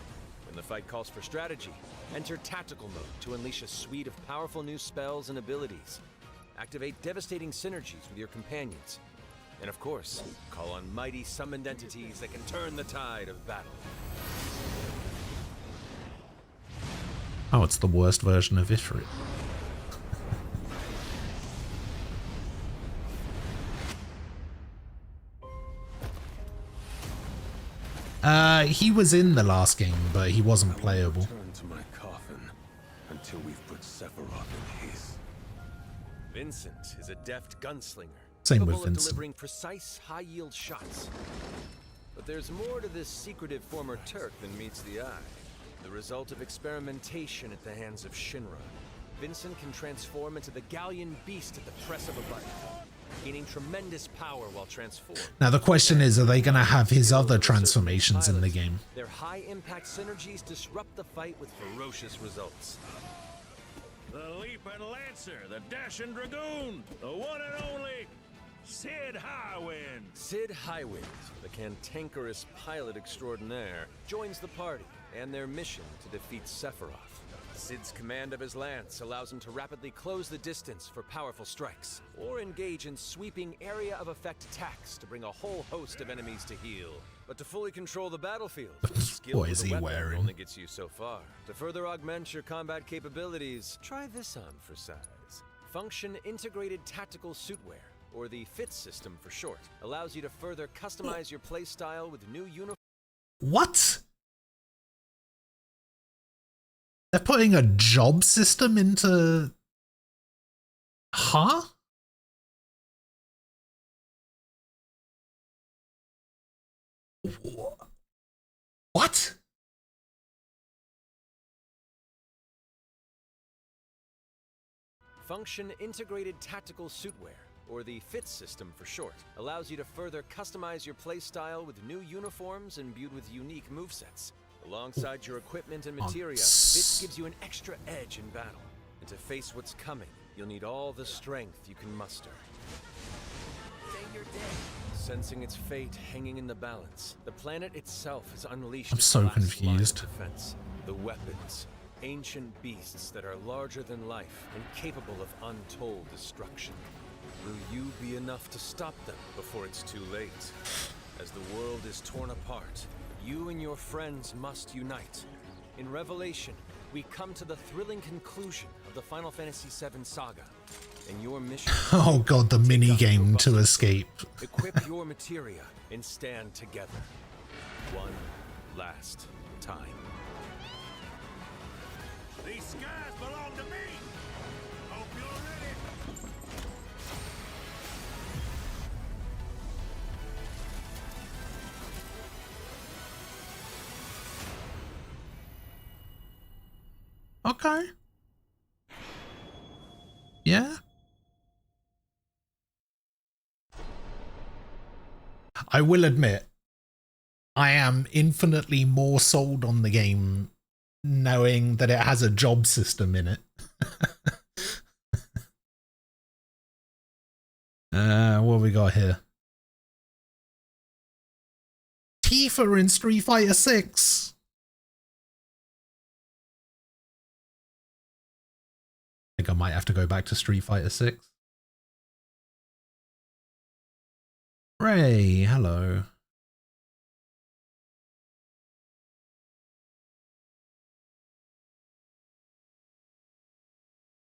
when the fight calls for strategy, enter Tactical Mode to unleash a suite of powerful new spells and abilities. Activate devastating synergies with your companions. And of course, call on mighty summoned entities that can turn the tide of battle. Oh, it's the worst version of Ifrit. He was in the last game, but he wasn't playable. Turn to my coffin until we've put Sephiroth in his. Vincent is a deft gunslinger. Same with capable of Vincent. delivering precise, high-yield shots. But there's more to this secretive former Turk than meets the eye. The result of experimentation at the hands of Shinra. Vincent can transform into the Galleon beast at the press of a button, gaining tremendous power while transformed. Now the question is, are they going to have his other transformations in the game? Their high-impact synergies disrupt the fight with ferocious results. The Leaping Lancer, the Dashing Dragoon, the one and only Cid Highwind. Cid Highwind, the cantankerous pilot extraordinaire, joins the party and their mission to defeat Sephiroth. Cid's command of his lance allows him to rapidly close the distance for powerful strikes, or engage in sweeping area of effect attacks to bring a whole host of enemies to heel. But to fully control the battlefield, skill What with is the he weapon wearing? only gets you so far. To further augment your combat capabilities, try this on for size. Function Integrated Tactical Suitwear, or the FIT system for short, allows you to further customize your playstyle with new uniforms. What? They're putting a job system into... Huh? What? Function Integrated Tactical Suitwear, or the FIT system for short, allows you to further customize your playstyle with new uniforms imbued with unique movesets. Alongside your equipment and materia, FIT gives you an extra edge in battle. And to face what's coming, you'll need all the strength you can muster. Sensing its fate hanging in the balance, the planet itself has unleashed I'm its so last line of confused. defense. The weapons, ancient beasts that are larger than life and capable of untold destruction. Will you be enough to stop them before it's too late? As the world is torn apart, you and your friends must unite. In Revelation, we come to the thrilling conclusion of the Final Fantasy VII saga. And your mission Oh god, the mini game to escape. equip your materia and stand together. One last time. These skies belong to me! Hope you're ready! Okay. Yeah. I will admit, I am infinitely more sold on the game knowing that it has a job system in it. What have we got here? Tifa in Street Fighter 6. I think I might have to go back to Street Fighter 6. Ray, hello.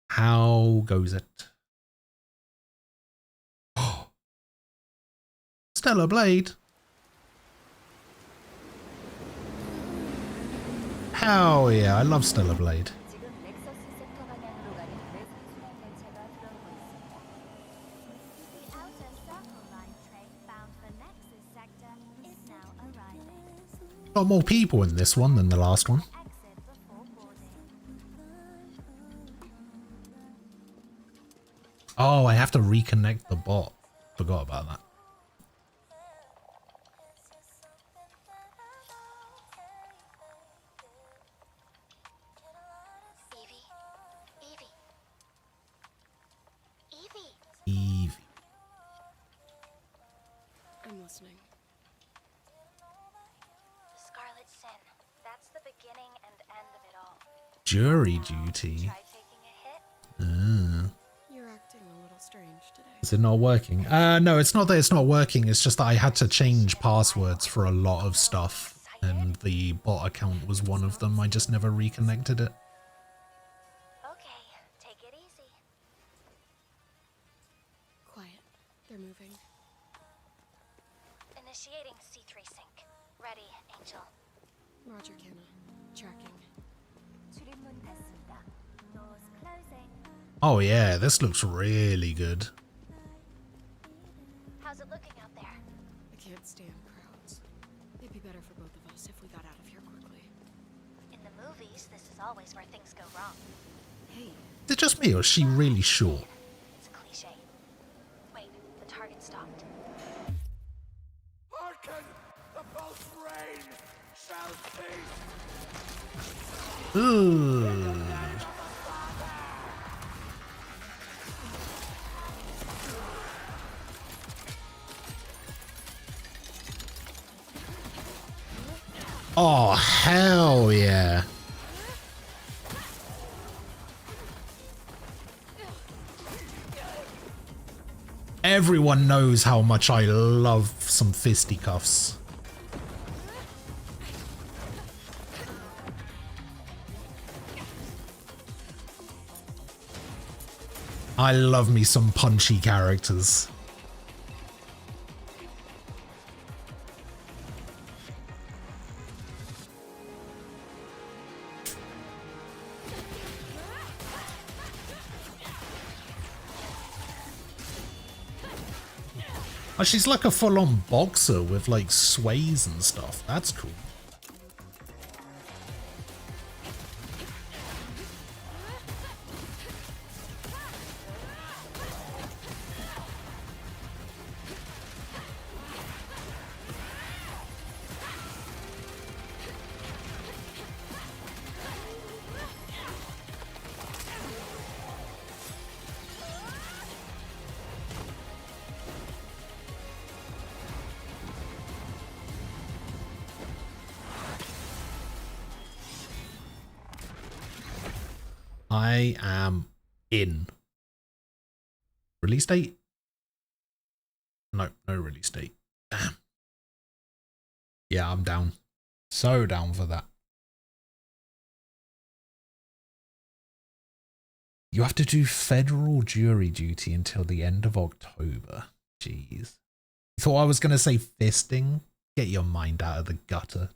How goes it? Stellar Blade. Hell yeah, I love Stellar Blade. Got more people in this one than the last one. Oh, I have to reconnect the bot. Forgot about that. Evie. I'm listening. Scarlet Sin. That's the beginning and end of it all. Jury duty. You're acting a little strange today. Is it not working? No, it's not that it's not working. It's just that I had to change passwords for a lot of stuff. And the bot account was one of them. I just never reconnected it. Okay, take it easy. Quiet. They're moving. Initiating C3 sync. Ready, Angel. Roger, Kenna. Tracking. Doors closing. Oh yeah, this looks really good. How's it looking out there? I can't stand crowds. It'd be better for both of us if we got out of here quickly. In the movies, this is always where things go wrong. Hey. Is it just me or is she really short? It's a cliche. Wait, the target stopped. Hearken! The pulse rain shall cease! Ooh. Oh, hell yeah. Everyone knows how much I love some fisticuffs. I love me some punchy characters. Oh, she's like a full-on boxer with like sways and stuff. That's cool. I am in. Release date? No, no release date. Damn. Yeah, I'm down. So down for that. You have to do federal jury duty until the end of October. Jeez. Thought I was going to say fisting. Get your mind out of the gutter.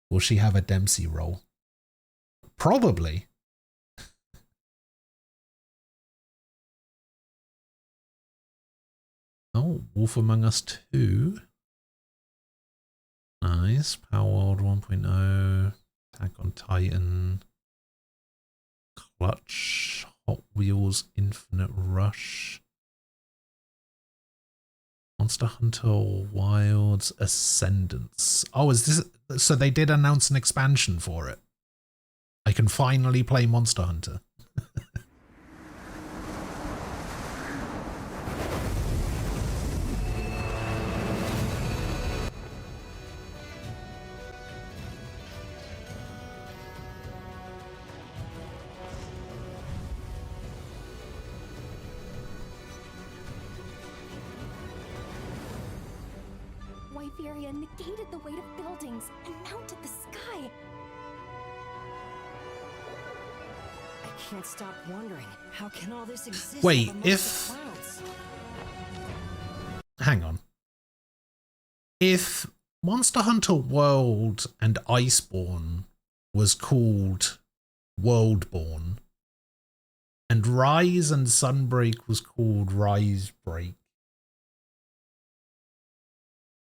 Will she have a Dempsey role? Probably. Oh, Wolf Among Us 2. Nice. Power World 1.0. Attack on Titan. Clutch. Hot Wheels Infinite Rush. Monster Hunter Wilds Ascendance. Oh, is this... So they did announce an expansion for it. I can finally play Monster Hunter. Wyveria negated the weight of buildings and mounted the sky. I can't stop wondering, how can all this exist? Wait, amongst if... the clouds? Hang on. If Monster Hunter World and Iceborne was called Worldborn, and Rise and Sunbreak was called Risebreak,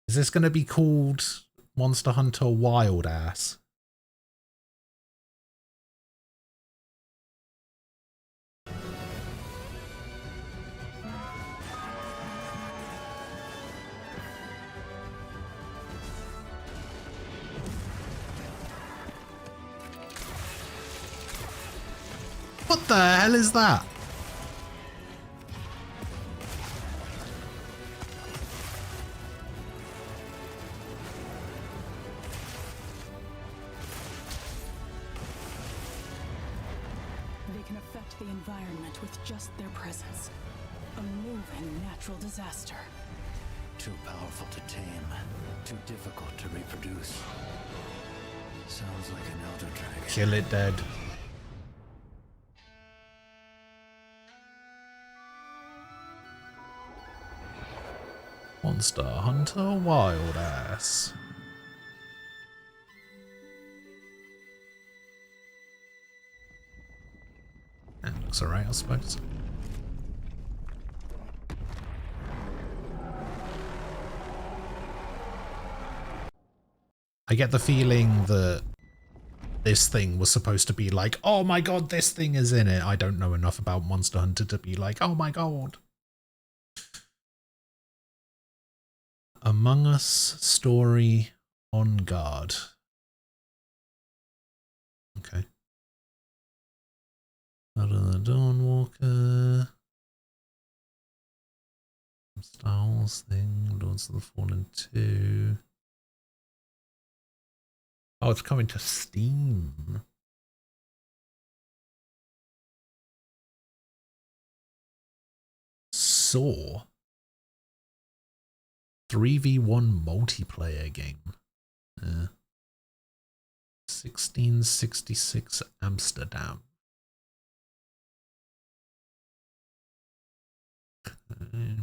is this going to be called Monster Hunter Wild Ass? What the hell is that? They can affect the environment with just their presence. A moving natural disaster. Too powerful to tame. Too difficult to reproduce. Sounds like an elder dragon. Kill it dead. Monster Hunter Wild Ass. That looks alright, I suppose. I get the feeling that this thing was supposed to be like, oh my god, this thing is in it. I don't know enough about Monster Hunter to be like, oh my god. Among Us story on guard. Okay. Out of the Dawnwalker. Star Wars thing. Lords of the Fallen 2. Oh, it's coming to Steam. Saw. 3v1 multiplayer game. 1666 Amsterdam.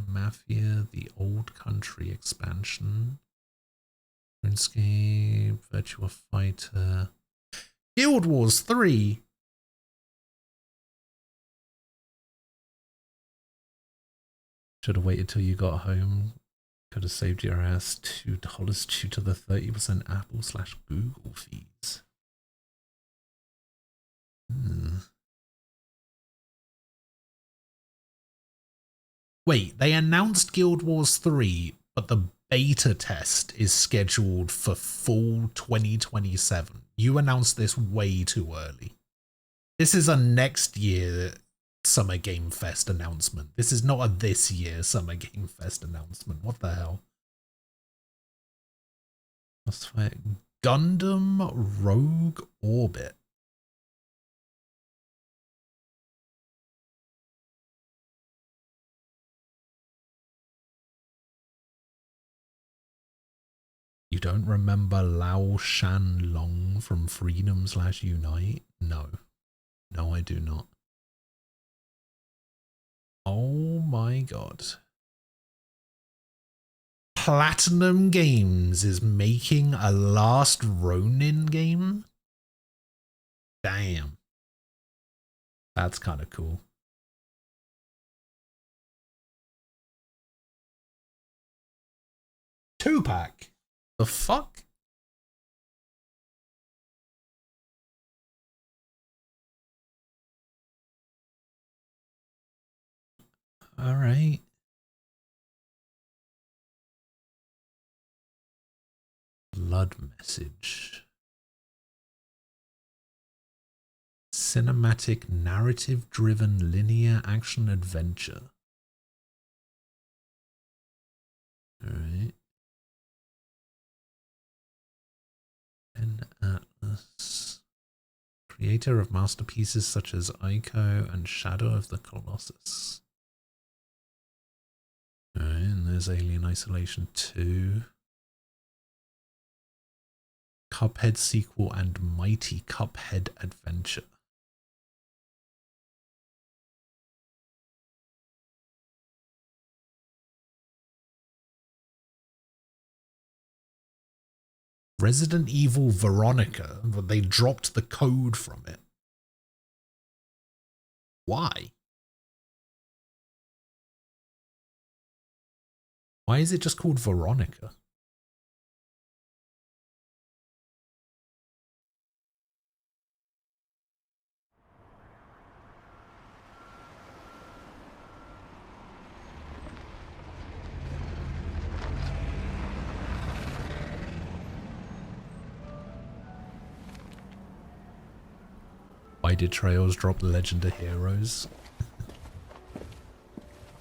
Mafia, the Old Country expansion. RuneScape, Virtua Fighter. Guild Wars 3. Should have waited till you got home. Could have saved your ass $2 due to the 30% Apple/Google fees. Wait, they announced Guild Wars 3, but the beta test is scheduled for fall 2027. You announced this way too early. This is a next year Summer Game Fest announcement. This is not a this year Summer Game Fest announcement. What the hell? Let's fight Gundam Rogue Orbit. You don't remember Lao Shan Long from Freedom/Unite? No. No, I do not. Oh my god. Platinum Games is making a Last Ronin game? Damn. That's kind of cool. Two-pack? The fuck? All right. Blood Message. Cinematic, narrative-driven, linear action adventure. All right. Ben Atlas. Creator of masterpieces such as Ico and Shadow of the Colossus. All right, and there's Alien Isolation 2. Cuphead sequel and Mighty Cuphead Adventure. Resident Evil Veronica, but they dropped the code from it. Why? Why is it just called Veronica? Why did Trails drop Legend of Heroes?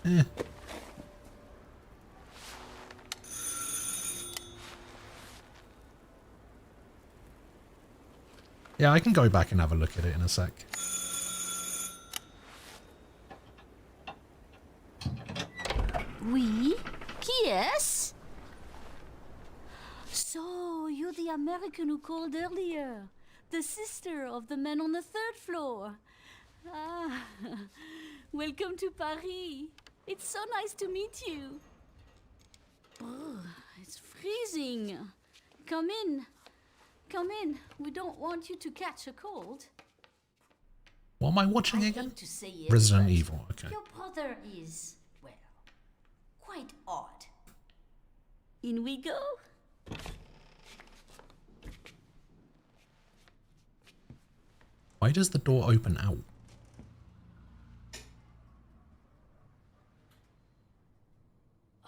Eh. Yeah, I can go back and have a look at it in a sec. Oui? Qui est-ce? So, you're the American who called earlier. The sister of the man on the third floor. Ah, welcome to Paris. It's so nice to meet you. Oh, it's freezing. Come in. Come in. We don't want you to catch a cold. What am I watching again? To say it, Resident Evil, okay. Your brother is, well, quite odd. In we go. Why does the door open out?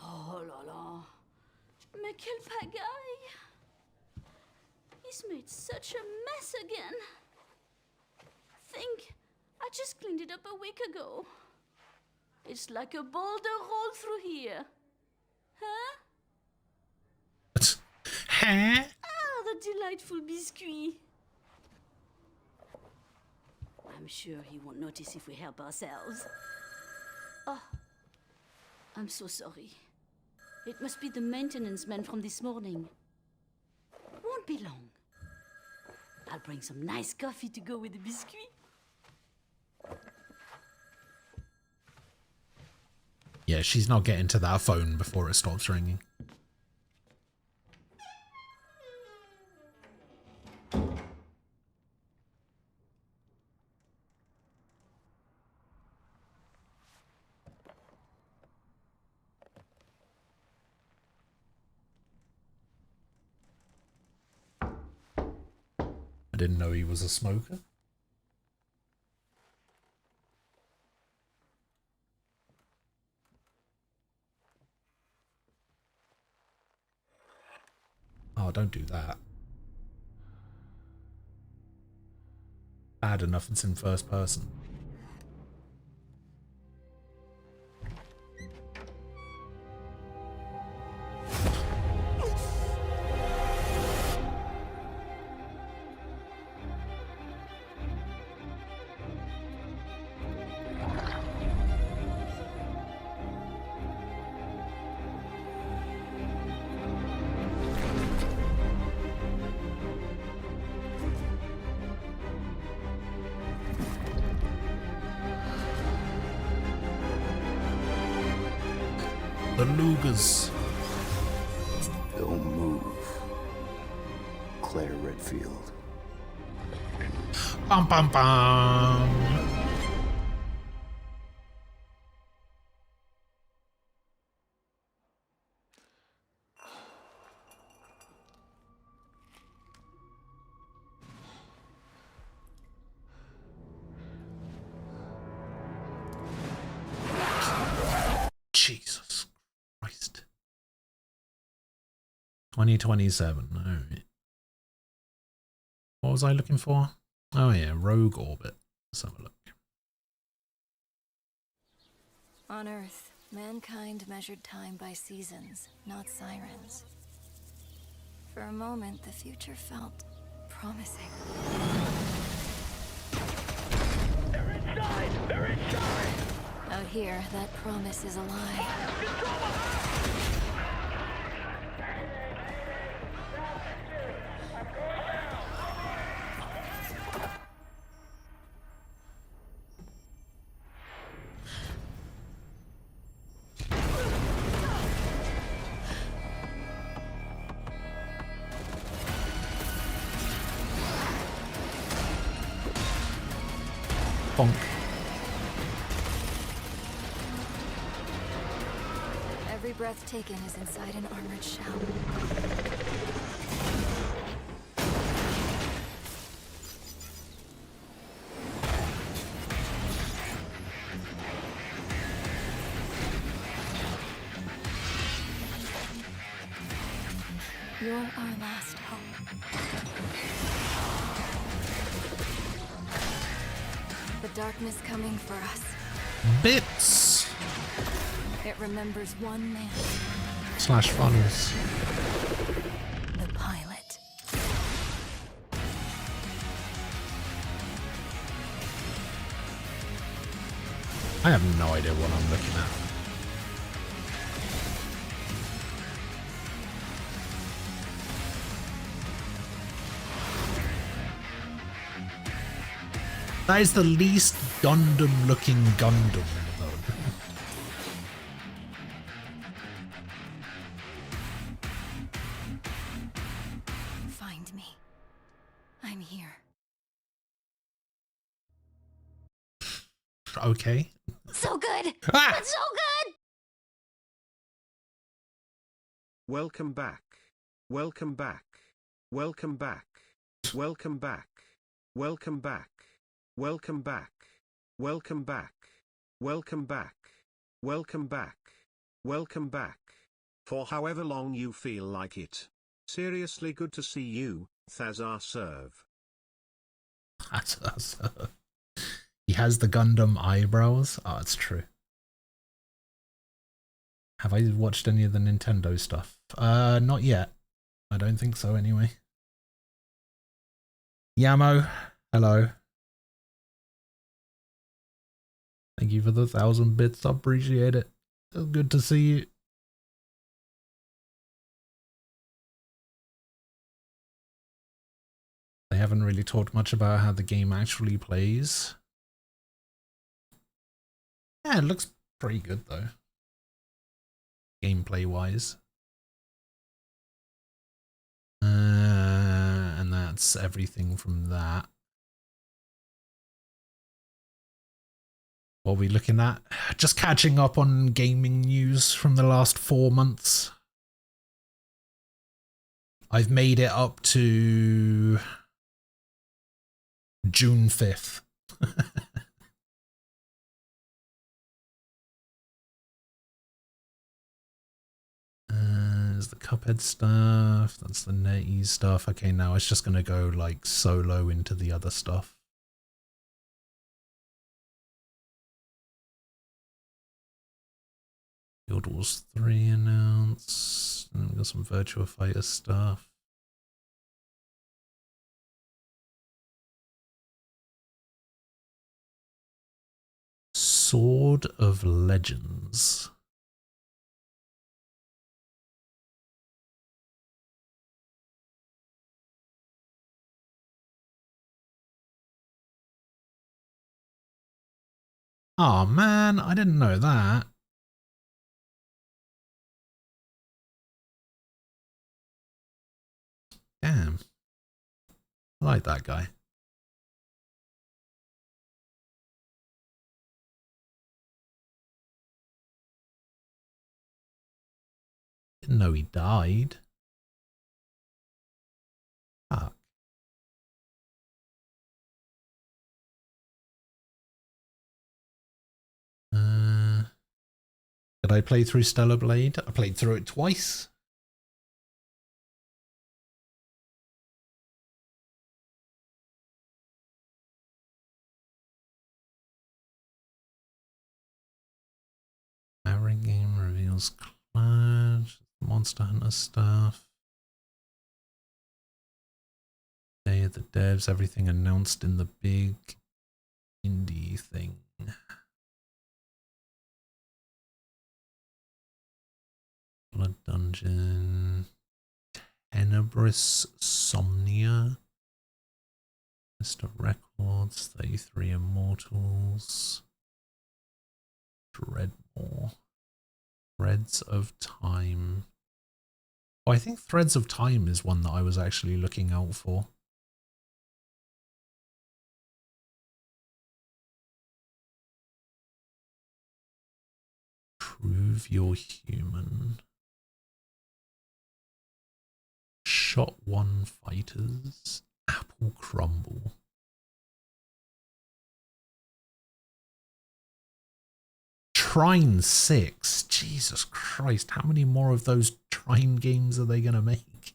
Oh la la. Mais quel pagaille. He's made such a mess again. Think, I just cleaned it up a week ago. It's like a boulder rolled through here. Huh? Huh? Ah, the delightful biscuit. I'm sure he won't notice if we help ourselves. Oh, I'm so sorry. It must be the maintenance man from this morning. Won't be long. I'll bring some nice coffee to go with the biscuit. Yeah, she's not getting to that phone before it stops ringing. I didn't know he was a smoker. Oh, don't do that. Bad enough it's in first person. The Lugas. Don't move. Claire Redfield. Bum bum bum. Jesus Christ. 2027. All right. What was I looking for? Oh yeah, Rogue Orbit. Let's have a look. On Earth, mankind measured time by seasons, not sirens. For a moment, the future felt promising. They're inside! They're inside! Out here, that promise is a lie. Bonk. Every breath taken is inside an armored shell. You're our last hope. The darkness coming for us. Bits. It remembers one man. Slash funnels. The pilot. I have no idea what I'm looking at. That is the least Gundam looking Gundam though. Find me. I'm here. Okay. So good! Ah! That's so good! Welcome back. Welcome back. Welcome back. Welcome back. Welcome back. Welcome back. Welcome back. Welcome back. Welcome back. Welcome back. For however long you feel like it. Seriously good to see you, Thazar Serve. Thazar Serve. He has the Gundam eyebrows. Oh, it's true. Have I watched any of the Nintendo stuff? Not yet. I don't think so anyway. Yamo, hello. Thank you for the 1,000 bits. I appreciate it. It's good to see you. They haven't really talked much about how the game actually plays. Yeah, it looks pretty good though. Gameplay wise. And that's everything from that. What are we looking at? Just catching up on gaming news from the last 4 months. I've made it up to June 5th. There's the Cuphead stuff. That's the NetEase stuff. Okay, now it's just going to go like solo into the other stuff. Guild Wars 3 announced. And we've got some Virtua Fighter stuff. Sword of Legends. Oh man, I didn't know that. Damn. I like that guy. Didn't know he died. Fuck. Did I play through Stellar Blade? I played through it twice. Every game reveals Clash, Monster Hunter stuff. Day of the devs, everything announced in the big indie thing. Blood Dungeon, Tenebrous Somnia, Mr. Records, 33 Immortals, Dreadmore, Threads of Time. Oh, I think Threads of Time is one that I was actually looking out for. Prove You're Human. Shot One Fighters. Apple Crumble. Trine 6. Jesus Christ, how many more of those Trine games are they going to make?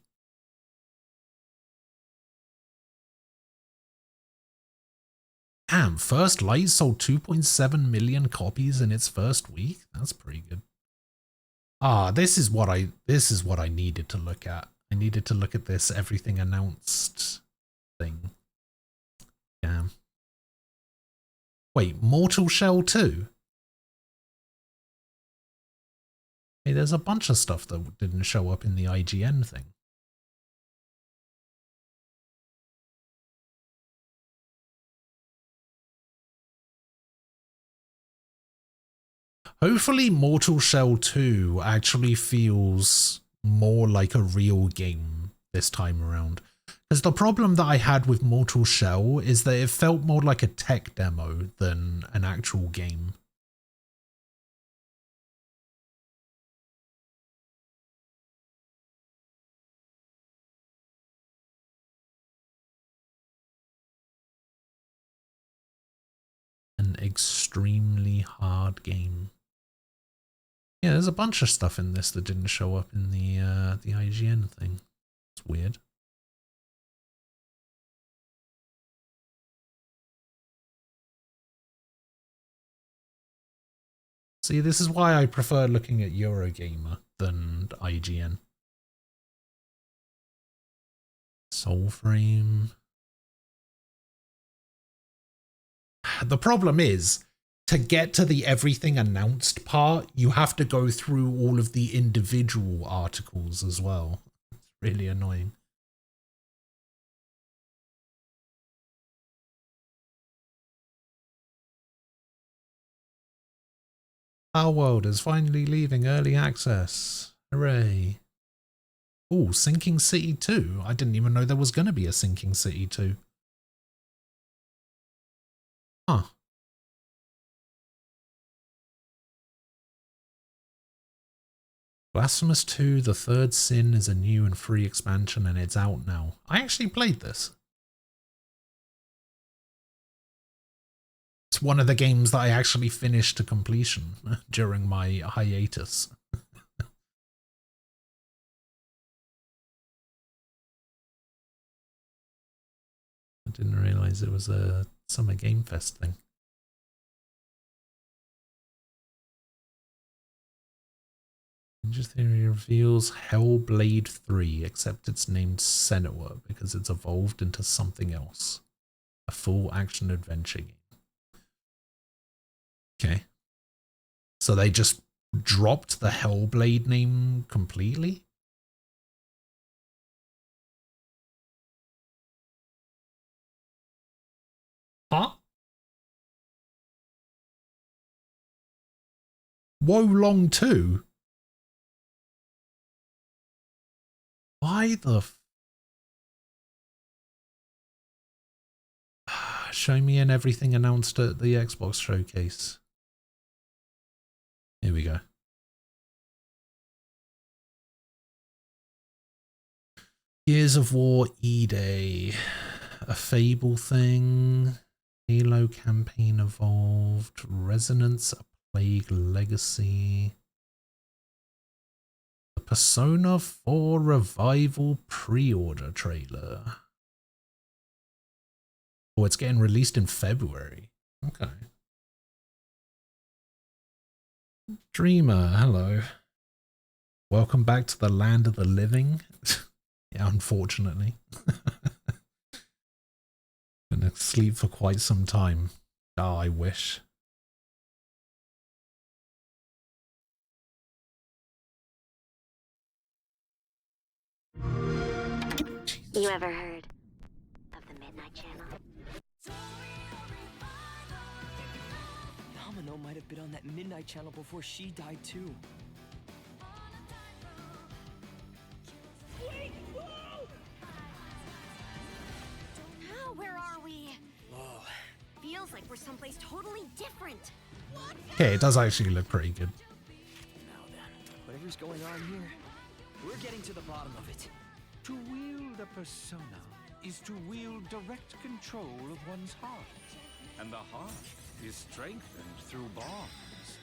Damn, First Light sold 2.7 million copies in its first week. That's pretty good. Ah, this is what I needed to look at. I needed to look at this everything announced thing. Damn. Wait, Mortal Shell 2? Hey, there's a bunch of stuff that didn't show up in the IGN thing. Hopefully Mortal Shell 2 actually feels more like a real game this time around. Because the problem that I had with Mortal Shell is that it felt more like a tech demo than an actual game. An extremely hard game. Yeah, there's a bunch of stuff in this that didn't show up in the IGN thing. It's weird. See, this is why I prefer looking at Eurogamer than IGN. Soulframe. The problem is, to get to the everything announced part, you have to go through all of the individual articles as well. It's really annoying. Our World is finally leaving early access. Hooray. Ooh, Sinking City 2. I didn't even know there was going to be a Sinking City 2. Huh. Blasphemous 2, The Third Sin is a new and free expansion and it's out now. I actually played this. It's one of the games that I actually finished to completion during my hiatus. I didn't realize it was a Summer Game Fest thing. Ninja Theory reveals Hellblade 3, except it's named Senua because it's evolved into something else. A full action adventure game. Okay. So they just dropped the Hellblade name completely? Huh? Wolong 2? Why the Show me and everything announced at the Xbox showcase. Here we go. Gears of War E-Day. A Fable thing. Halo campaign evolved. Resonance, a Plague Legacy. The Persona 4 Revival pre-order trailer. Oh, it's getting released in February. Okay. Dreamer, hello. Welcome back to the land of the living. Yeah, unfortunately. Been asleep for quite some time. Oh, I wish. You ever heard of the Midnight Channel? Yamano might have been on that Midnight Channel before she died too. Oh, where are we? Whoa. Feels like we're someplace totally different. Okay, it does actually look pretty good. Now then, whatever's going on here, we're getting to the bottom of it. To wield a persona is to wield direct control of one's heart. And the heart is strengthened through bonds.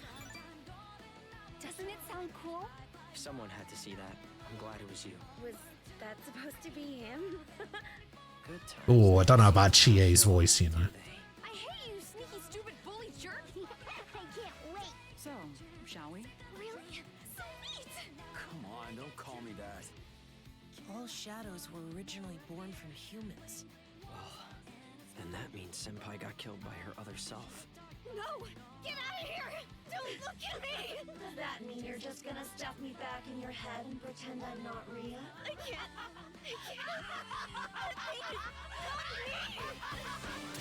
Doesn't it sound cool? Someone had to see that. I'm glad it was you. Was that supposed to be him? Good time. Oh, I don't know about Chie's voice, you know. I hate you, sneaky, stupid bully jerk! I can't wait! So, shall we? Really? So neat! Come on, don't call me that. All shadows were originally born from humans. Well, then that means Senpai got killed by her other self. No! Get out of here! Don't look at me! Does that mean you're just gonna stuff me back in your head and pretend I'm not Ria? I can't. I can't.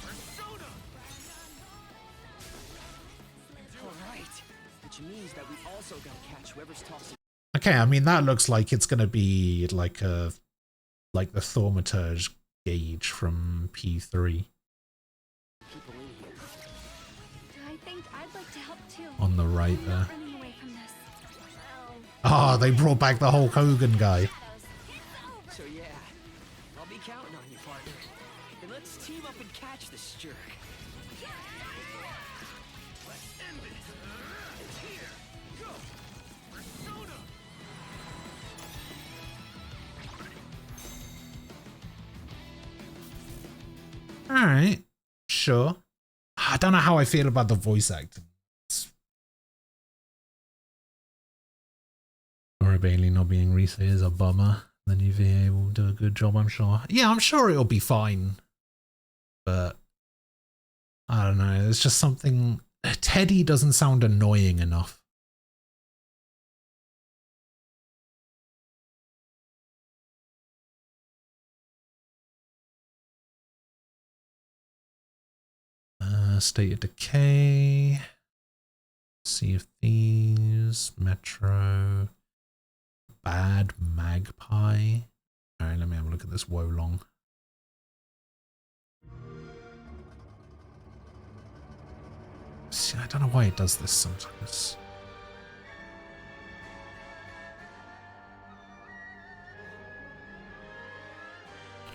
Persona! Alright. Which means that we also gotta catch whoever's tossing. Okay, I mean that looks like it's gonna be like the thaumaturge gauge from P3 I think I'd like to help too. on the right there. Running away from this. Ah, they brought back the Hulk Hogan guy. So yeah, I'll be counting on you, partner. And let's team up and catch this jerk. Let's end it. Here, go. Persona. Alright, sure. I don't know how I feel about the voice acting. Laura Bailey not being Reese is a bummer. The new VA will do a good job, I'm sure. Yeah, I'm sure it'll be fine. But I don't know, there's just something... Teddy doesn't sound annoying enough. State of Decay, Sea of Thieves, Metro, Bad Magpie. Alright, let me have a look at this Wolong. See, I don't know why it does this sometimes.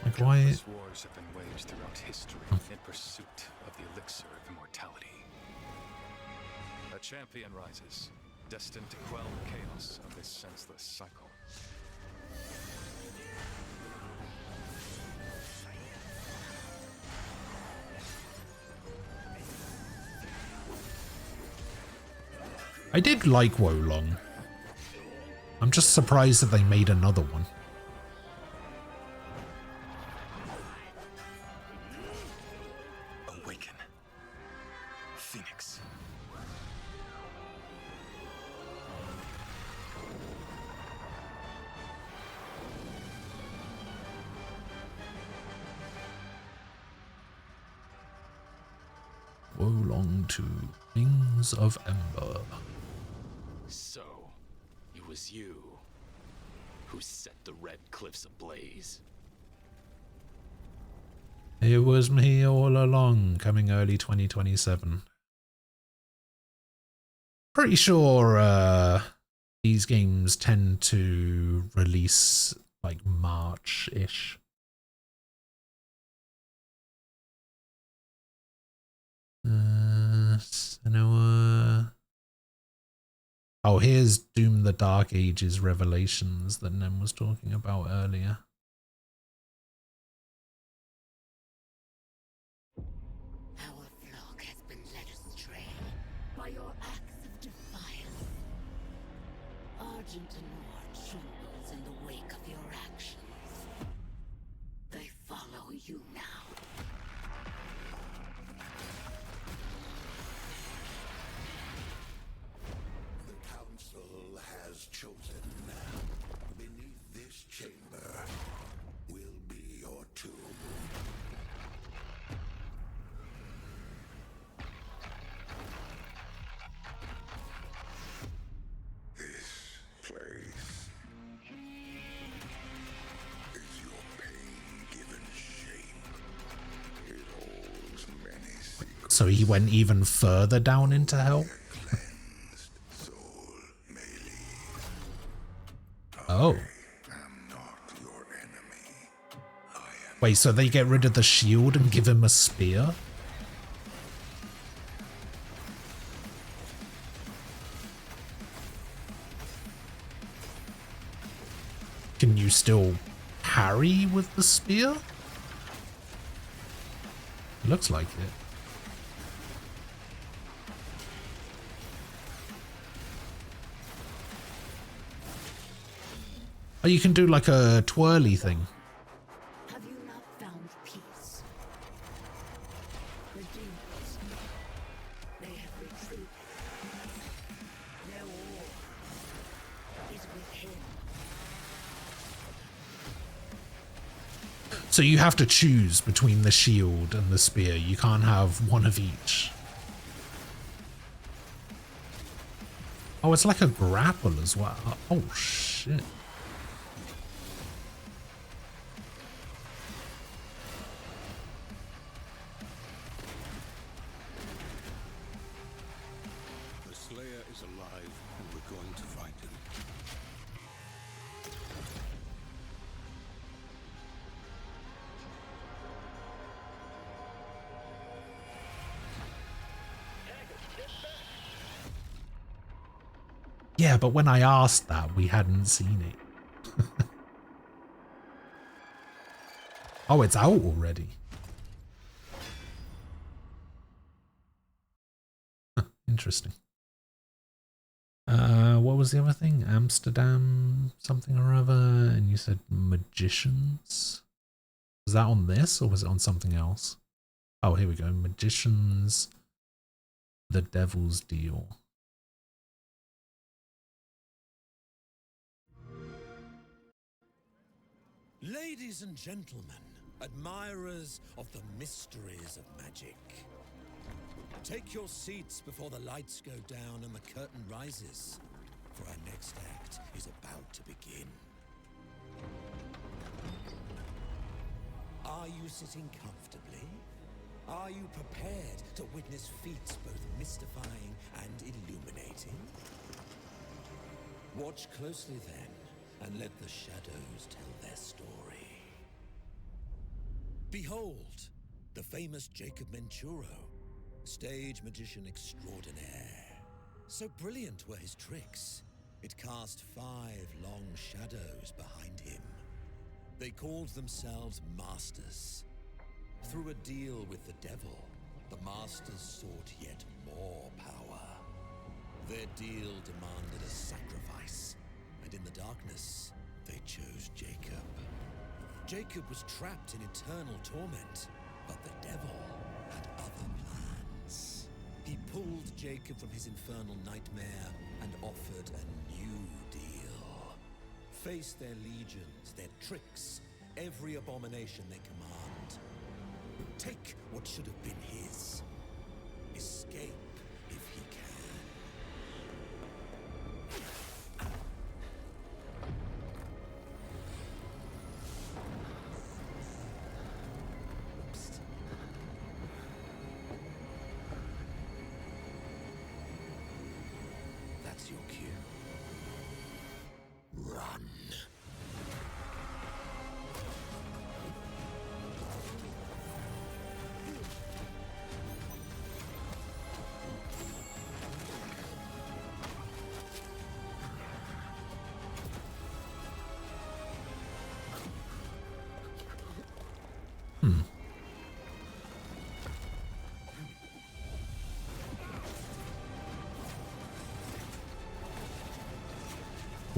Like why? Countless wars have been waged throughout history in pursuit of the elixir of immortality. A champion rises, destined to quell the chaos of this senseless cycle. I did like Wolong. I'm just surprised that they made another one. Awaken. Phoenix. Wolong 2, Wings of Ember. So, it was you who set the Red Cliffs ablaze. It was me all along, coming early 2027. Pretty sure these games tend to release like March-ish. Oh, here's Doom the Dark Ages Revelations that Nem was talking about earlier. Our flock has been led astray by your acts of defiance. Argent Anor trembles in the wake of your actions. They follow you now. The Council has chosen. Beneath this chamber will be your tomb. This place is your pain-given shape. It holds many secrets. So he went even further down into hell? Oh. Wait, so they get rid of the shield and give him a spear? Can you still parry with the spear? Looks like it. Oh, you can do like a twirly thing. Have you not found peace? The demons, they have retreated. Their war is with him. So you have to choose between the shield and the spear. You can't have one of each. Oh, it's like a grapple as well. Oh, shit. The Slayer is alive, and we're going to find him. Yeah, but when I asked that, we hadn't seen it. Oh, it's out already. Interesting. What was the other thing? Amsterdam something or other, and you said magicians? Was that on this or was it on something else? Oh, here we go. Magicians, the Devil's Deal. Ladies and gentlemen, admirers of the mysteries of magic, take your seats before the lights go down and the curtain rises, for our next act is about to begin. Are you sitting comfortably? Are you prepared to witness feats both mystifying and illuminating? Watch closely then, and let the shadows tell their story. Behold, the famous Jacob Menturo, stage magician extraordinaire. So brilliant were his tricks, it cast 5 long shadows behind him. They called themselves Masters. Through a deal with the devil, the Masters sought yet more power. Their deal demanded a sacrifice, and in the darkness, they chose Jacob. Jacob was trapped in eternal torment, but the devil had other plans. He pulled Jacob from his infernal nightmare and offered a new deal. Face their legions, their tricks, every abomination they command. Take what should have been his. Escape if he can.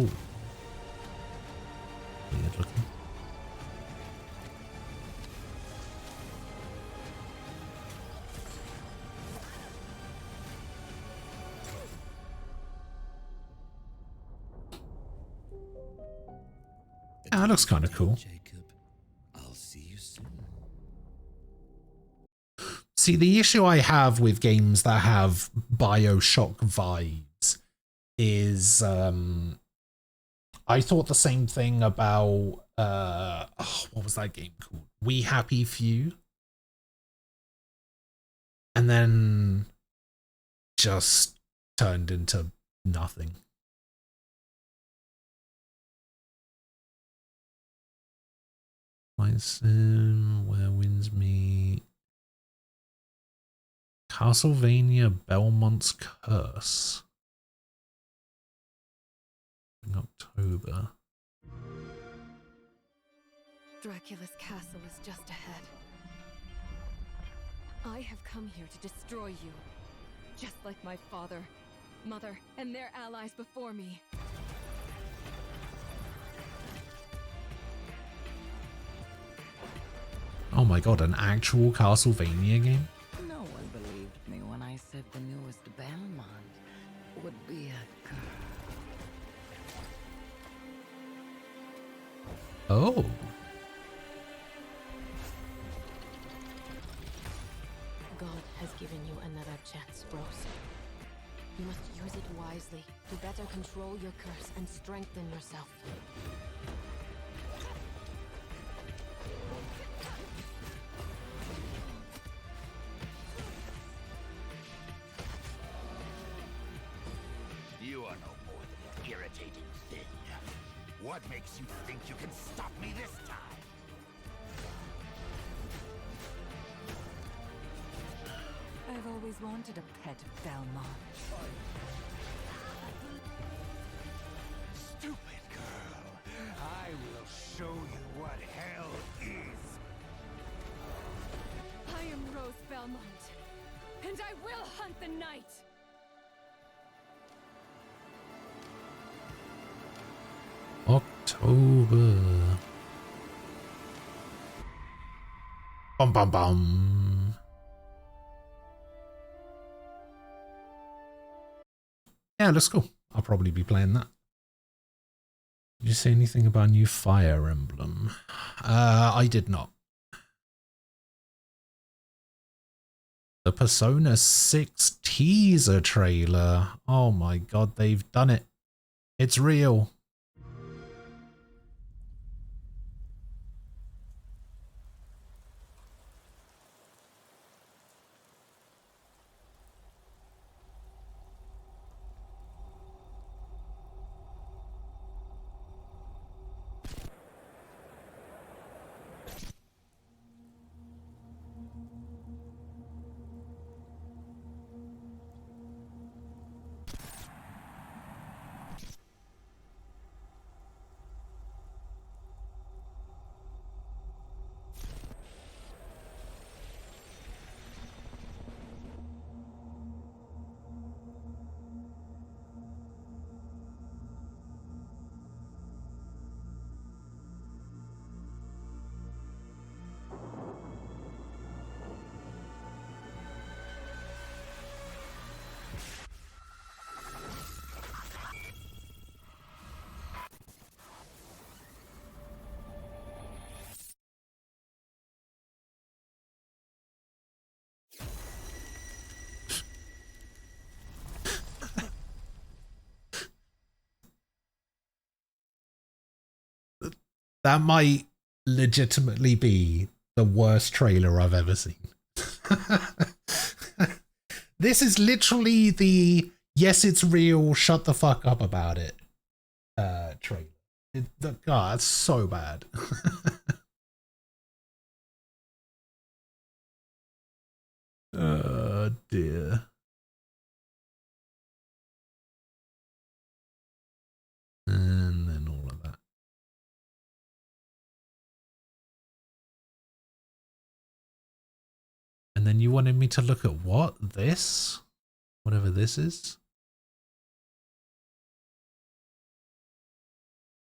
Ooh. Weird looking. Yeah, that looks kind of cool. I'll see you soon. See, the issue I have with games that have BioShock vibes is I thought the same thing about what was that game called? We Happy Few. And then just turned into nothing. Flight Sim, Where Winds Meet. Castlevania Belmont's Curse. In October. Dracula's castle is just ahead. I have come here to destroy you, just like my father, mother, and their allies before me. Oh my god, an actual Castlevania game? No one believed me when I said the newest Belmont would be a girl. Oh. God has given you another chance, Rose. You must use it wisely to better control your curse and strengthen yourself. You are no more than an irritating thing. What makes you think you can stop me this time? I've always wanted a pet Belmont. Stupid girl. I will show you what hell is. I am Rose Belmont, and I will hunt the night! October. Bum bum bum. Yeah, that's cool. I'll probably be playing that. Did you say anything about a new Fire Emblem? I did not. The Persona 6 teaser trailer. Oh my god, they've done it. It's real. That might legitimately be the worst trailer I've ever seen. This is literally the yes, it's real, shut the fuck up about it trailer. God, it's so bad. Oh dear. And then all of that. And then you wanted me to look at what? This? Whatever this is?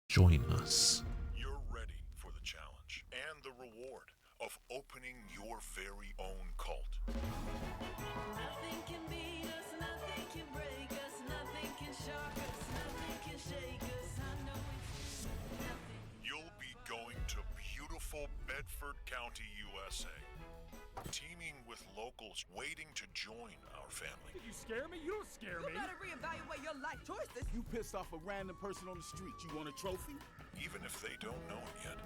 join us. You're ready for the challenge and the reward of opening your very own cult. Nothing can beat us, nothing can break us, nothing can shock us, nothing can shake us. I know it's nothing. You'll be going to beautiful Bedford County, USA, teaming with locals waiting to join our family. You scare me? You don't scare me. You better reevaluate your life choices. You pissed off a random person on the street. You want a trophy? Even if they don't know it yet.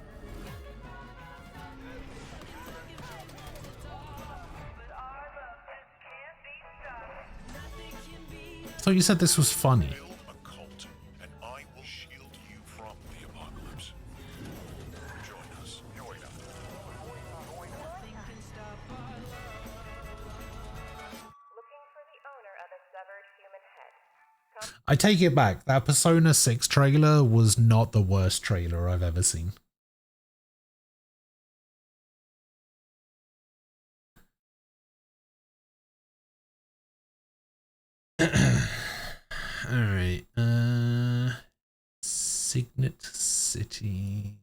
I thought you said this was funny. Build a cult, and I will shield you from the apocalypse. Join us. Join us. Nothing can stop our love. Looking for the owner of a severed human head. I take it back. That Persona 6 trailer was not the worst trailer I've ever seen. Alright, Signet City.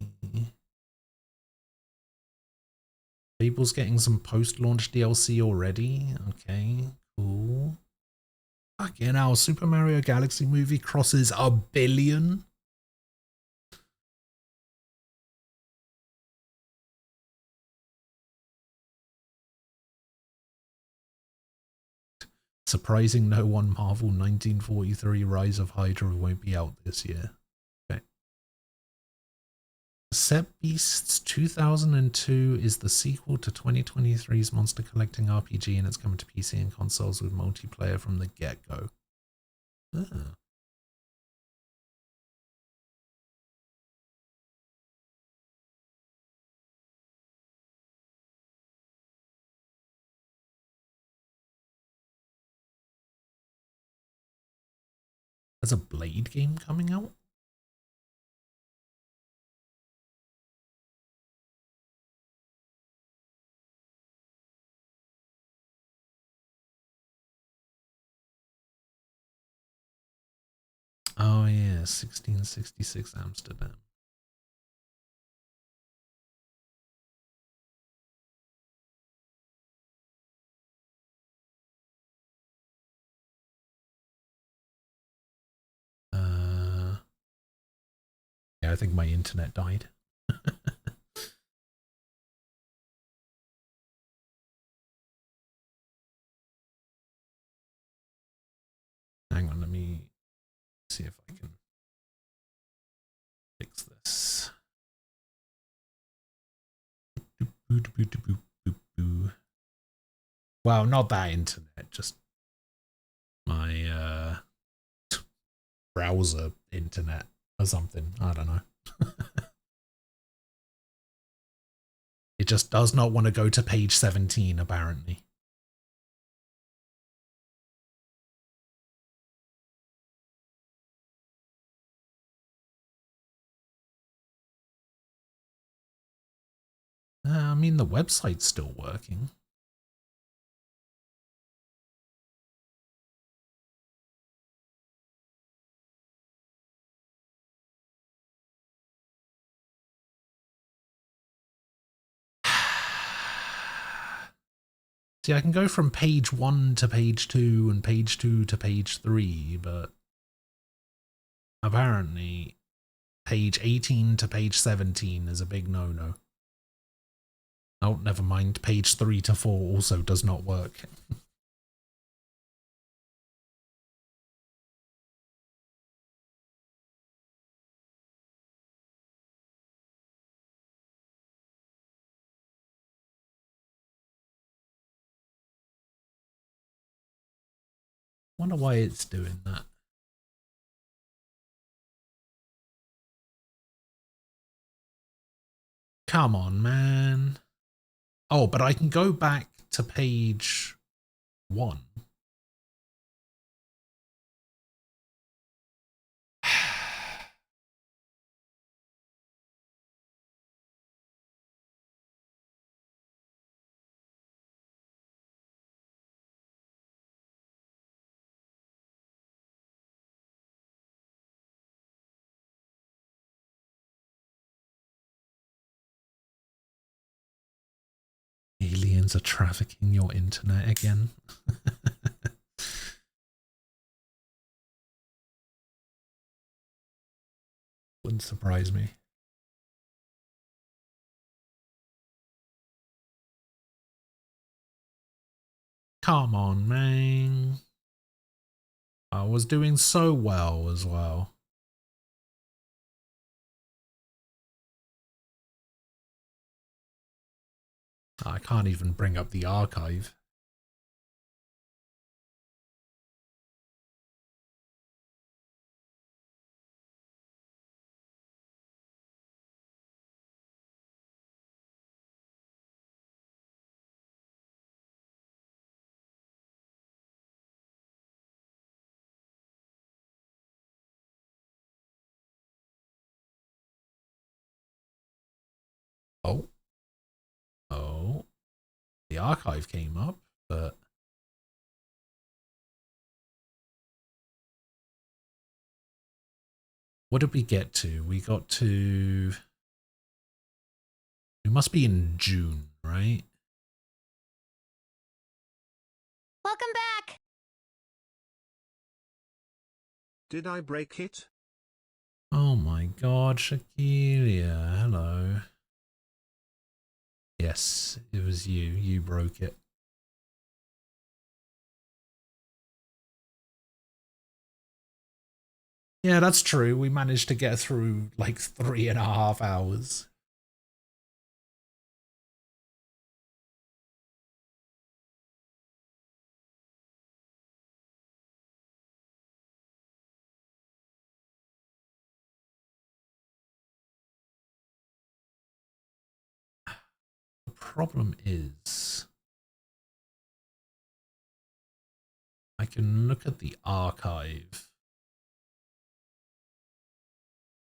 Fable's getting some post-launch DLC already. Okay, cool. Fucking hell, Super Mario Galaxy movie crosses 1 billion? Surprising no one, Marvel 1943 Rise of Hydra won't be out this year. Okay. Set Beasts 2002 is the sequel to 2023's monster collecting RPG, and it's coming to PC and consoles with multiplayer from the get-go. Ah. There's a Blade game coming out? Oh yeah, 1666 Amsterdam. Yeah, I think my internet died. Hang on, let me see if I can fix this. Well, not that internet, just my browser internet or something. I don't know. It just does not want to go to page 17, apparently. I mean, the website's still working. See, I can go from page 1 to page 2 and page 2 to page 3, but apparently page 18 to page 17 is a big no-no. Oh, never mind. Page 3 to 4 also does not work. Wonder why it's doing that. Come on, man. Oh, but I can go back to page 1. Aliens are trafficking your internet again. Wouldn't surprise me. Come on, man. I was doing so well as well. I can't even bring up the archive. Oh. Oh. The archive came up, but what did we get to? We got to... We must be in June, right? Welcome back! Did I break it? Oh my god, Shakilia, hello. Yes, it was you. You broke it. Yeah, that's true. We managed to get through like 3.5 hours. The problem is, I can look at the archive.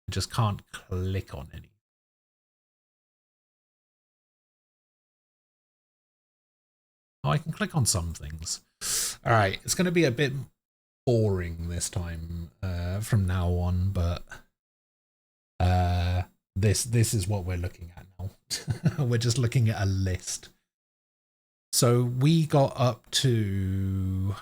I just can't click on any. Oh, I can click on some things. All right, it's going to be a bit boring this time from now on, but this is what we're looking at now. We're just looking at a list. So we got up to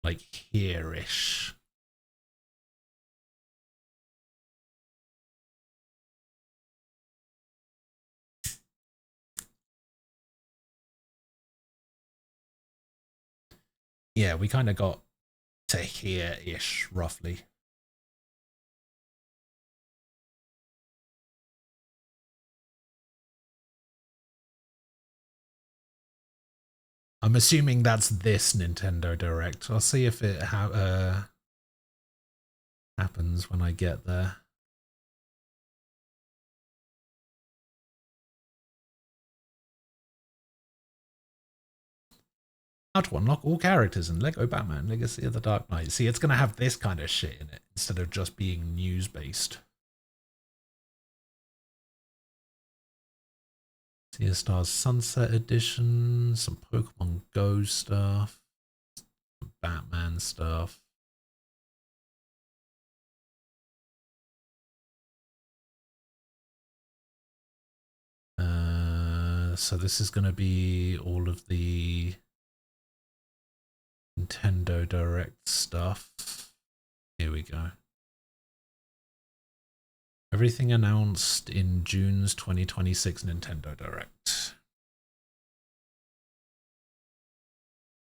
like here-ish. Yeah, we kind of got to here-ish, roughly. I'm assuming that's this Nintendo Direct. I'll see if it happens when I get there. How to unlock all characters in Lego Batman Legacy of the Dark Knight. See, it's going to have this kind of shit in it instead of just being news-based. Sea of Stars Sunset Edition, some Pokemon Go stuff, some Batman stuff. So this is going to be all of the Nintendo Direct stuff. Here we go. Everything announced in June's 2026 Nintendo Direct.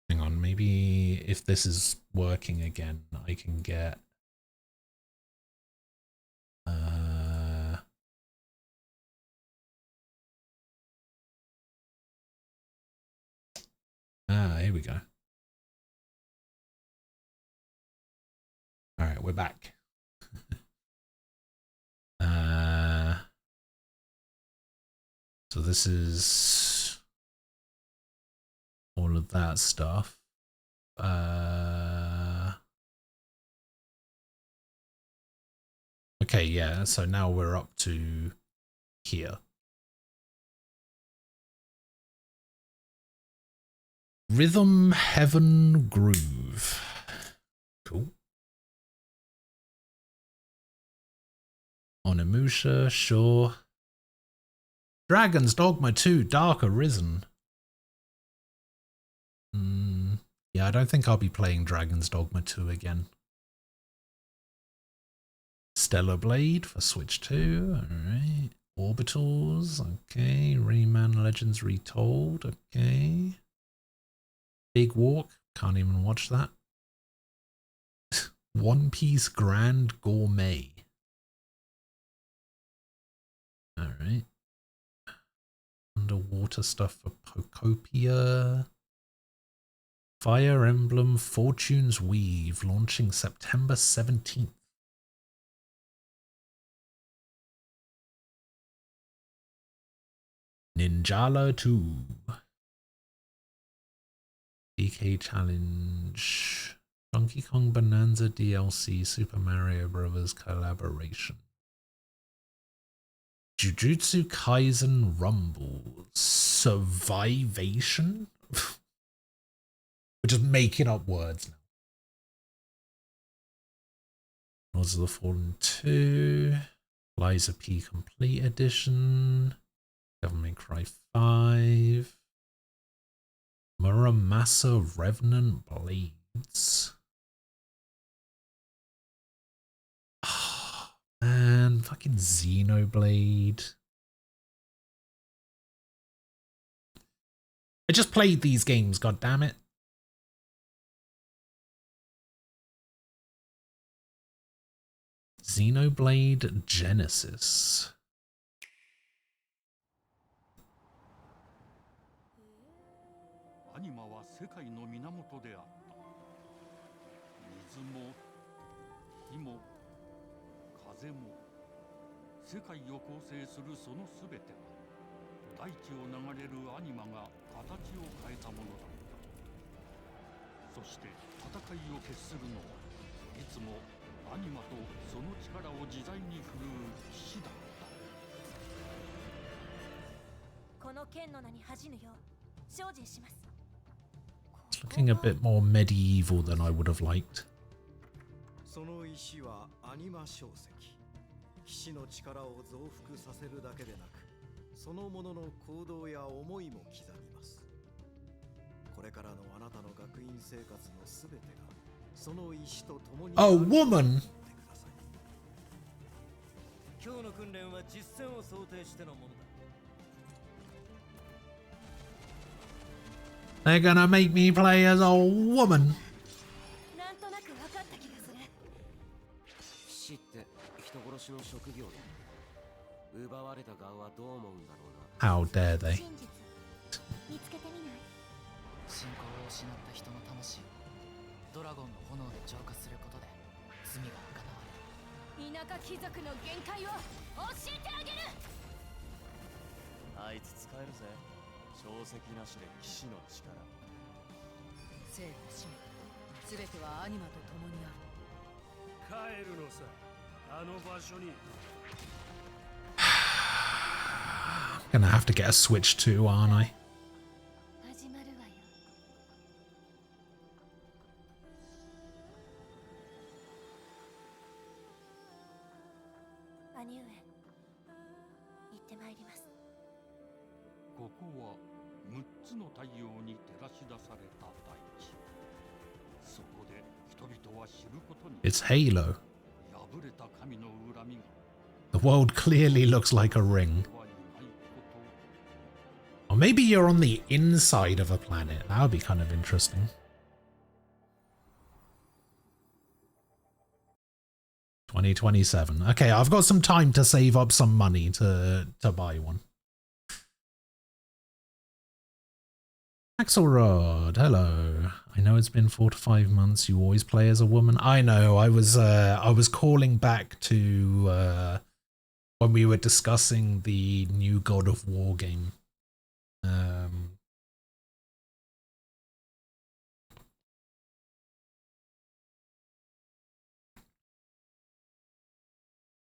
Hang on, maybe if this is working again, I can get... here we go. All right, we're back. So this is all of that stuff. Okay, yeah, so now we're up to here. Rhythm Heaven Groove. Cool. Onimusha, sure. Dragon's Dogma 2, Dark Arisen. Yeah, I don't think I'll be playing Dragon's Dogma 2 again. Stellar Blade for Switch 2, alright. Orbitals, okay. Rayman Legends Retold, okay. Big Walk, can't even watch that. One Piece Grand Gourmet. Alright. Underwater stuff for Pocopia. Fire Emblem Fortune's Weave, launching September 17th. Ninjala 2. DK Challenge. Donkey Kong Bonanza DLC Super Mario Bros. Collaboration. Jujutsu Kaisen Rumble. Survivation? We're just making up words now. Lords of the Fallen 2. Liza P Complete Edition. Devil May Cry 5. Muramasa Revenant Blades. Oh, man, fucking Xenoblade. I just played these games, god damn it. Xenoblade Genesis. It's looking a bit more medieval than I would have liked. その石はアニマ小石。騎士の力を増幅させるだけでなく、そのものの行動や思いも刻みます。これからのあなたの学院生活のすべてがその石と共に。 Oh, woman! 今日の訓練は実戦を想定してのものだ。 They're gonna make me play as a woman. なんとなく分かった気がする。騎士って人殺しの職業だ。奪われた側はどう思うんだろうな。 How dare they? 見つけてみない？信仰を失った人の魂をドラゴンの炎で浄化することで罪が贖われる。田舎貴族の限界を教えてあげる。あいつ使えるぜ。小石なしで騎士の力。生と死すべてはアニマと共にある。帰るのさ。あの場所に。 Gonna have to get a Switch too, aren't I? 始まるわよ。兄上、行ってまいります。ここは6つの太陽に照らし出された大地。そこで人々は知ることに。 It's Halo. 破れた神の恨みが。 The world clearly looks like a ring. Or maybe you're on the inside of a planet. That would be kind of interesting. $2027. Okay, I've got some time to save up some money to buy one. Axelrod, hello. I know it's been 4 to 5 months. You always play as a woman. I know. I was calling back to when we were discussing the new God of War game.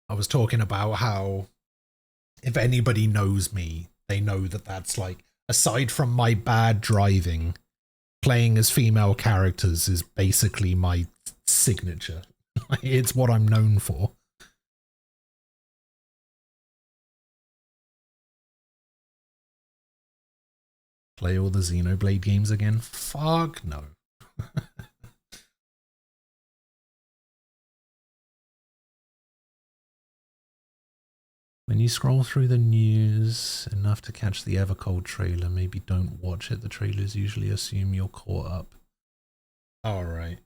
I was talking about how if anybody knows me, they know that that's like, aside from my bad driving, playing as female characters is basically my signature. It's what I'm known for. Play all the Xenoblade games again? Fuck no. When you scroll through the news enough to catch the Evercold trailer, maybe don't watch it. The trailers usually assume you're caught up. Alright.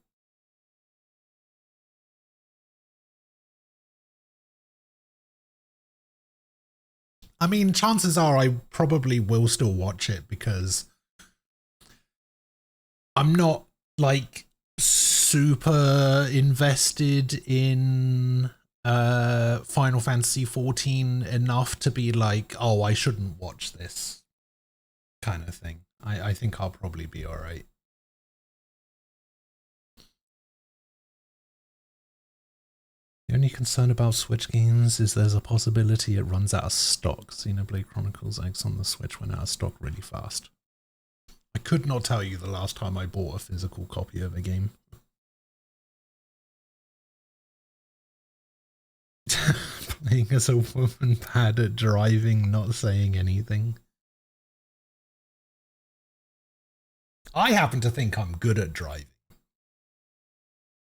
I mean, chances are I probably will still watch it because I'm not like super invested in Final Fantasy 14 enough to be like, oh, I shouldn't watch this kind of thing. I think I'll probably be alright. The only concern about Switch games is there's a possibility it runs out of stock. Xenoblade Chronicles X on the Switch went out of stock really fast. I could not tell you the last time I bought a physical copy of a game. Playing as a woman bad at driving, not saying anything. I happen to think I'm good at driving.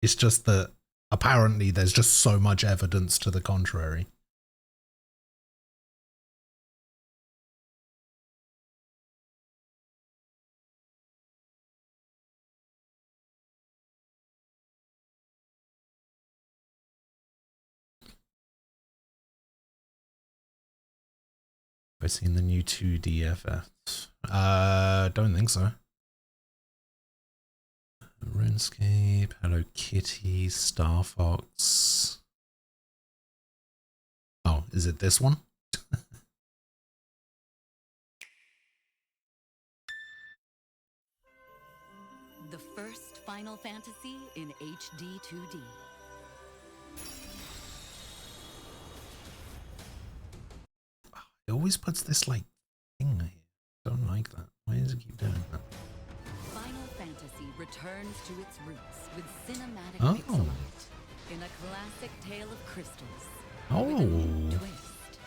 It's just that apparently there's just so much evidence to the contrary. Have I seen the new 2DFS? Don't think so. RuneScape, Hello Kitty, Star Fox. Oh, is it this one? The first Final Fantasy in HD 2D. It always puts this like thing here. Don't like that. Why does it keep doing that? Final Fantasy returns to its roots with cinematic Oh. pixel art in a classic tale of crystals. Oh. With a new twist.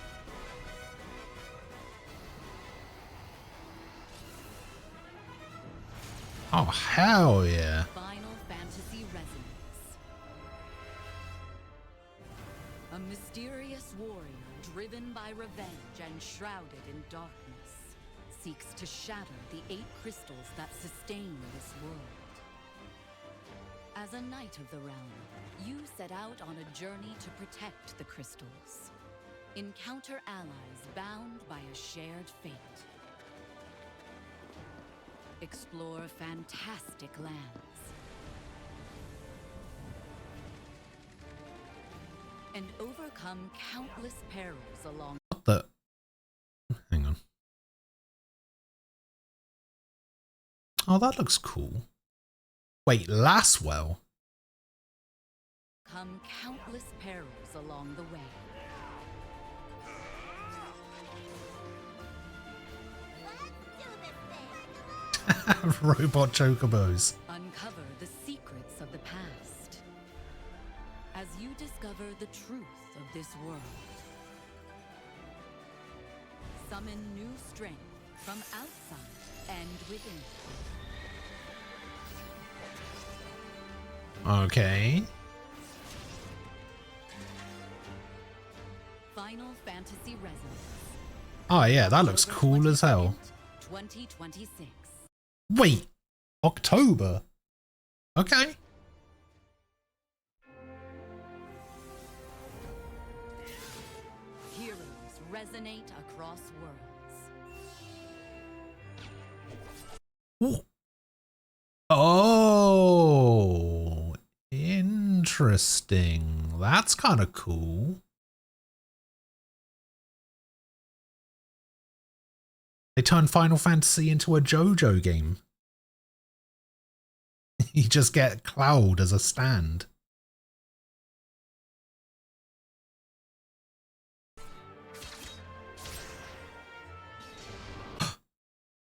Oh, hell yeah. Final Fantasy Resonance. A mysterious warrior driven by revenge and shrouded in darkness seeks to shatter the 8 crystals that sustain this world. As a knight of the realm, you set out on a journey to protect the crystals. Encounter allies bound by a shared fate. Explore fantastic lands. And overcome countless perils along. What the? Hang on. Oh, that looks cool. Wait, Laswell? Come countless perils along the way. Robot chocobos. Uncover the secrets of the past as you discover the truth of this world. Summon new strength from outside and within. Okay. Final Fantasy Resonance. Oh yeah, that looks cool as hell. 2026. Wait, October? Okay. Heroes resonate across worlds. Ooh. Oh, interesting. That's kind of cool. They turned Final Fantasy into a JoJo game. You just get Cloud as a stand.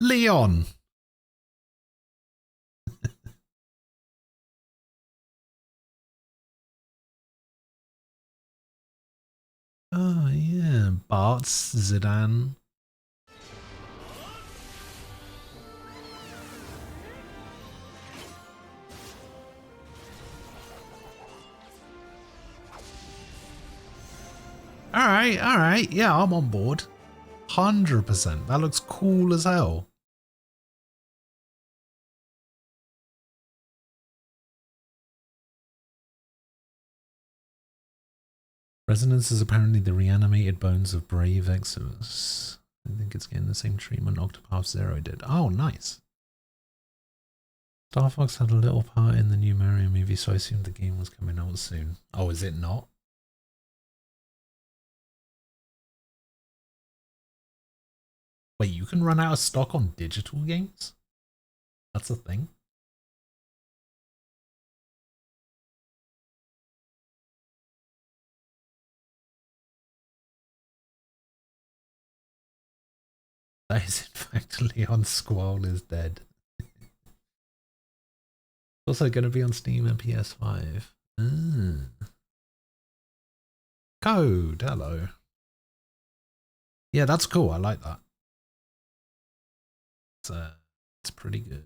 Leon. Bart's Zidane. Alright, yeah, I'm on board. 100%. That looks cool as hell. Resonance is apparently the reanimated bones of Brave Exodus. I think it's getting the same treatment Octopath Zero did. Oh, nice. Star Fox had a little part in the new Mario movie, so I assumed the game was coming out soon. Oh, is it not? Wait, you can run out of stock on digital games? That's a thing? That is in fact Leon Squall is dead. Also going to be on Steam and PS5. Code, hello. Yeah, that's cool. I like that. It's pretty good.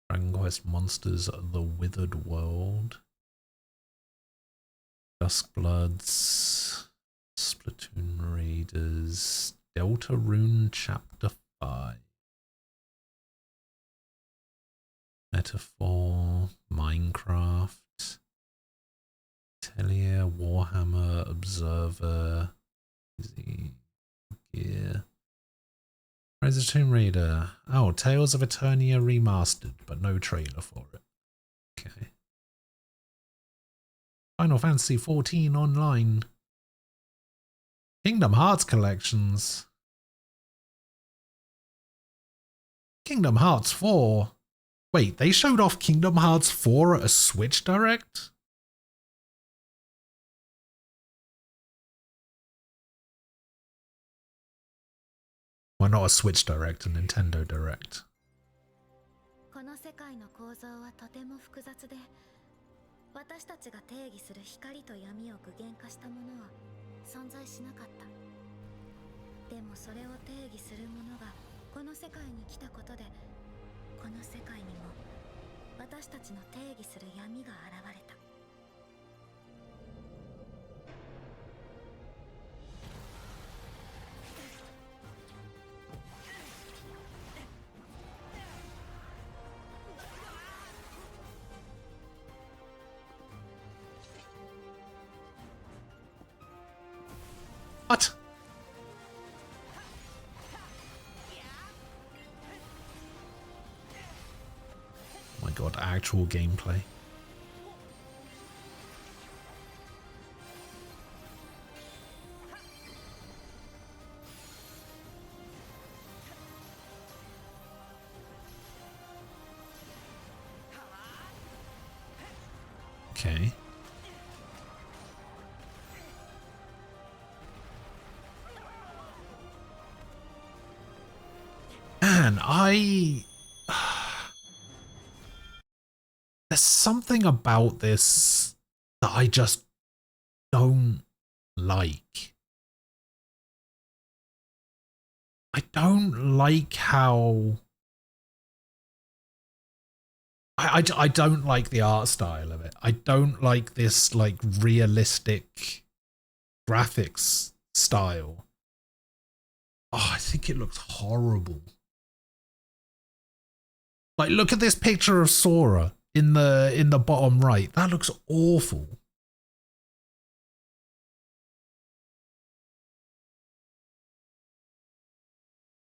Dragon Quest Monsters: The Withered World. Duskbloods. Splatoon Raiders. Deltarune Chapter 5. Metaphor. Minecraft. Atelier. Warhammer. Observer. Easy Gear. Rise of Tomb Raider. Oh, Tales of Eternia Remastered, but no trailer for it. Okay. Final Fantasy 14 Online. Kingdom Hearts collections. Kingdom Hearts 4. Wait, they showed off Kingdom Hearts 4 at a Switch Direct? Well, not a Switch Direct, a Nintendo Direct. この世界の構造はとても複雑で、私たちが定義する光と闇を具現化したものは存在しなかった。でもそれを定義するものがこの世界に来たことで、この世界にも私たちの定義する闇が現れた。What? Oh my god, actual gameplay. Okay. Man, there's something about this that I just don't like. I don't like how... I don't like the art style of it. I don't like this, like, realistic graphics style. Oh, I think it looks horrible. Like, look at this picture of Sora in the bottom right. That looks awful.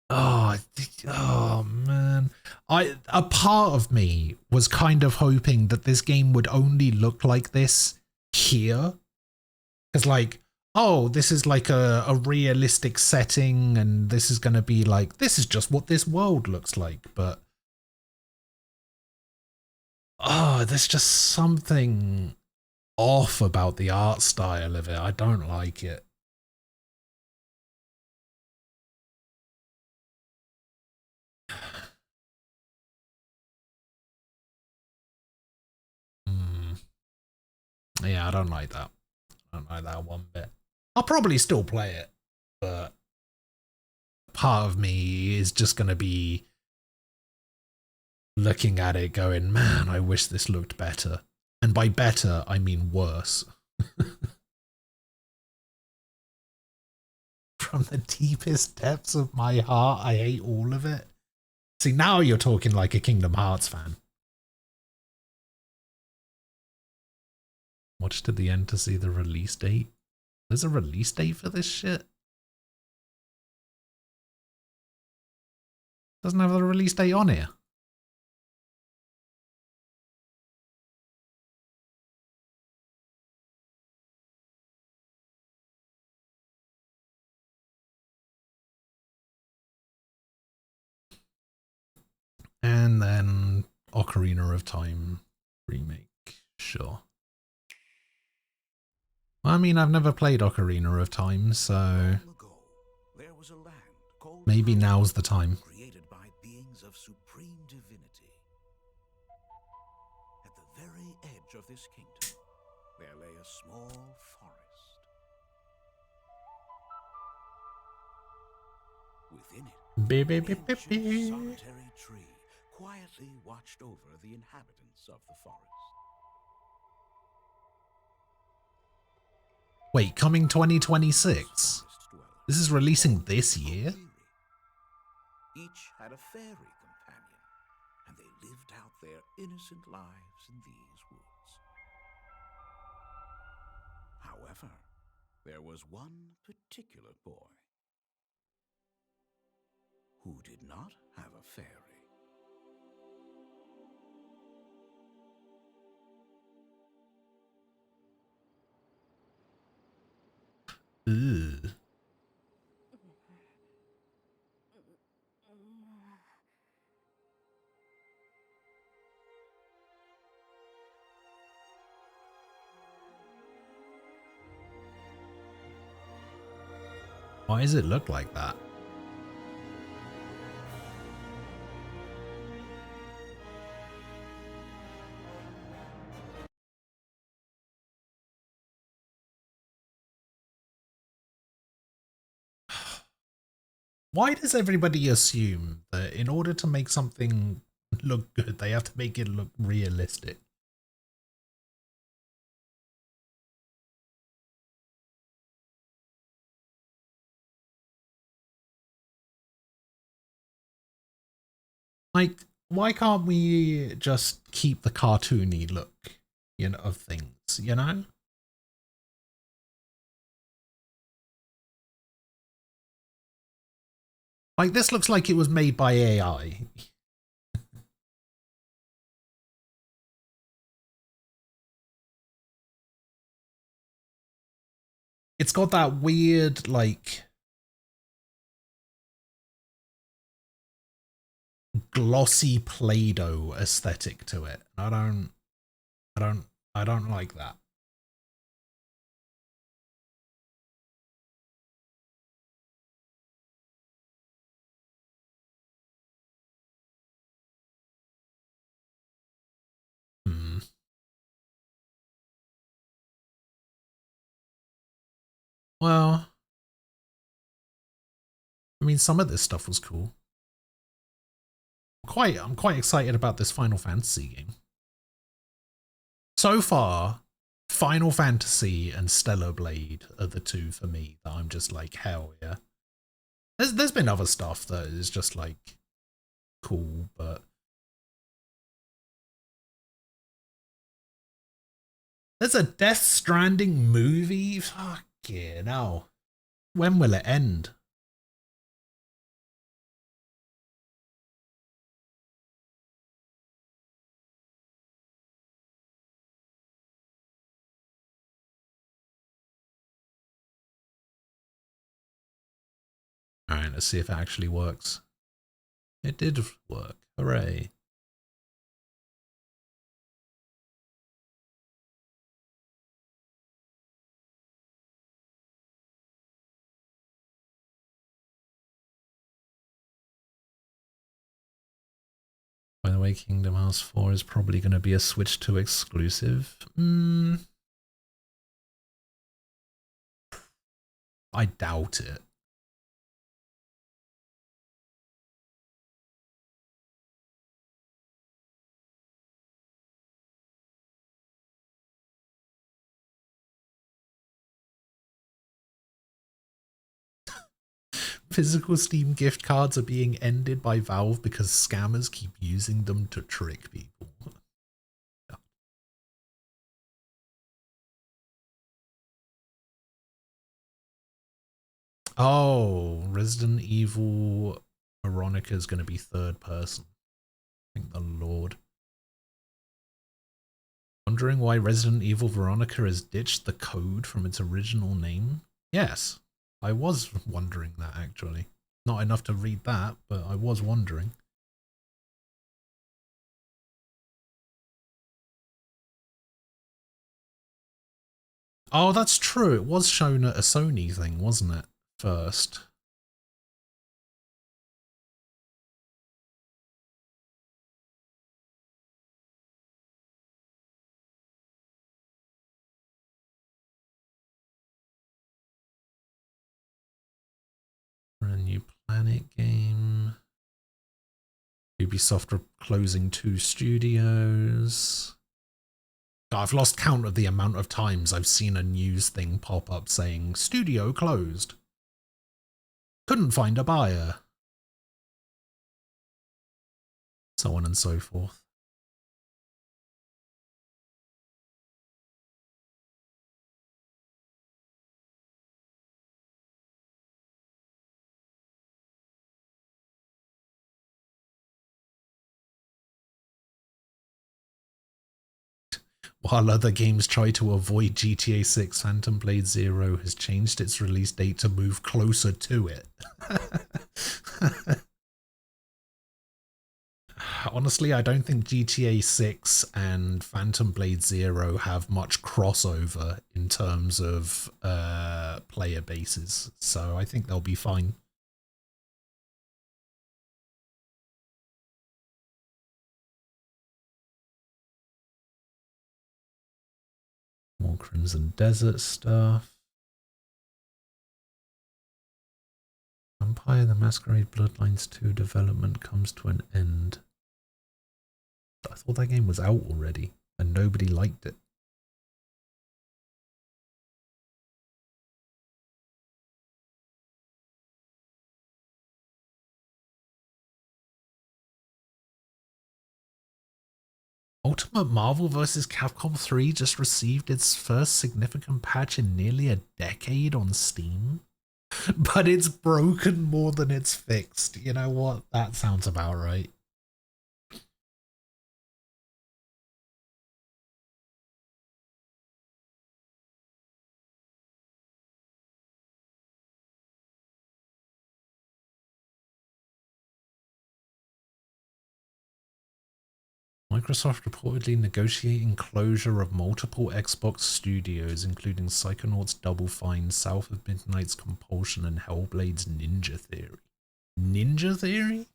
Oh man. A part of me was kind of hoping that this game would only look like this here. Because like, oh, this is like a realistic setting and this is going to be like, this is just what this world looks like. But oh, there's just something off about the art style of it. I don't like it. Yeah, I don't like that. I don't like that one bit. I'll probably still play it, but part of me is just going to be looking at it going, man, I wish this looked better. And by better, I mean worse. From the deepest depths of my heart, I hate all of it. See, now you're talking like a Kingdom Hearts fan. Watch to the end to see the release date. There's a release date for this shit? Doesn't have the release date on here. And then Ocarina of Time remake. Sure. I mean, I've never played Ocarina of Time, so There was a land called maybe now's the time. created by beings of supreme divinity. At the very edge of this kingdom, there lay a small forest. Within it, an ancient solitary tree quietly watched over the inhabitants of the forest. Wait, coming 2026? This is releasing this year? Each had a fairy companion, and they lived out their innocent lives in these woods. However, there was one particular boy who did not have a fairy. Ugh. Why does it look like that? Why does everybody assume that in order to make something look good, they have to make it look realistic? Like, why can't we just keep the cartoony look, you know, of things, you know? Like, this looks like it was made by AI. It's got that weird, like, glossy Play-Doh aesthetic to it. I don't like that. Well, I mean, some of this stuff was cool. I'm quite excited about this Final Fantasy game. So far, Final Fantasy and Stellar Blade are the two for me that I'm just like, hell yeah. There's been other stuff that is just like cool, but there's a Death Stranding movie? Fucking hell. When will it end? Alright, let's see if it actually works. It did work. Hooray. By the way, Kingdom Hearts 4 is probably going to be a Switch 2 exclusive. I doubt it. Physical Steam gift cards are being ended by Valve because scammers keep using them to trick people. Oh, Resident Evil Veronica is going to be third person. Thank the Lord. Wondering why Resident Evil Veronica has ditched the code from its original name? Yes, I was wondering that actually. Not enough to read that, but I was wondering. Oh, that's true. It was shown at a Sony thing, wasn't it? First. For a new Planet game. Ubisoft are closing 2 studios. I've lost count of the amount of times I've seen a news thing pop up saying studio closed. Couldn't find a buyer. So on and so forth. While other games try to avoid GTA 6, Phantom Blade Zero has changed its release date to move closer to it. Honestly, I don't think GTA 6 and Phantom Blade Zero have much crossover in terms of player bases, so I think they'll be fine. More Crimson Desert stuff. Vampire the Masquerade Bloodlines 2 development comes to an end. I thought that game was out already and nobody liked it. Ultimate Marvel vs. Capcom 3 just received its first significant patch in nearly a decade on Steam. But it's broken more than it's fixed. You know what? That sounds about right. Microsoft reportedly negotiating closure of multiple Xbox studios, including Psychonauts Double Fine, South of Midnight's Compulsion, and Hellblade's Ninja Theory. Ninja Theory?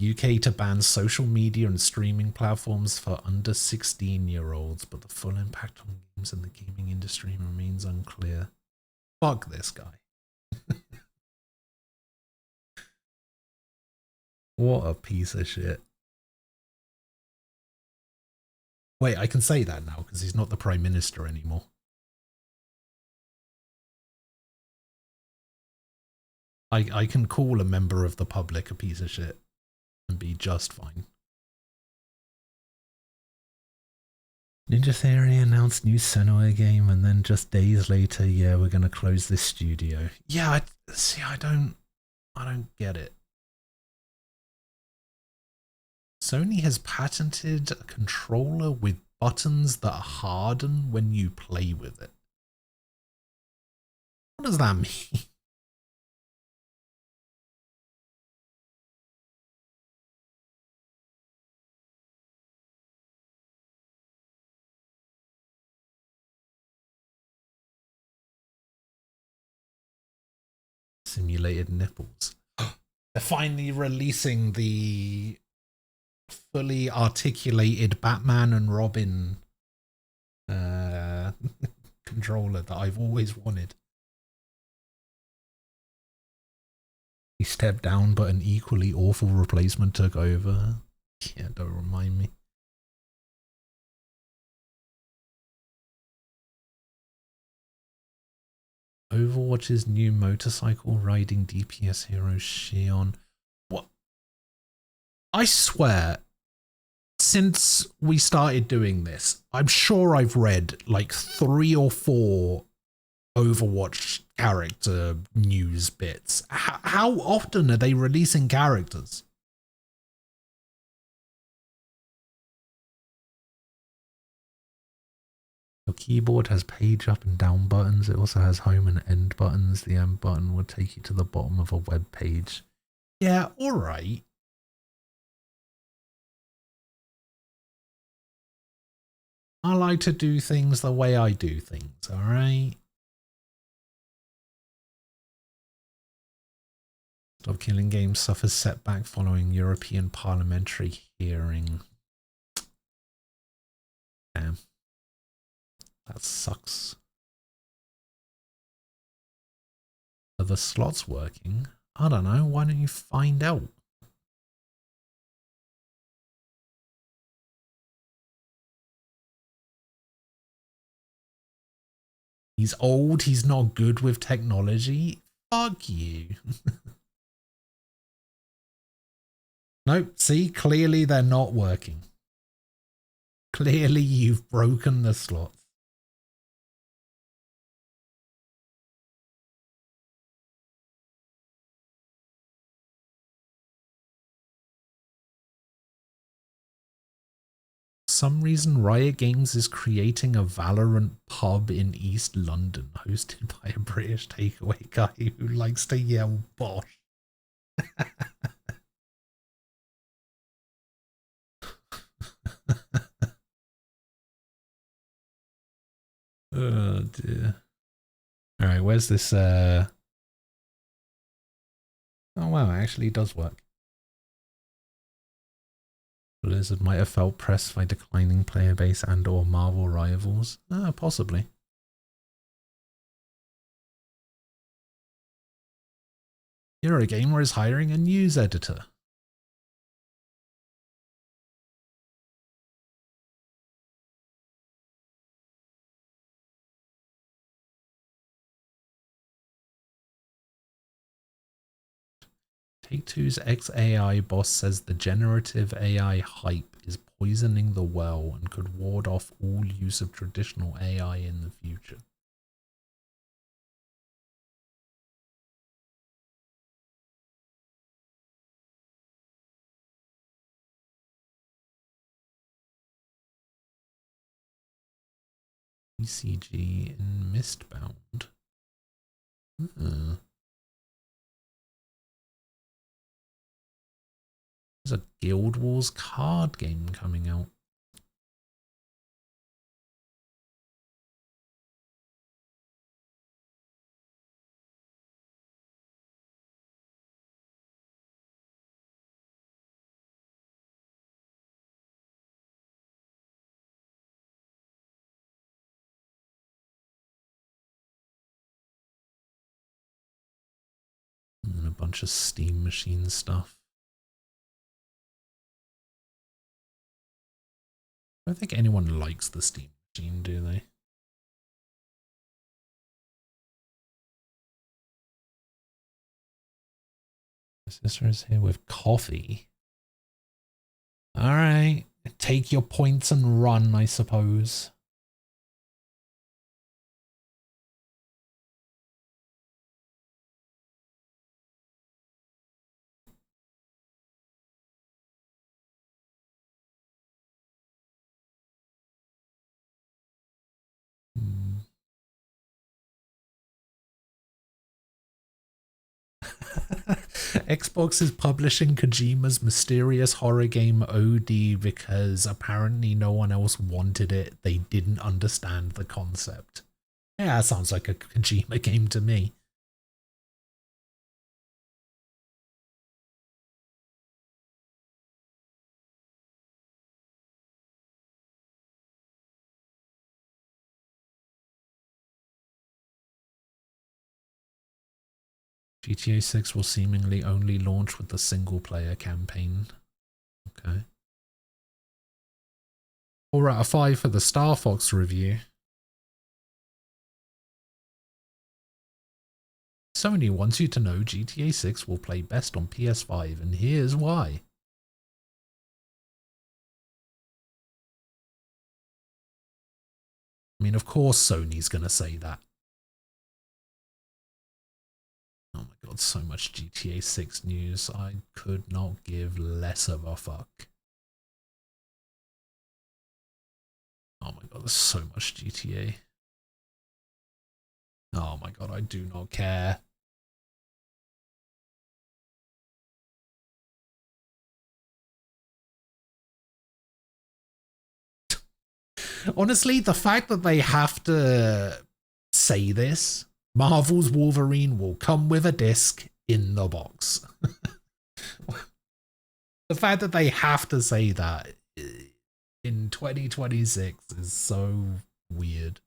UK to ban social media and streaming platforms for under 16-year-olds, but the full impact on games and the gaming industry remains unclear. Fuck this guy. What a piece of shit. Wait, I can say that now because he's not the Prime Minister anymore. I can call a member of the public a piece of shit and be just fine. Ninja Theory announced new Senua game and then just days later, yeah, we're going to close this studio. Yeah, I don't get it. Sony has patented a controller with buttons that harden when you play with it. What does that mean? Simulated nipples. They're finally releasing the fully articulated Batman and Robin controller that I've always wanted. He stepped down, but an equally awful replacement took over. Yeah, don't remind me. Overwatch's new motorcycle riding DPS hero Shion. What? I swear, since we started doing this, I'm sure I've read like 3 or 4 Overwatch character news bits. How often are they releasing characters? The keyboard has page up and down buttons. It also has home and end buttons. The end button will take you to the bottom of a web page. Yeah, alright. I like to do things the way I do things, alright? Stop Killing Games suffers setback following European parliamentary hearing. Damn. That sucks. Are the slots working? I don't know. Why don't you find out? He's old. He's not good with technology. Fuck you. Nope. See, clearly they're not working. Clearly you've broken the slots. Some reason Riot Games is creating a Valorant pub in East London hosted by a British takeaway guy who likes to yell bosh. Oh dear. Alright, where's this oh wow, it actually does work. Blizzard might have felt pressed by declining player base and or Marvel rivals. Possibly. Eurogamer is hiring a news editor. Take-Two's ex-AI boss says the generative AI hype is poisoning the well and could ward off all use of traditional AI in the future. ECG in Mistbound. There's a Guild Wars card game coming out. And a bunch of Steam Machine stuff. I don't think anyone likes the Steam Machine, do they? My sister is here with coffee. Alright, take your points and run, I suppose. Xbox is publishing Kojima's mysterious horror game OD because apparently no one else wanted it. They didn't understand the concept. Yeah, that sounds like a Kojima game to me. GTA 6 will seemingly only launch with the single-player campaign. Okay. 4 out of 5 for the Star Fox review. Sony wants you to know GTA 6 will play best on PS5, and here's why. I mean, of course Sony's gonna say that. Oh my god, so much GTA 6 news. I could not give less of a fuck. Oh my god, there's so much GTA. Oh my god, I do not care. Honestly, the fact that they have to say this, Marvel's Wolverine will come with a disc in the box. The fact that they have to say that in 2026 is so weird.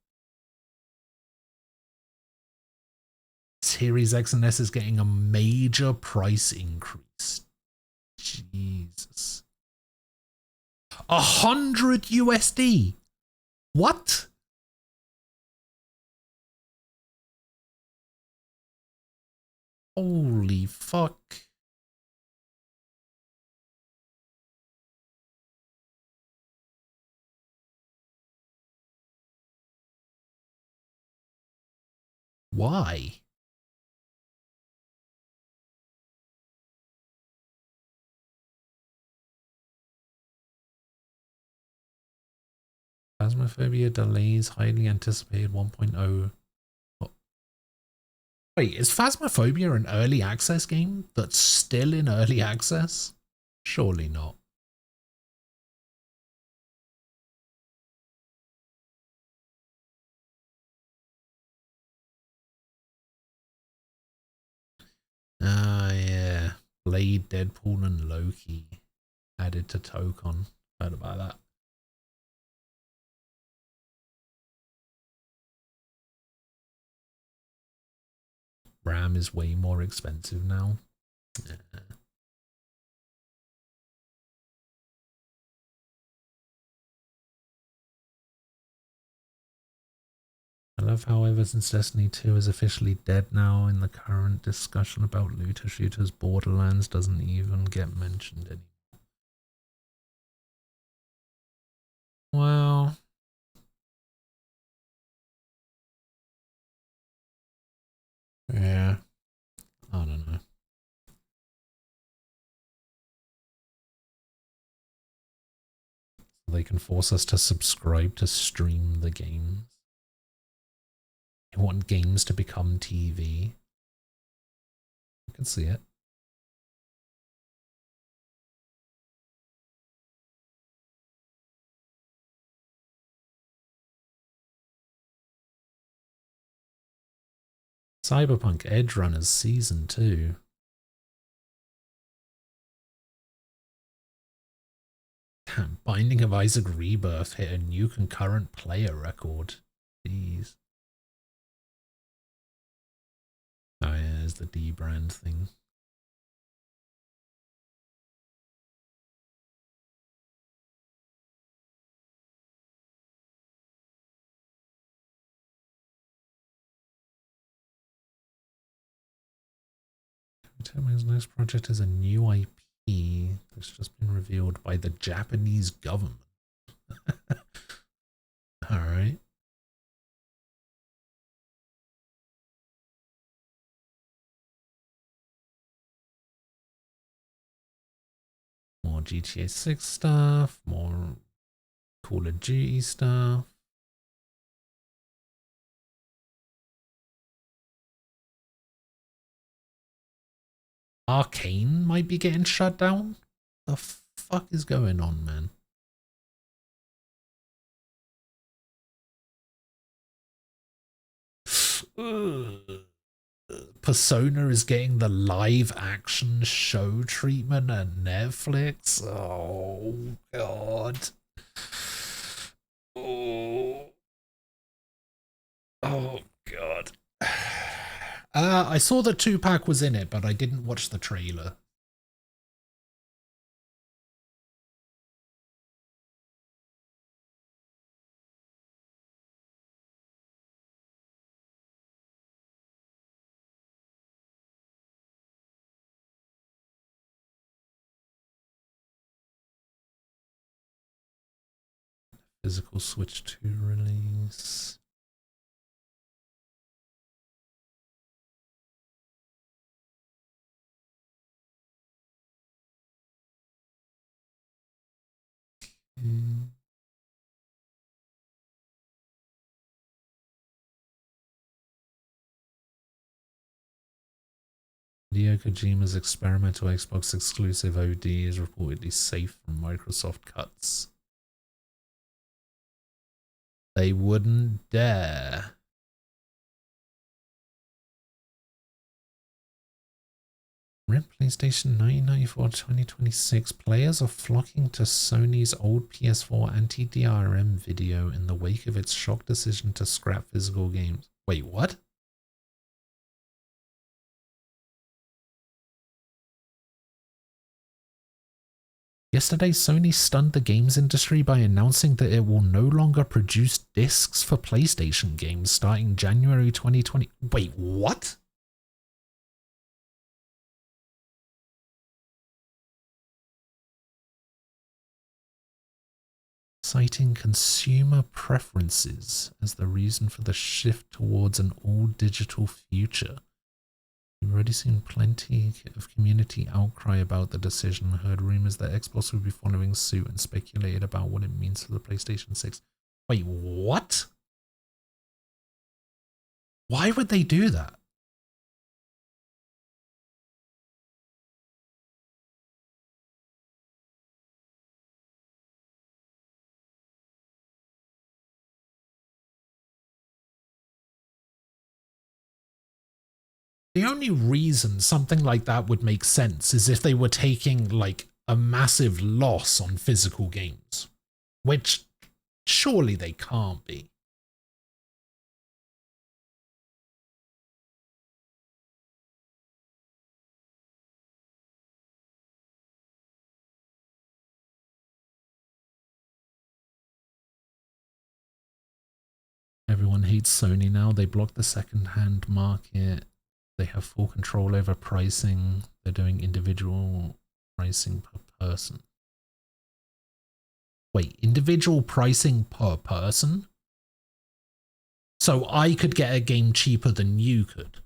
Series X and S is getting a major price increase. Jesus. 100 USD. What? Holy fuck. Why? Phasmophobia delays highly anticipated 1.0. Wait, is Phasmophobia an early access game that's still in early access? Surely not. Ah, yeah. Blade, Deadpool, and Loki added to Tokon. Heard about that. RAM is way more expensive now. Yeah. I love how ever since Destiny 2 is officially dead now, in the current discussion about looter shooters, Borderlands doesn't even get mentioned anymore. Well, yeah, I don't know. They can force us to subscribe to stream the games. They want games to become TV. I can see it. Cyberpunk Edge Runners Season 2. Damn, Binding of Isaac Rebirth hit a new concurrent player record. Jeez. Oh yeah, there's the D-brand thing. Tellme's next project is a new IP that's just been revealed by the Japanese government. Alright. More GTA 6 stuff, more Call of Duty stuff. Arcane might be getting shut down? The fuck is going on, man? Persona is getting the live action show treatment at Netflix. Oh god. Oh god. I saw that Tupac was in it, but I didn't watch the trailer. Physical Switch 2 release. Hideo Kojima's experimental Xbox exclusive OD is reportedly safe from Microsoft cuts. They wouldn't dare. Rip PlayStation 1994-2026. Players are flocking to Sony's old PS4 anti-DRM video in the wake of its shock decision to scrap physical games. Wait, what? Yesterday, Sony stunned the games industry by announcing that it will no longer produce discs for PlayStation games starting January 2020. Wait, what? Citing consumer preferences as the reason for the shift towards an all-digital future. We've already seen plenty of community outcry about the decision, heard rumors that Xbox would be following suit, and speculated about what it means for the PlayStation 6. Wait, what? Why would they do that? The only reason something like that would make sense is if they were taking like a massive loss on physical games, which surely they can't be. Everyone hates Sony now. They block the second-hand market. They have full control over pricing. They're doing individual pricing per person. Wait, individual pricing per person? So I could get a game cheaper than you could.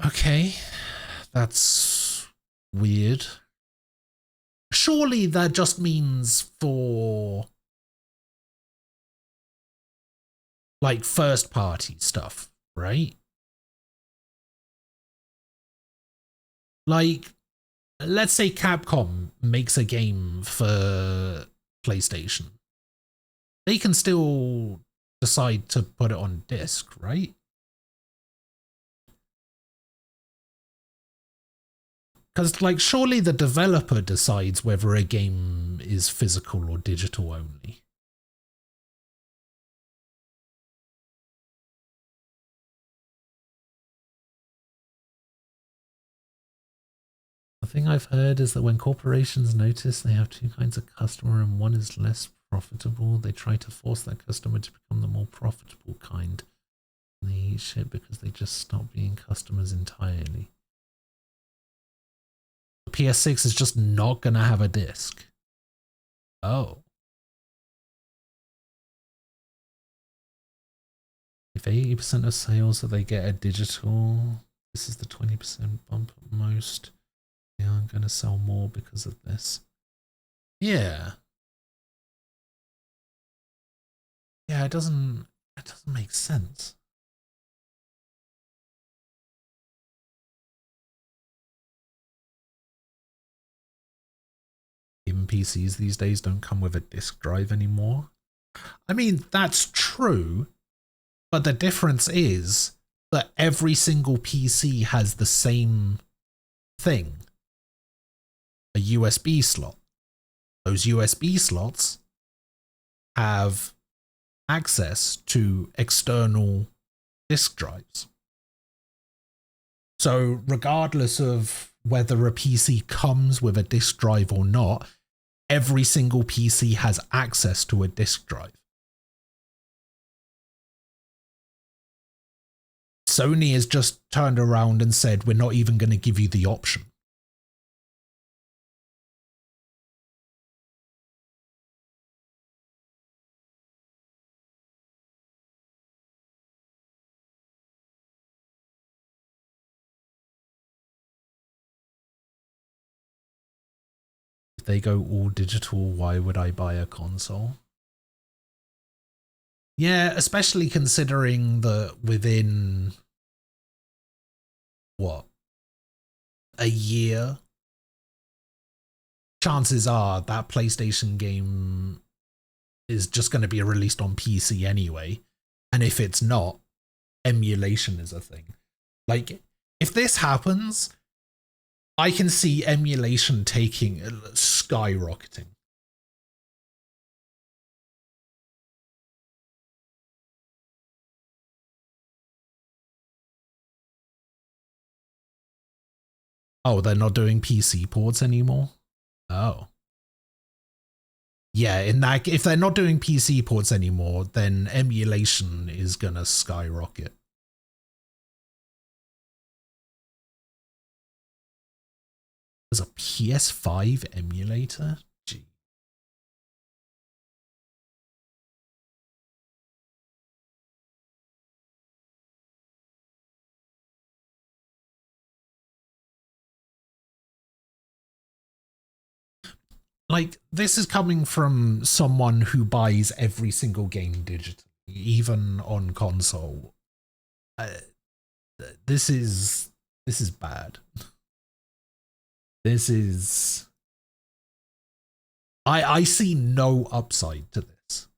Okay, that's weird. Surely that just means for like first party stuff, right? Like, let's say Capcom makes a game for PlayStation. They can still decide to put it on disc, right? Because, like, surely the developer decides whether a game is physical or digital only. The thing I've heard is that when corporations notice they have two kinds of customer and one is less profitable, they try to force that customer to become the more profitable kind. And they eat shit because they just stop being customers entirely. PS6 is just not going to have a disc. Oh. If 80% of sales that they get are digital, this is the 20% bump at most. They aren't going to sell more because of this. Yeah. Yeah, it doesn't make sense. Even PCs these days don't come with a disk drive anymore. I mean, that's true, But the difference is that every single PC has the same thing. A USB slot. Those USB slots have access to external disk drives. So regardless of whether a PC comes with a disk drive or not, every single PC has access to a disk drive. Sony has just turned around and said, we're not even going to give you the option. If they go all digital, why would I buy a console? Yeah, especially considering that within, what, a year, chances are that PlayStation game is just going to be released on PC anyway. And if it's not, emulation is a thing. Like, if this happens, I can see emulation skyrocketing. Oh, they're not doing PC ports anymore? Oh. Yeah, if they're not doing PC ports anymore, then emulation is gonna skyrocket. There's a PS5 emulator? Gee. Like, this is coming from someone who buys every single game digitally, even on console. This is bad. This is... I see no upside to this.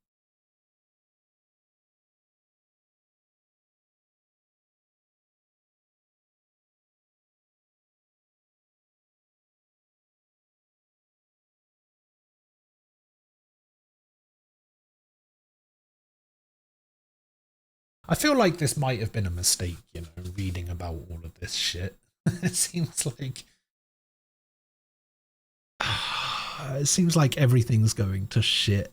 I feel like this might have been a mistake, you know, reading about all of this shit. It seems like everything's going to shit.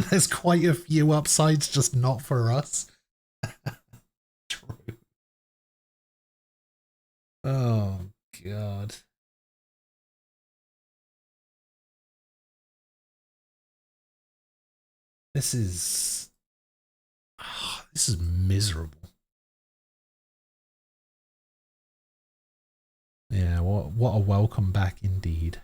There's quite a few upsides, just not for us. True. Oh, God. This is miserable. Yeah, what a welcome back indeed.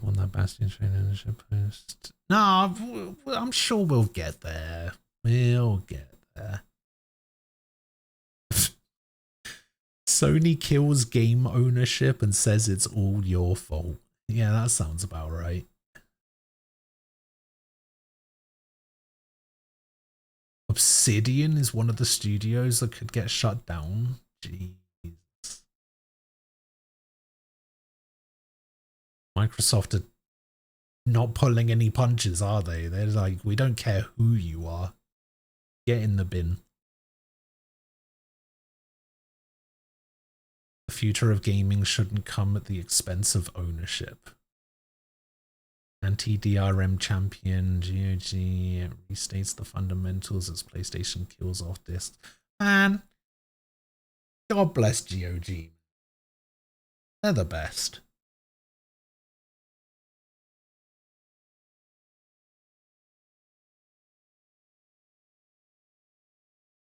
On that Bastion train ownership post. No, I'm sure we'll get there. We'll get there. Sony kills game ownership and says it's all your fault. Yeah, that sounds about right. Obsidian is one of the studios that could get shut down. Jeez. Microsoft are not pulling any punches, are they? They're like, we don't care who you are. Get in the bin. The future of gaming shouldn't come at the expense of ownership. Anti-DRM champion GOG restates the fundamentals as PlayStation kills off discs. Man, God bless GOG. They're the best.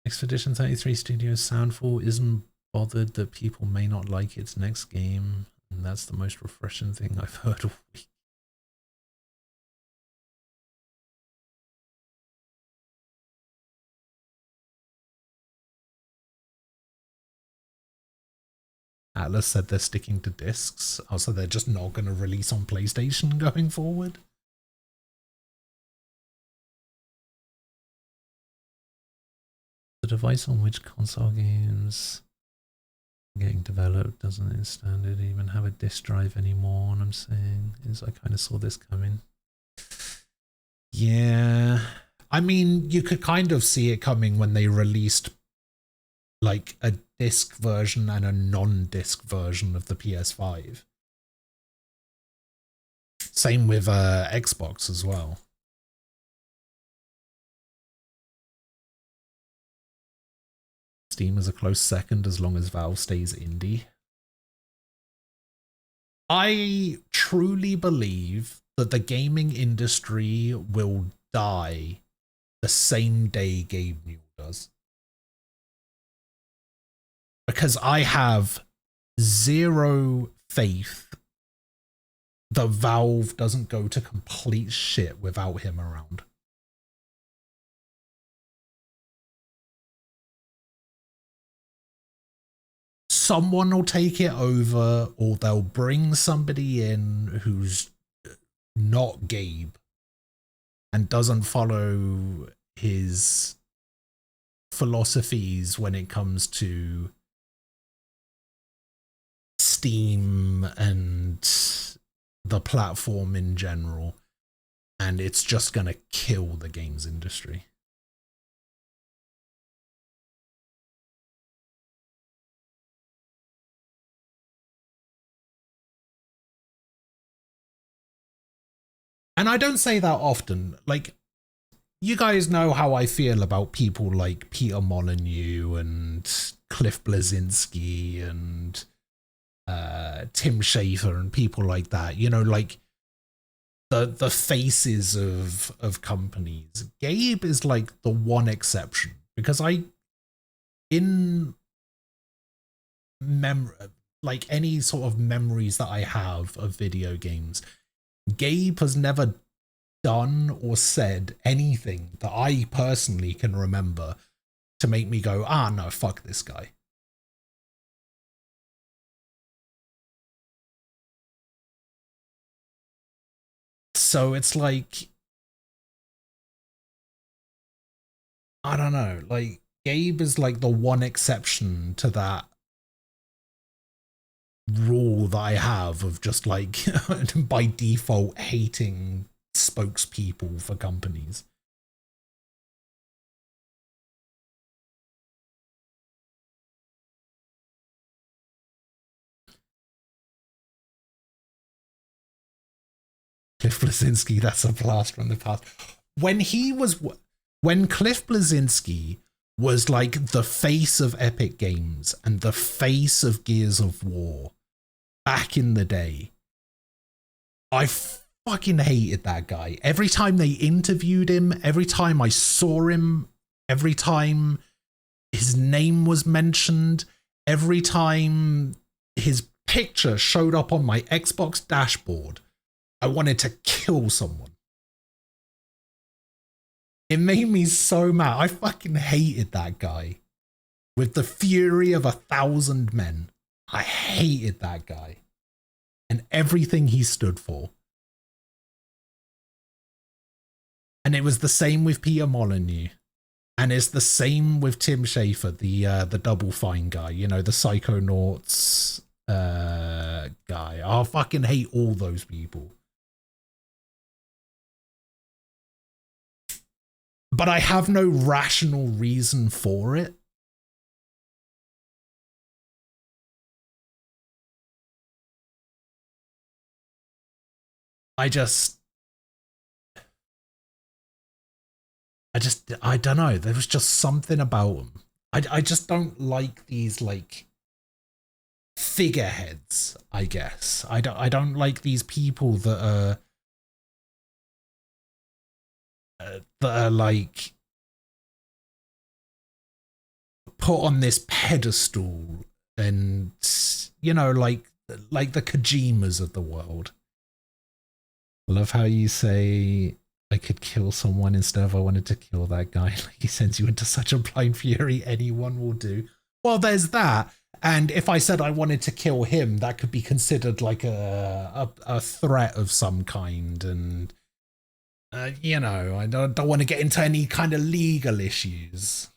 Expedition 33 Studios Soundfall isn't bothered that people may not like its next game, and that's the most refreshing thing I've heard all week. Atlas said they're sticking to discs. Also, they're just not going to release on PlayStation going forward. The device on which console games are getting developed doesn't in standard even have a disk drive anymore. And I'm saying is I kind of saw this coming. Yeah, I mean, you could kind of see it coming when they released like a disc version and a non-disc version of the PS5. Same with Xbox as well. Steam is a close second as long as Valve stays indie. I truly believe that the gaming industry will die the same day Gabe Newell does. Because I have zero faith that Valve doesn't go to complete shit without him around. Someone will take it over, or they'll bring somebody in who's not Gabe and doesn't follow his philosophies when it comes to Steam and the platform in general, and it's just gonna kill the games industry. And I don't say that often. Like, you guys know how I feel about people like Peter Molyneux and Cliff Bleszinski and Tim Schafer and people like that. You know, like the faces of companies. Gabe is like the one exception, because in like any sort of memories that I have of video games, Gabe has never done or said anything that I personally can remember to make me go, ah, no, fuck this guy. So it's like, I don't know, like Gabe is like the one exception to that rule that I have of just like by default hating spokespeople for companies. Cliff Bleszinski, that's a blast from the past. When Cliff Bleszinski was like the face of Epic Games and the face of Gears of War back in the day, I fucking hated that guy. Every time they interviewed him, every time I saw him, every time his name was mentioned, every time his picture showed up on my Xbox dashboard, I wanted to kill someone. It made me so mad. I fucking hated that guy with the fury of 1,000 men. I hated that guy and everything he stood for. And it was the same with Peter Molyneux. And it's the same with Tim Schafer, the Double Fine guy, you know, the Psychonauts guy. I fucking hate all those people. But I have no rational reason for it. I don't know. There was just something about them. I just don't like these like figureheads, I guess. I don't like these people that are like put on this pedestal, and you know, like the Kojimas of the world. I love how you say I could kill someone instead of I wanted to kill that guy. Like, he sends you into such a blind fury anyone will do. Well, there's that. And if I said I wanted to kill him, that could be considered like a threat of some kind. And, you know, I don't want to get into any kind of legal issues.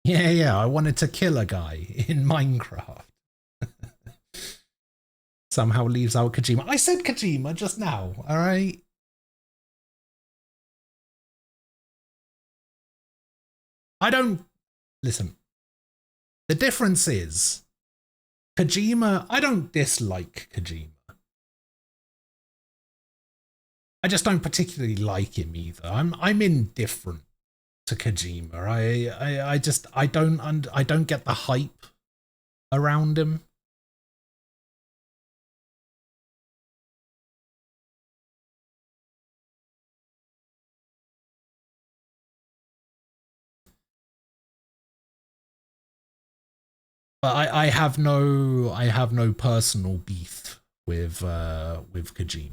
Yeah, I wanted to kill a guy in Minecraft. Somehow leaves out Kojima. I said Kojima just now, all right? I don't... Listen. The difference is, Kojima, I don't dislike Kojima. I just don't particularly like him either. I'm indifferent to Kojima. I don't get the hype around him. But I have no personal beef with Kojima.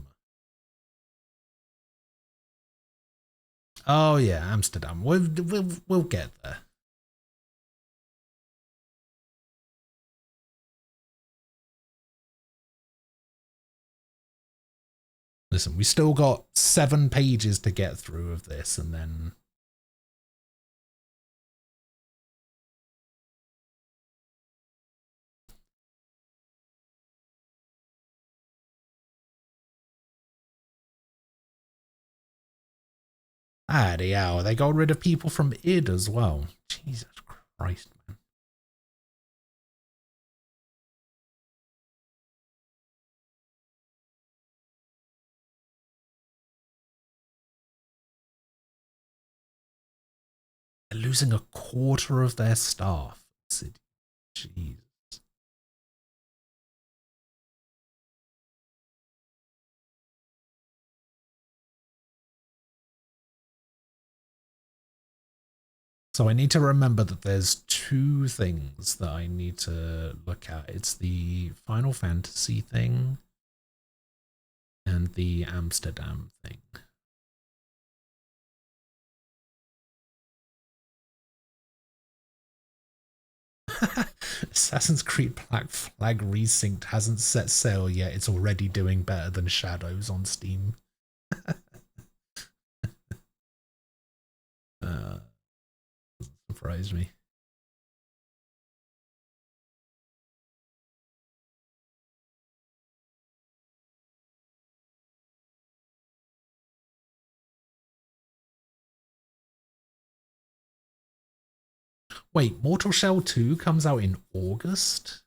Oh yeah, Amsterdam. We'll get there. Listen, we still got 7 pages to get through of this, and then hell, they got rid of people from id as well. Jesus Christ, man. They're losing a quarter of their staff. Jeez. So I need to remember that there's 2 things that I need to look at. It's the Final Fantasy thing and the Amsterdam thing. Assassin's Creed Black Flag Resynced hasn't set sail yet. It's already doing better than Shadows on Steam. Surprised me. Wait, Mortal Shell 2 comes out in August?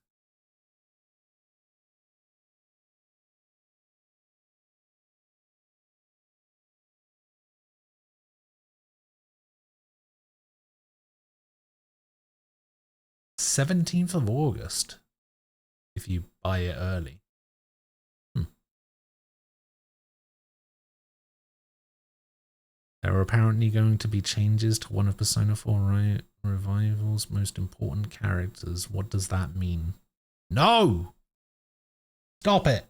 August 17th, if you buy it early. There are apparently going to be changes to one of Persona 4 Revival's most important characters. What does that mean? No! Stop it!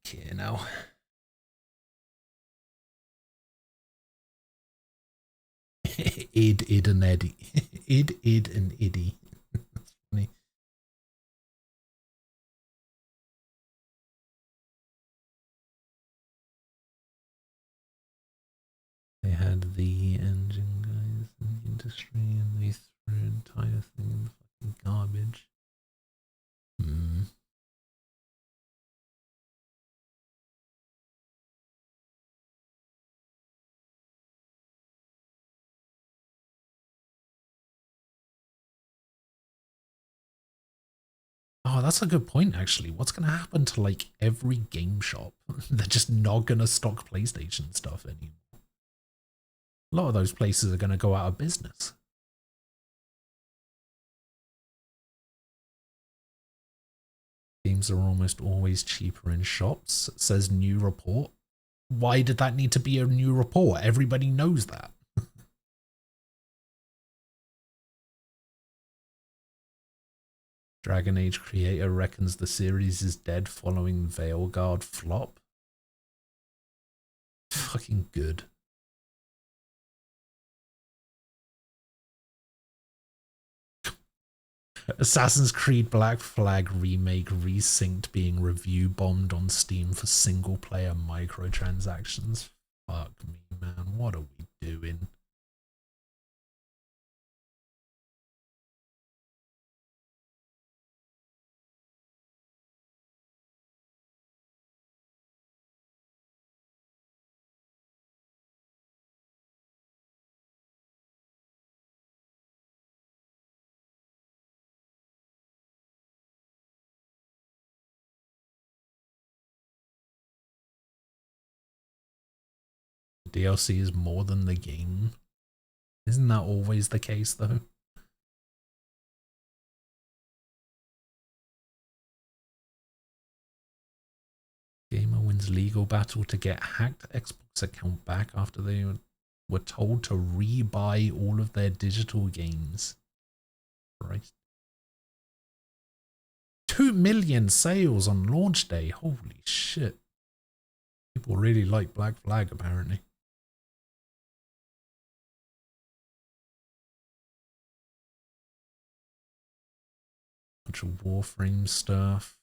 Okay, now. Id and Eddie. Id and Iddy. That's funny. They had the engine guys in the industry and they threw the entire thing in the fucking garbage. Oh, that's a good point, actually. What's going to happen to, like, every game shop? They're just not going to stock PlayStation stuff anymore. A lot of those places are going to go out of business. Games are almost always cheaper in shops, says new report. Why did that need to be a new report? Everybody knows that. Dragon Age creator reckons the series is dead following Veilguard flop. Fucking good. Assassin's Creed Black Flag remake resynced being review bombed on Steam for single player microtransactions. Fuck me, man. What are we doing? DLC is more than the game. Isn't that always the case, though? Gamer wins legal battle to get hacked Xbox account back after they were told to rebuy all of their digital games. Right. 2 million sales on launch day. Holy shit. People really like Black Flag, apparently. Bunch of Warframe stuff.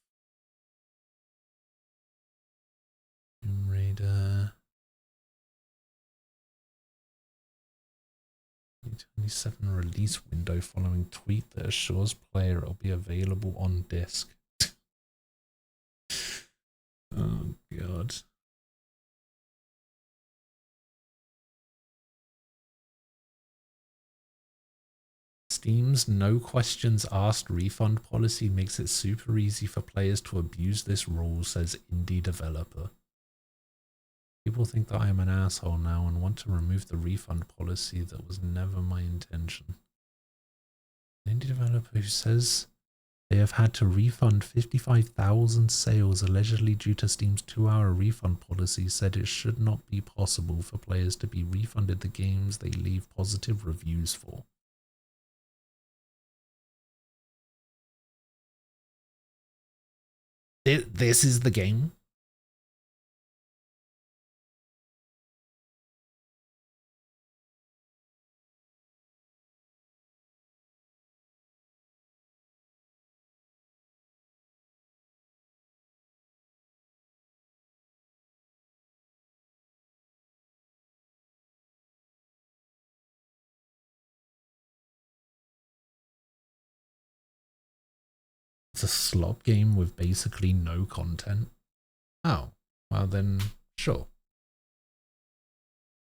Tomb Raider. 2027 release window following tweet that assures player it will be available on disc. Oh god. Steam's no questions asked refund policy makes it super easy for players to abuse this rule, says indie developer. People think that I am an asshole now and want to remove the refund policy. That was never my intention. An indie developer who says they have had to refund 55,000 sales allegedly due to Steam's 2-hour refund policy said it should not be possible for players to be refunded the games they leave positive reviews for. This is the game. It's a slop game with basically no content. Oh, well then, sure.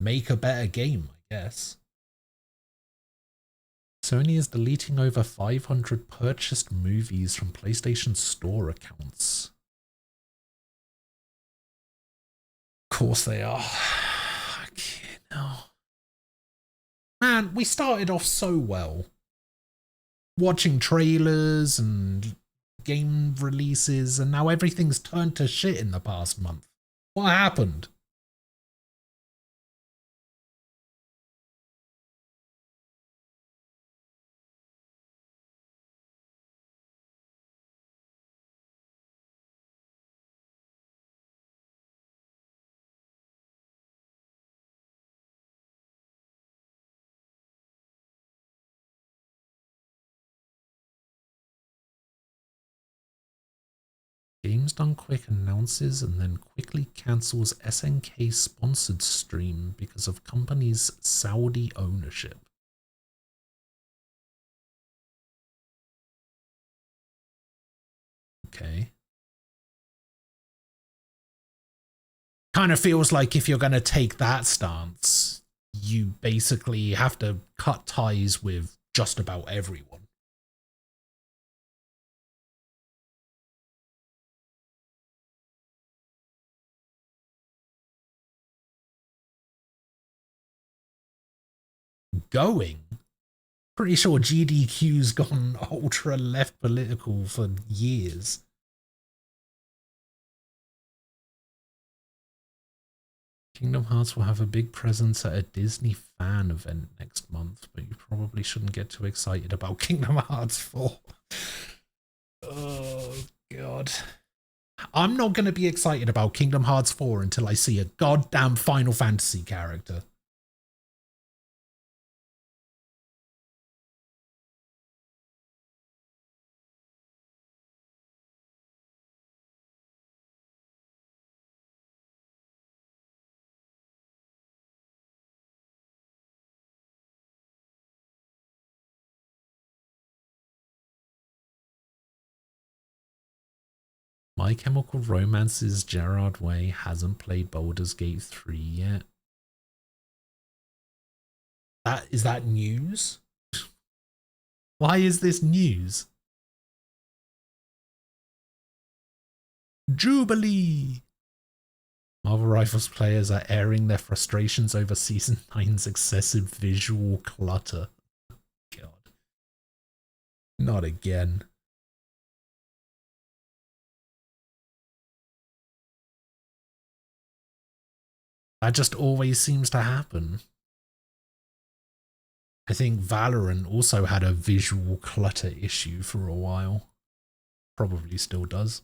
Make a better game, I guess. Sony is deleting over 500 purchased movies from PlayStation Store accounts. Of course they are. Fucking hell. Man, we started off so well. Watching trailers and game releases, and now everything's turned to shit in the past month. What happened? Games Done Quick announces and then quickly cancels SNK sponsored stream because of company's Saudi ownership. Okay. Kind of feels like if you're going to take that stance, you basically have to cut ties with just about everyone. Going. Pretty sure GDQ's gone ultra left political for years. Kingdom Hearts will have a big presence at a Disney fan event next month, but you probably shouldn't get too excited about Kingdom Hearts 4. I'm not going to be excited about Kingdom Hearts 4 until I see a goddamn Final Fantasy character. My Chemical Romance's Gerard Way hasn't played Baldur's Gate 3 yet. Is that news? Why is this news? Jubilee! Marvel Rifles players are airing their frustrations over Season 9's excessive visual clutter. God. Not again. That just always seems to happen. I think Valorant also had a visual clutter issue for a while. Probably still does.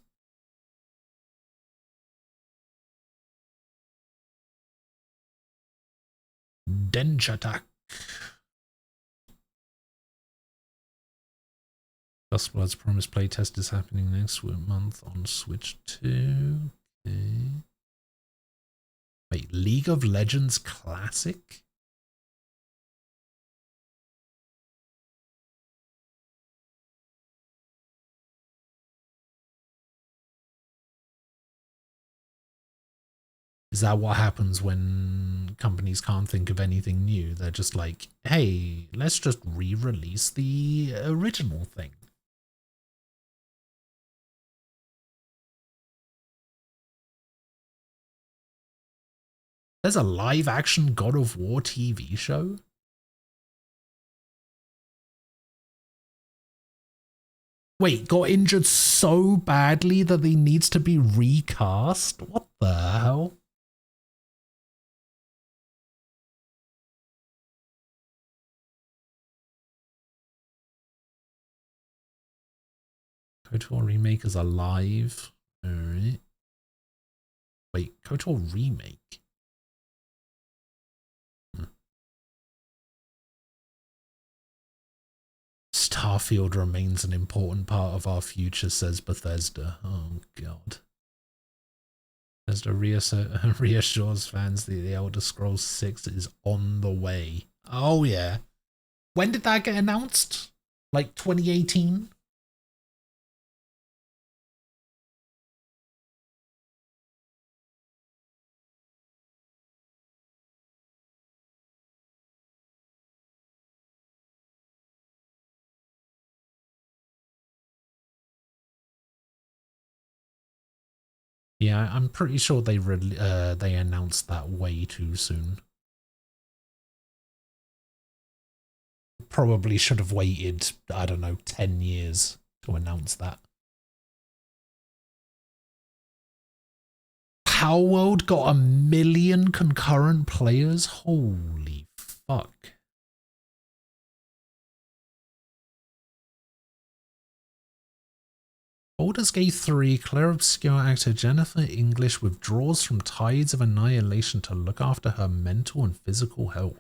Dench Attack. Dustblood's Promised playtest is happening next month on Switch 2. Okay. Wait, League of Legends Classic? Is that what happens when companies can't think of anything new? They're just like, hey, let's just re-release the original thing. There's a live-action God of War TV show? Wait, got injured so badly that he needs to be recast? What the hell? KOTOR Remake is alive. Alright. Wait, KOTOR Remake? Starfield remains an important part of our future, says Bethesda. Oh, God. Bethesda reassures fans that The Elder Scrolls 6 is on the way. Oh, yeah. When did that get announced? Like 2018? Yeah, I'm pretty sure they announced that way too soon. Probably should have waited, I don't know, 10 years to announce that. Power World got 1 million concurrent players? Holy fuck. Baldur's Gate 3, Claire Obscure actor Jennifer English withdraws from Tides of Annihilation to look after her mental and physical health.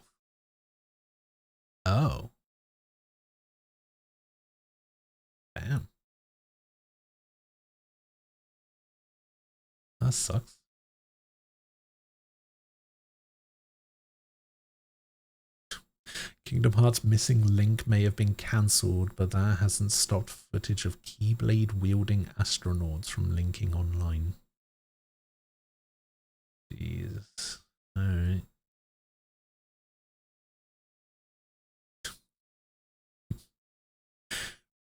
Oh. Damn. That sucks. Kingdom Hearts Missing Link may have been cancelled, but that hasn't stopped footage of Keyblade-wielding astronauts from linking online. Jesus. Alright.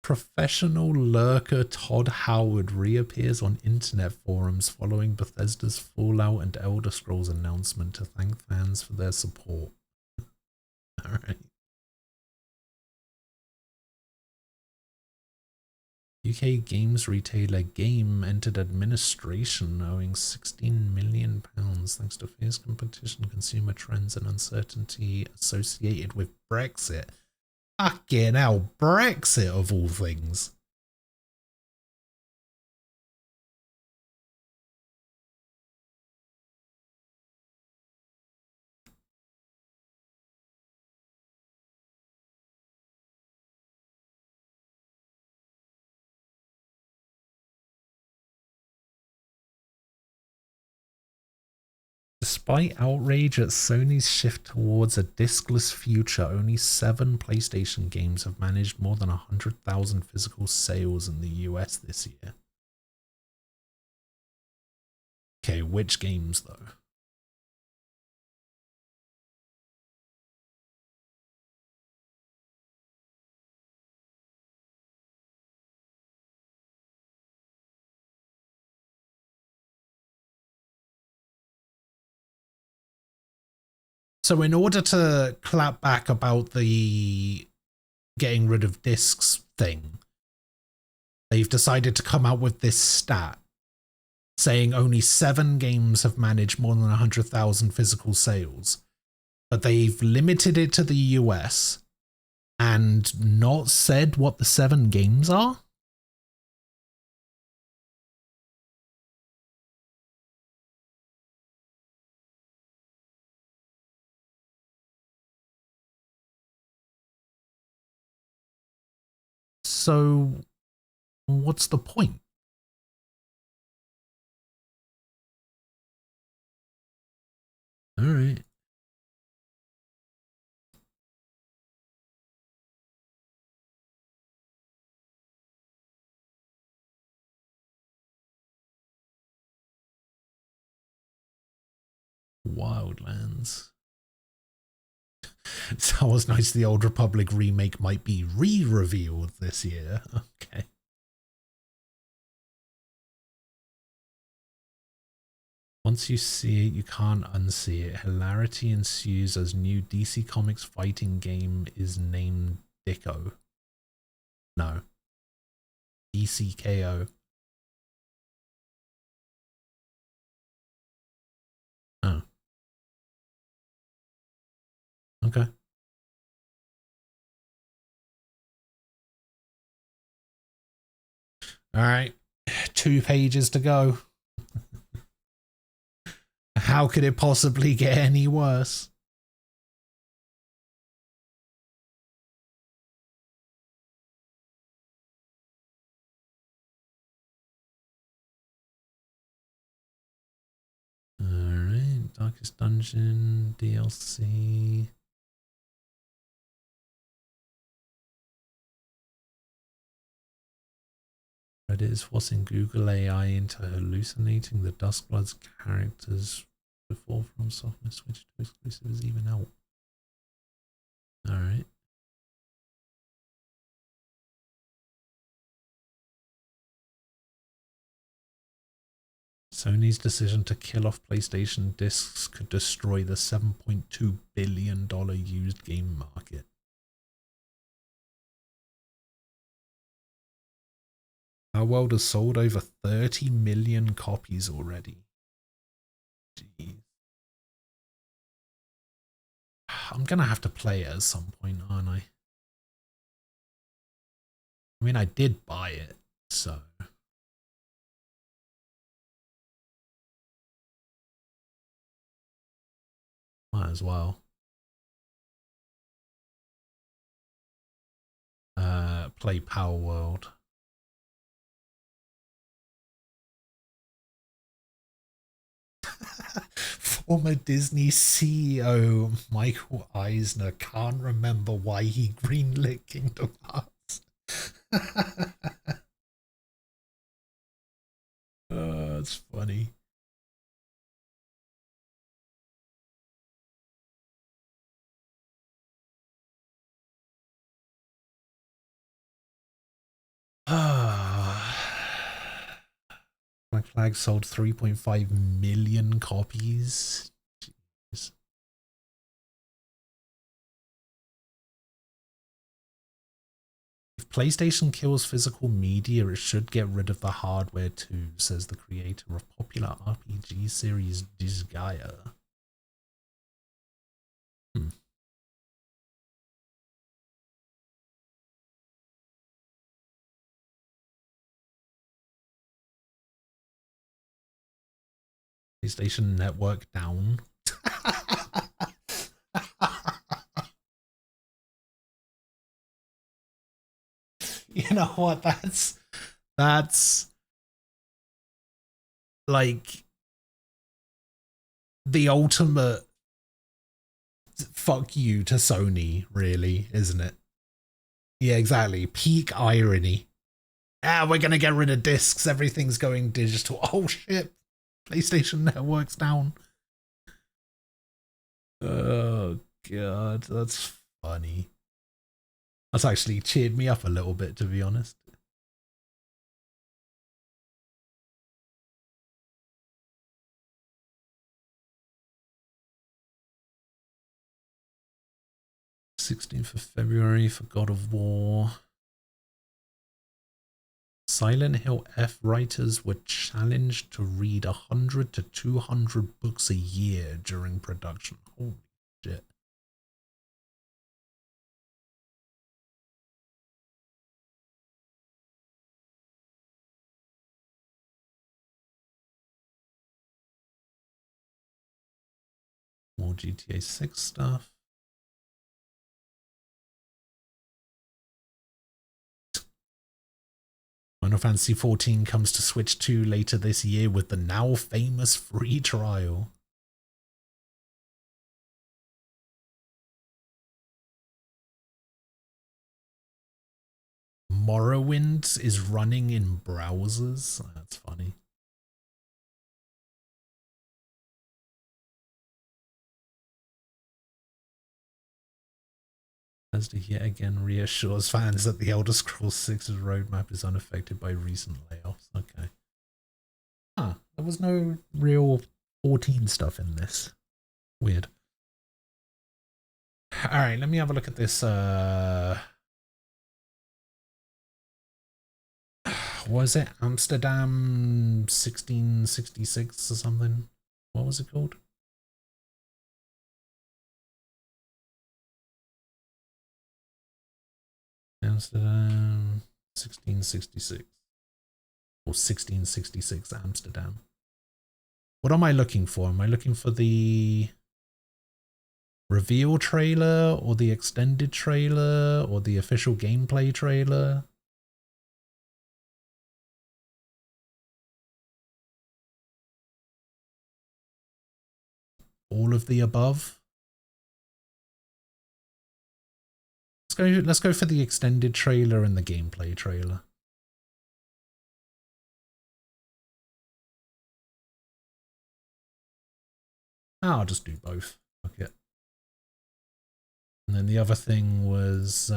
Professional lurker Todd Howard reappears on internet forums following Bethesda's Fallout and Elder Scrolls announcement to thank fans for their support. Alright. UK games retailer Game entered administration owing £16 million thanks to fierce competition, consumer trends and uncertainty associated with Brexit. Fucking hell, Brexit of all things. Despite outrage at Sony's shift towards a discless future, only 7 PlayStation games have managed more than 100,000 physical sales in the US this year. Okay, which games though? So in order to clap back about the getting rid of discs thing, they've decided to come out with this stat saying only 7 games have managed more than 100,000 physical sales, but they've limited it to the US and not said what the 7 games are. So, what's the point? All right. Wildlands. Star Wars Knights of the Old Republic remake might be re-revealed this year. Okay. Once you see it, you can't unsee it. Hilarity ensues as new DC Comics fighting game is named Dicko. No. DCKO. Oh. Okay. All right. 2 pages to go. How could it possibly get any worse? All right. Darkest Dungeon DLC. Reddit is forcing Google AI into hallucinating the Duskbloods characters before FromSoft switch to exclusive is even out. Alright. Sony's decision to kill off PlayStation discs could destroy the $7.2 billion used game market. Our World has sold over 30 million copies already. Jeez. I'm gonna have to play it at some point, aren't I? I mean, I did buy it, so... might as well. Play Power World. Former Disney CEO Michael Eisner can't remember why he greenlit Kingdom Hearts. That's funny. Black Flag sold 3.5 million copies. Jeez. If PlayStation kills physical media, it should get rid of the hardware too, says the creator of popular RPG series Disgaea. PlayStation Network down. You know what? That's like the ultimate fuck you to Sony, really, isn't it? Yeah, exactly. Peak irony. Ah, we're gonna get rid of discs. Everything's going digital. Oh shit! PlayStation Network's down. Oh god, that's funny. That's actually cheered me up a little bit, to be honest. (16th of February) for God of War. Silent Hill F writers were challenged to read 100 to 200 books a year during production. Holy shit. More GTA 6 stuff. Final Fantasy XIV comes to Switch 2 later this year with the now famous free trial. Morrowind is running in browsers. That's funny. Bethesda yet again reassures fans that the Elder Scrolls 6's roadmap is unaffected by recent layoffs. Okay. Huh. There was no real 14 stuff in this. Weird. Alright, let me have a look at this. Was it Amsterdam 1666 or something? What was it called? Amsterdam 1666 or 1666 Amsterdam. What am I looking for? Am I looking for the reveal trailer or the extended trailer or the official gameplay trailer? All of the above? Let's go for the extended trailer and the gameplay trailer. I'll just do both. Fuck it. And then the other thing was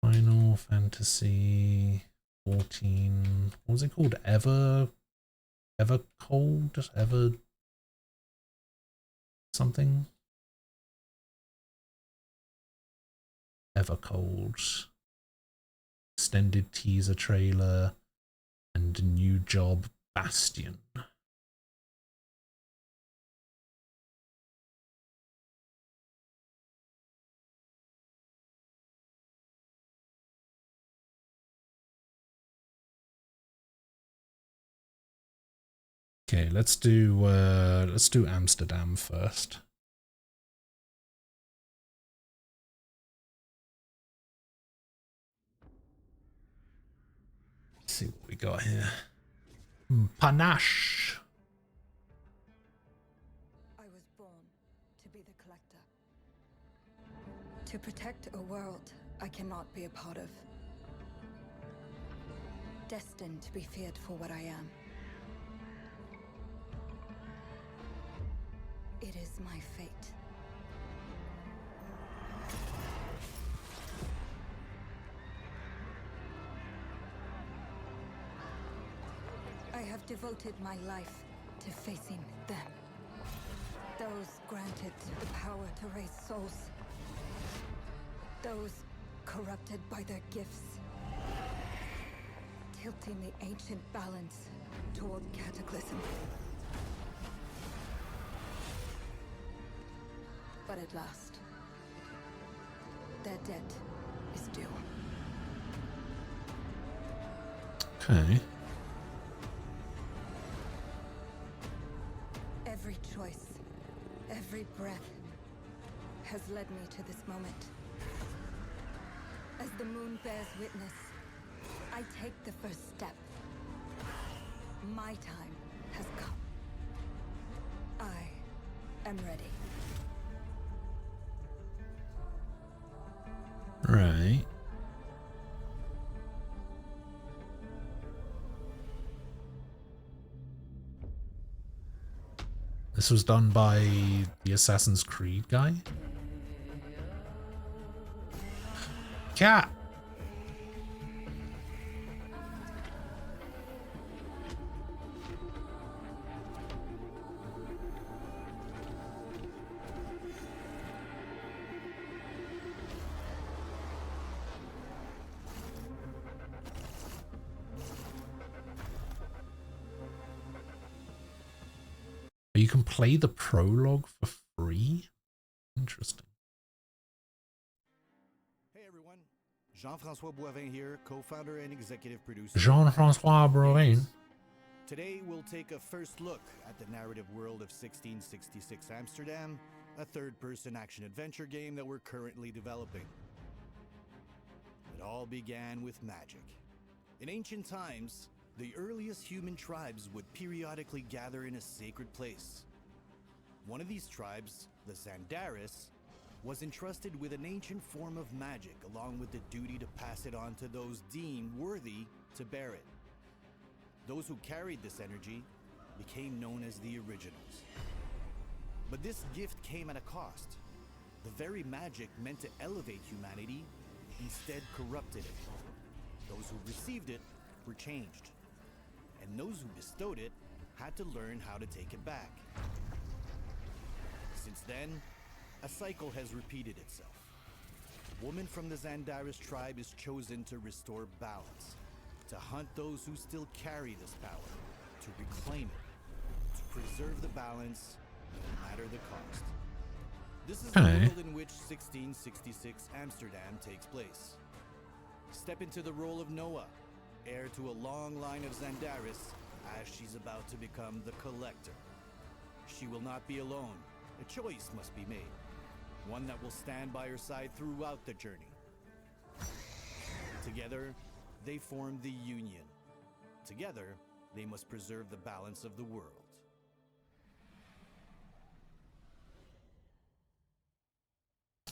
Final Fantasy 14. What was it called? Ever Cold? Ever something? Evercold, extended teaser trailer, and a new job, Bastion. Okay, let's do Amsterdam first. Let's see what we got here. Panache. I was born to be the collector. To protect a world I cannot be a part of. Destined to be feared for what I am. It is my fate. I have devoted my life to facing them. Those granted the power to raise souls. Those corrupted by their gifts. Tilting the ancient balance toward cataclysm. But at last, their debt is due. Okay. Every choice, every breath has led me to this moment. As the moon bears witness, I take the first step. My time has come. am ready. Right. This was done by the Assassin's Creed guy. Cat. You can play the prologue for free? Interesting. Hey everyone, Jean-Francois Boivin here, co-founder and executive producer. Jean-Francois Boivin. Today we'll take a first look at the narrative world of 1666 Amsterdam, a third-person action-adventure game that we're currently developing. It all began with magic. In ancient times, the earliest human tribes would periodically gather in a sacred place. One of these tribes, the Zandaris, was entrusted with an ancient form of magic along with the duty to pass it on to those deemed worthy to bear it. Those who carried this energy became known as the Originals. But this gift came at a cost. The very magic meant to elevate humanity instead corrupted it. Those who received it were changed, and those who bestowed it had to learn how to take it back. Since then, a cycle has repeated itself. A woman from the Zandaris tribe is chosen to restore balance, to hunt those who still carry this power, to reclaim it, to preserve the balance, no matter the cost. This is the world in which 1666 Amsterdam takes place. Step into the role of Noah, heir to a long line of Zandaris, as she's about to become the Collector. She will not be alone. A choice must be made, one that will stand by her side throughout the journey. Together, they form the Union. Together, they must preserve the balance of the world.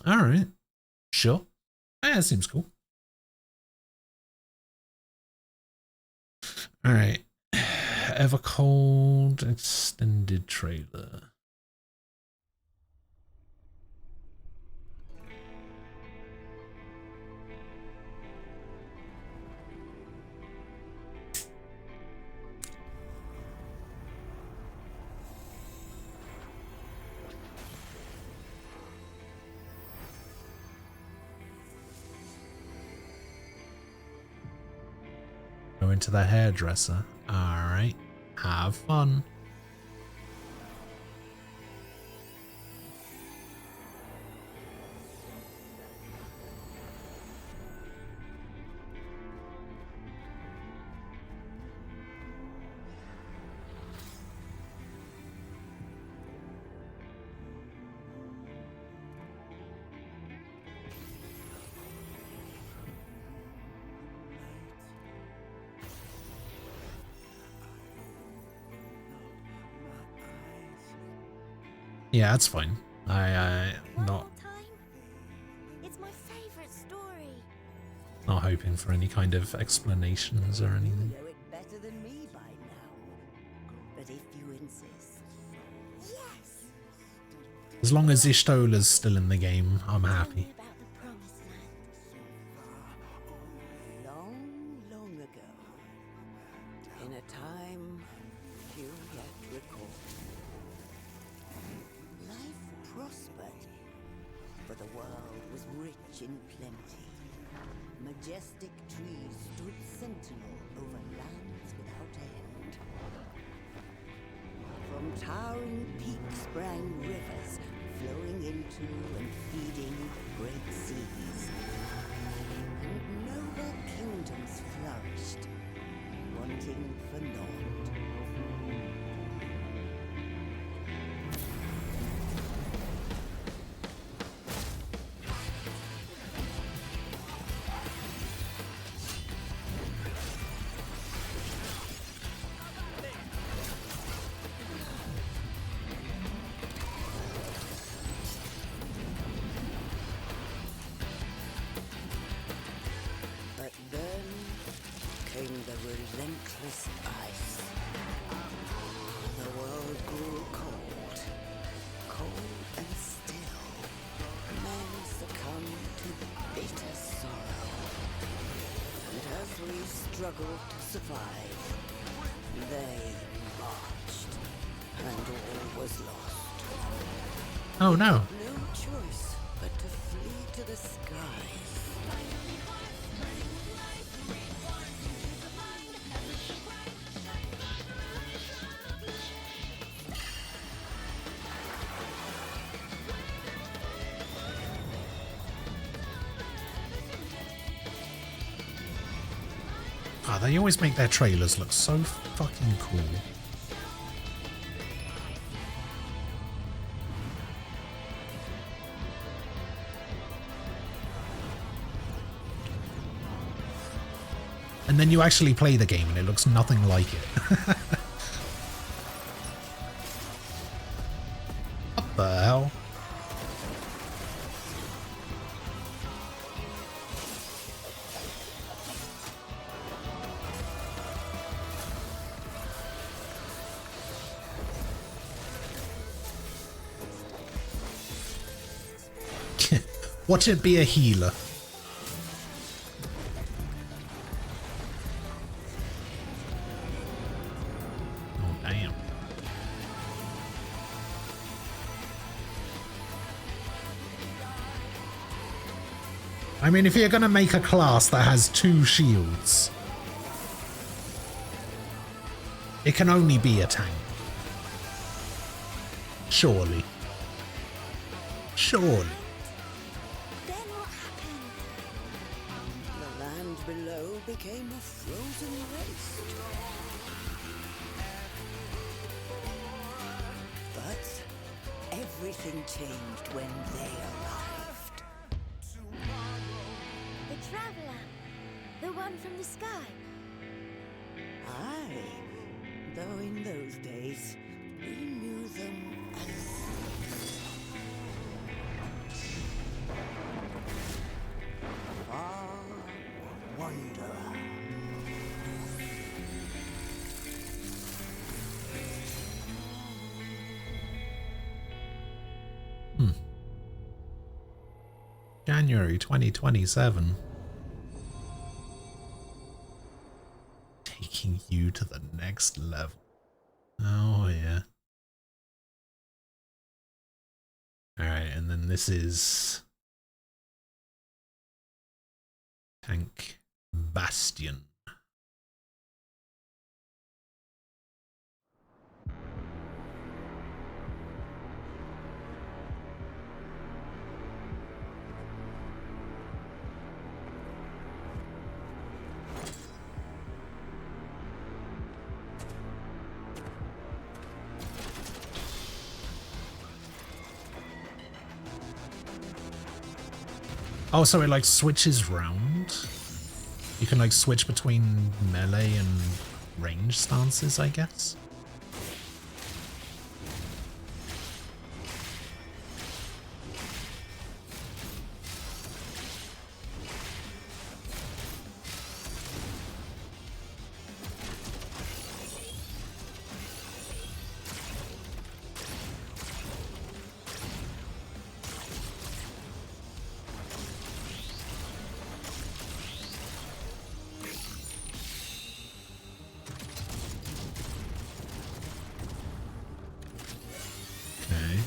All right. Sure. That seems cool. All right. Evercold extended trailer. Go into the hairdresser. Alright. Have fun. Yeah, that's fine. I not It's my favorite story. not hoping for any kind of explanations or anything. You know it better than me by now. But if you insist. Yes. As long as Ishtola's still in the game, I'm happy. About the promised land. Long, long ago. In a time few yet recall. Life prospered, for the world was rich in plenty. Majestic trees stood sentinel over lands without end. From towering peaks sprang rivers, flowing into and feeding great seas. And noble kingdoms flourished, wanting for naught. in the relentless ice. The world grew cold, cold and still. Men succumbed to bitter sorrow. And as we struggled to survive, they marched, and all was lost. Oh no. No choice but to flee to the skies. Ah, they always make their trailers look so fucking cool. And then you actually play the game and it looks nothing like it. What the hell? Watch it be a healer. Oh, damn. I mean, if you're going to make a class that has 2 shields, it can only be a tank. Surely. Surely. The land below became a frozen waste. But everything changed when they arrived. The Traveler. The one from the sky. Aye, though in those days we knew them as Far Wanderer. January 2027. Taking you to the next level. Oh, yeah. Alright, and then this is Tank Bastion. Oh, so it like switches round? You can like switch between melee and range stances, I guess? Okay.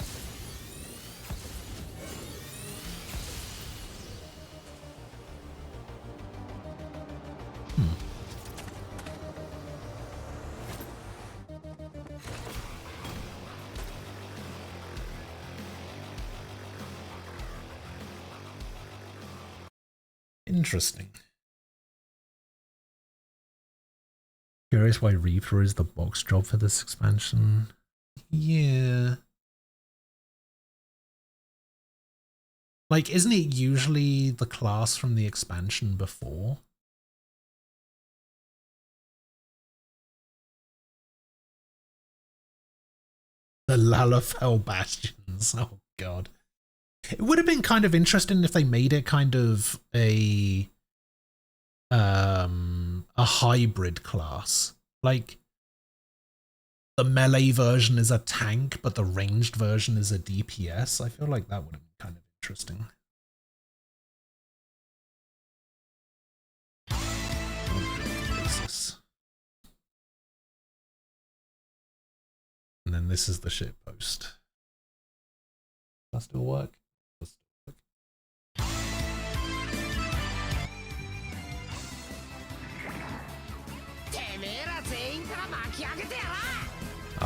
Interesting. Curious why Reaper is the box job for this expansion. Yeah. Like, isn't it usually the class from the expansion before? The Lalafell Bastions. Oh, God. It would have been kind of interesting if they made it kind of a a hybrid class. Like, the melee version is a tank, but the ranged version is a DPS. I feel like that would have been kind of interesting. And then this is the shit post. Does that still work?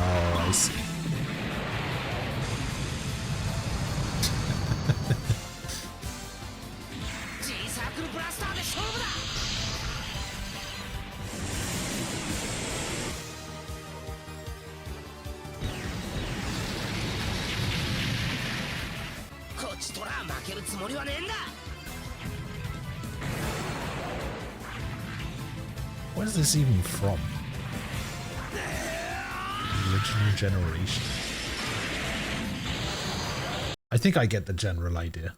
Oh, I see. Where's this even from? Original generation. I think I get the general idea.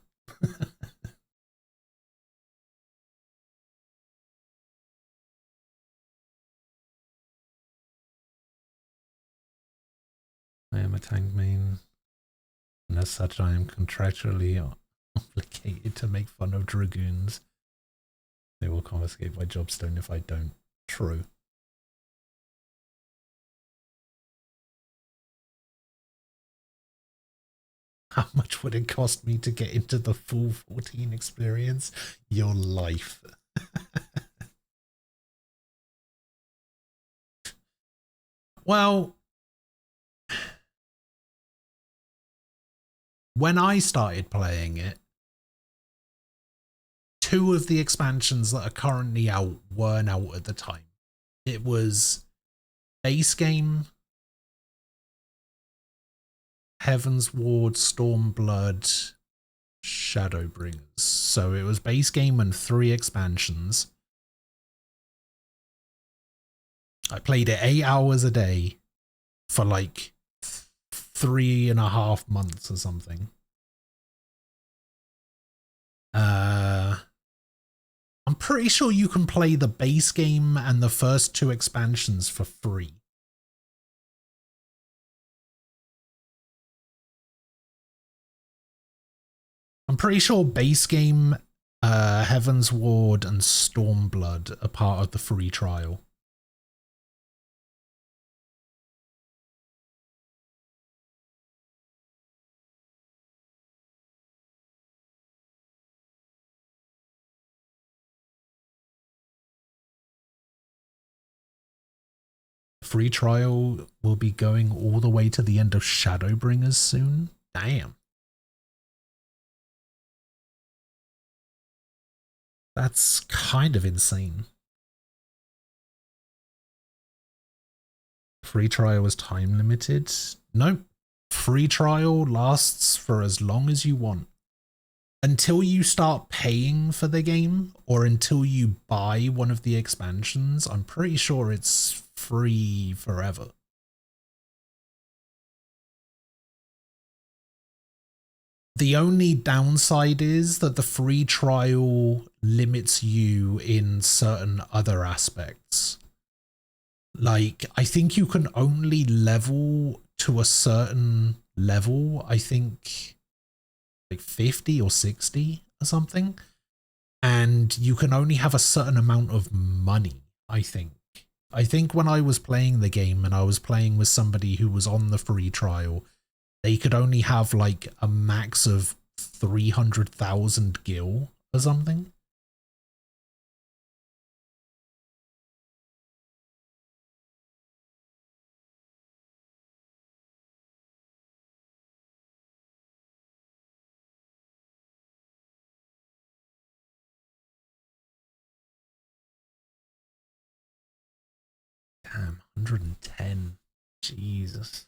I am a tank main, and as such I am contractually obligated to make fun of dragoons. They will confiscate my jobstone if I don't. True. How much would it cost me to get into the full 14 experience? Your life. Well, when I started playing it, 2 of the expansions that are currently out weren't out at the time. It was base game, Heaven's Ward, Stormblood, Shadowbringers. So it was base game and 3 expansions. I played it 8 hours a day for like 3.5 months or something. I'm pretty sure you can play the base game and the first 2 expansions for free. I'm pretty sure base game, Heaven's Ward and Stormblood are part of the free trial. Free trial will be going all the way to the end of Shadowbringers soon. Damn. That's kind of insane. Free trial is time limited. Nope. Free trial lasts for as long as you want. Until you start paying for the game, or until you buy one of the expansions, I'm pretty sure it's free forever. The only downside is that the free trial limits you in certain other aspects. Like, I think you can only level to a certain level, I think like 50 or 60 or something. And you can only have a certain amount of money, I think. I think when I was playing the game and I was playing with somebody who was on the free trial, they could only have like a max of 300,000 gil or something. Damn, 110. Jesus.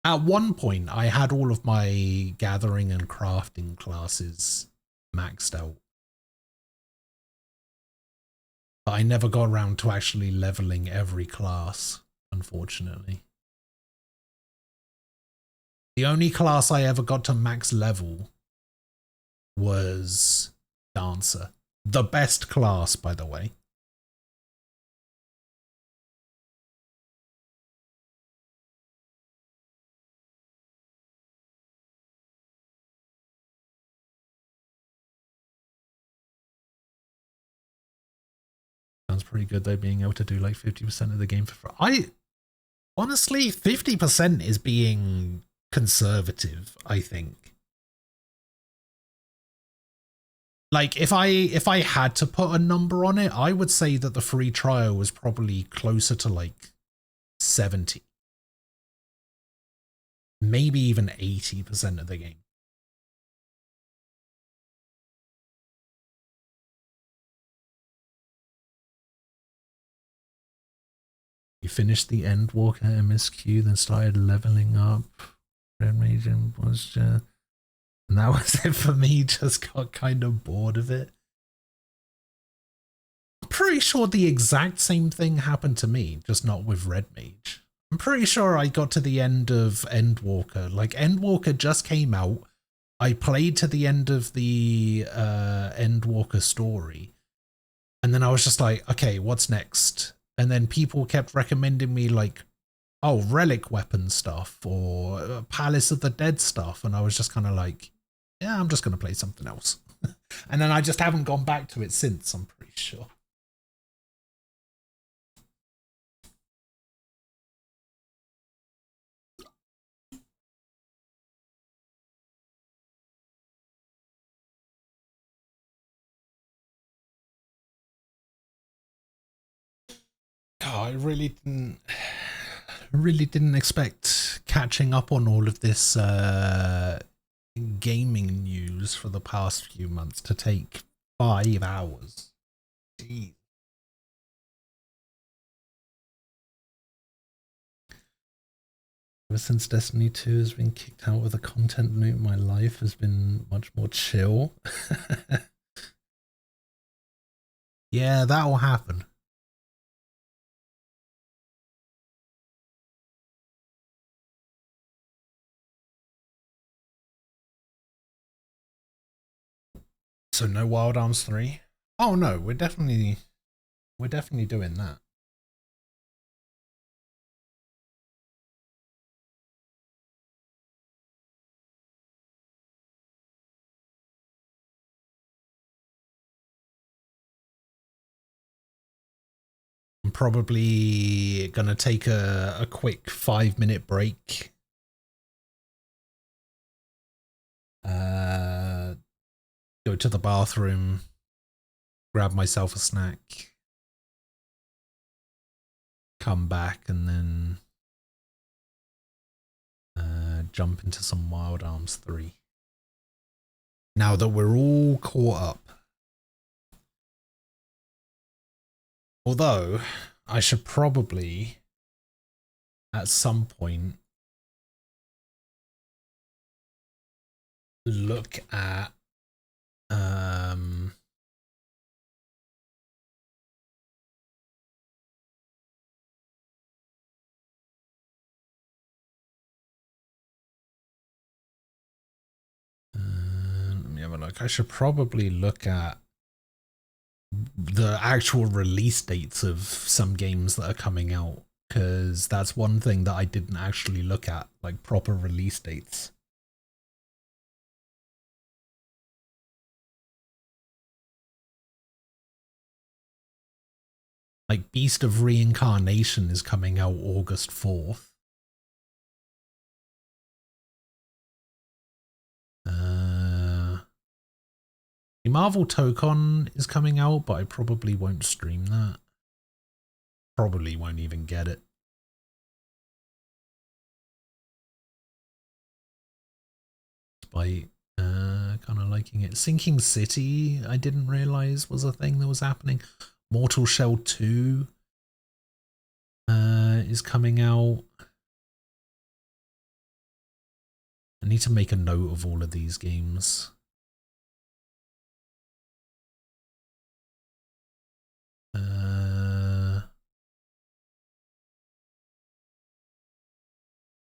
At one point, I had all of my gathering and crafting classes maxed out. But I never got around to actually leveling every class, unfortunately. The only class I ever got to max level was Dancer. The best class, by the way. Sounds pretty good though, being able to do like 50% of the game for free. Honestly, 50% is being conservative, I think. Like, if I had to put a number on it, I would say that the free trial was probably closer to like 70. Maybe even 80% of the game. You finished the Endwalker MSQ, then started leveling up. Red Mage and Posture. And that was it for me, just got kind of bored of it. I'm pretty sure the exact same thing happened to me, just not with Red Mage. I'm pretty sure I got to the end of Endwalker. Like, Endwalker just came out. I played to the end of the Endwalker story. And then I was just like, okay, what's next? And then people kept recommending me like, oh, relic weapon stuff or Palace of the Dead stuff. And I was just kind of like, yeah, I'm just going to play something else. And then I just haven't gone back to it since, I'm pretty sure. Oh, I really didn't expect catching up on all of this gaming news for the past few months to take 5 hours. Jeez. Ever since Destiny 2 has been kicked out with a content loop, my life has been much more chill. Yeah, that'll happen. So no Wild Arms 3? Oh no, we're definitely doing that. I'm probably gonna take a quick 5-minute break. Go to the bathroom, grab myself a snack, come back, and then jump into some Wild Arms 3. Now that we're all caught up. Although, I should probably, at some point, look at let me have a look. I should probably look at the actual release dates of some games that are coming out, because that's one thing that I didn't actually look at, like proper release dates. Like Beast of Reincarnation is coming out August 4th. The Marvel Tokon is coming out, but I probably won't stream that. Probably won't even get it. Despite kind of liking it. Sinking City, I didn't realize was a thing that was happening. Mortal Shell 2 is coming out. I need to make a note of all of these games.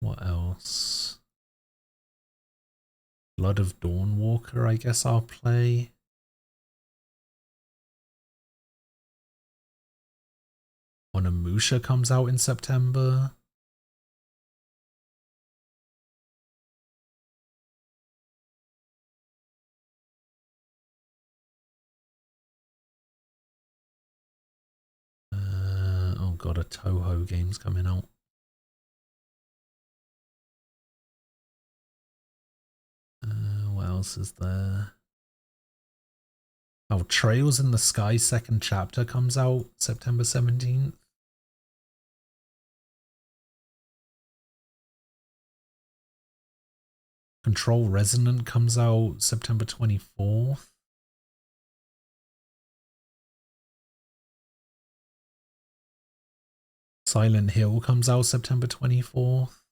What else? Blood of Dawnwalker, I guess I'll play. Onimusha comes out in September. Oh god, a Toho game's coming out. What else is there? Oh, Trails in the Sky second chapter comes out September 17th. Control Resonant comes out September 24th. Silent Hill comes out September 24th.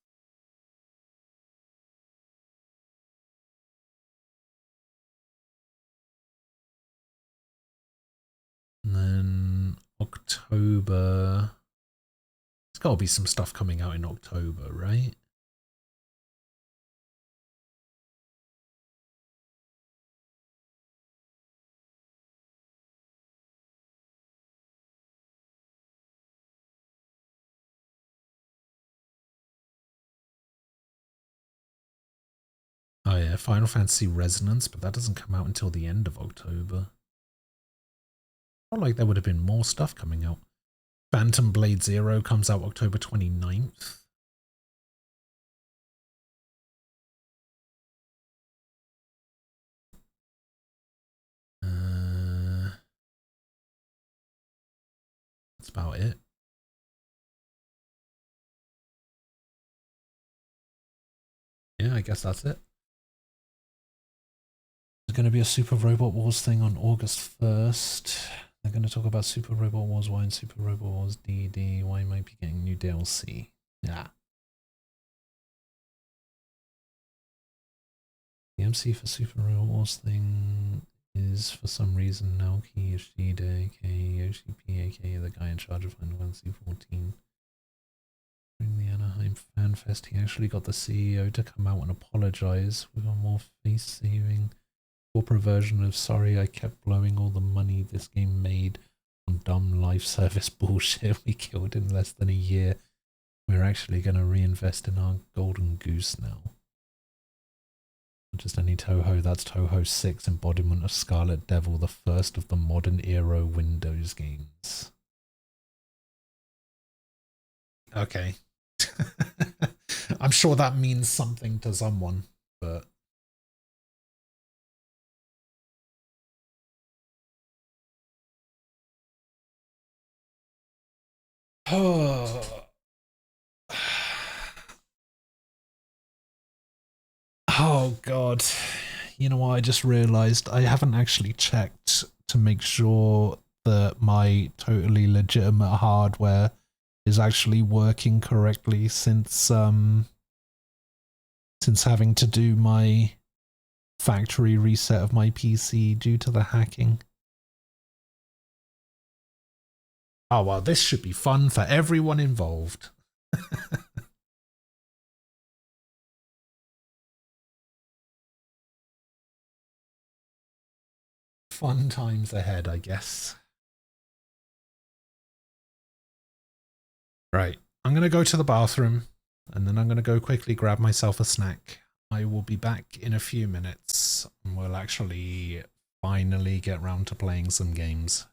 And then October. There's got to be some stuff coming out in October, right? Oh yeah, Final Fantasy Resonance, but that doesn't come out until the end of October. Not like there would have been more stuff coming out. Phantom Blade Zero comes out October 29th. That's about it. Yeah, I guess that's it. There's going to be a Super Robot Wars thing on August 1st. They're going to talk about Super Robot Wars Y and Super Robot Wars DD. Why might be getting new DLC. Yeah. The MC for Super Robot Wars thing is for some reason Naoki Yoshida, aka Yoshi P, aka the guy in charge of Final Fantasy 14. During the Anaheim Fan Fest, he actually got the CEO to come out and apologize with a more face-saving corporate version of "Sorry, I kept blowing all the money this game made on dumb live service bullshit we killed in less than a year. We're actually going to reinvest in our golden goose now." Not just any Toho, that's Toho 6 embodiment of Scarlet Devil, the first of the modern era Windows games. Okay. I'm sure that means something to someone, but... Oh god. You know what, I just realized I haven't actually checked to make sure that my totally legitimate hardware is actually working correctly since having to do my factory reset of my PC due to the hacking. Oh well, this should be fun for everyone involved. Fun times ahead, I guess. Right, I'm going to go to the bathroom and then I'm going to go quickly grab myself a snack. I will be back in a few minutes and we'll actually finally get round to playing some games.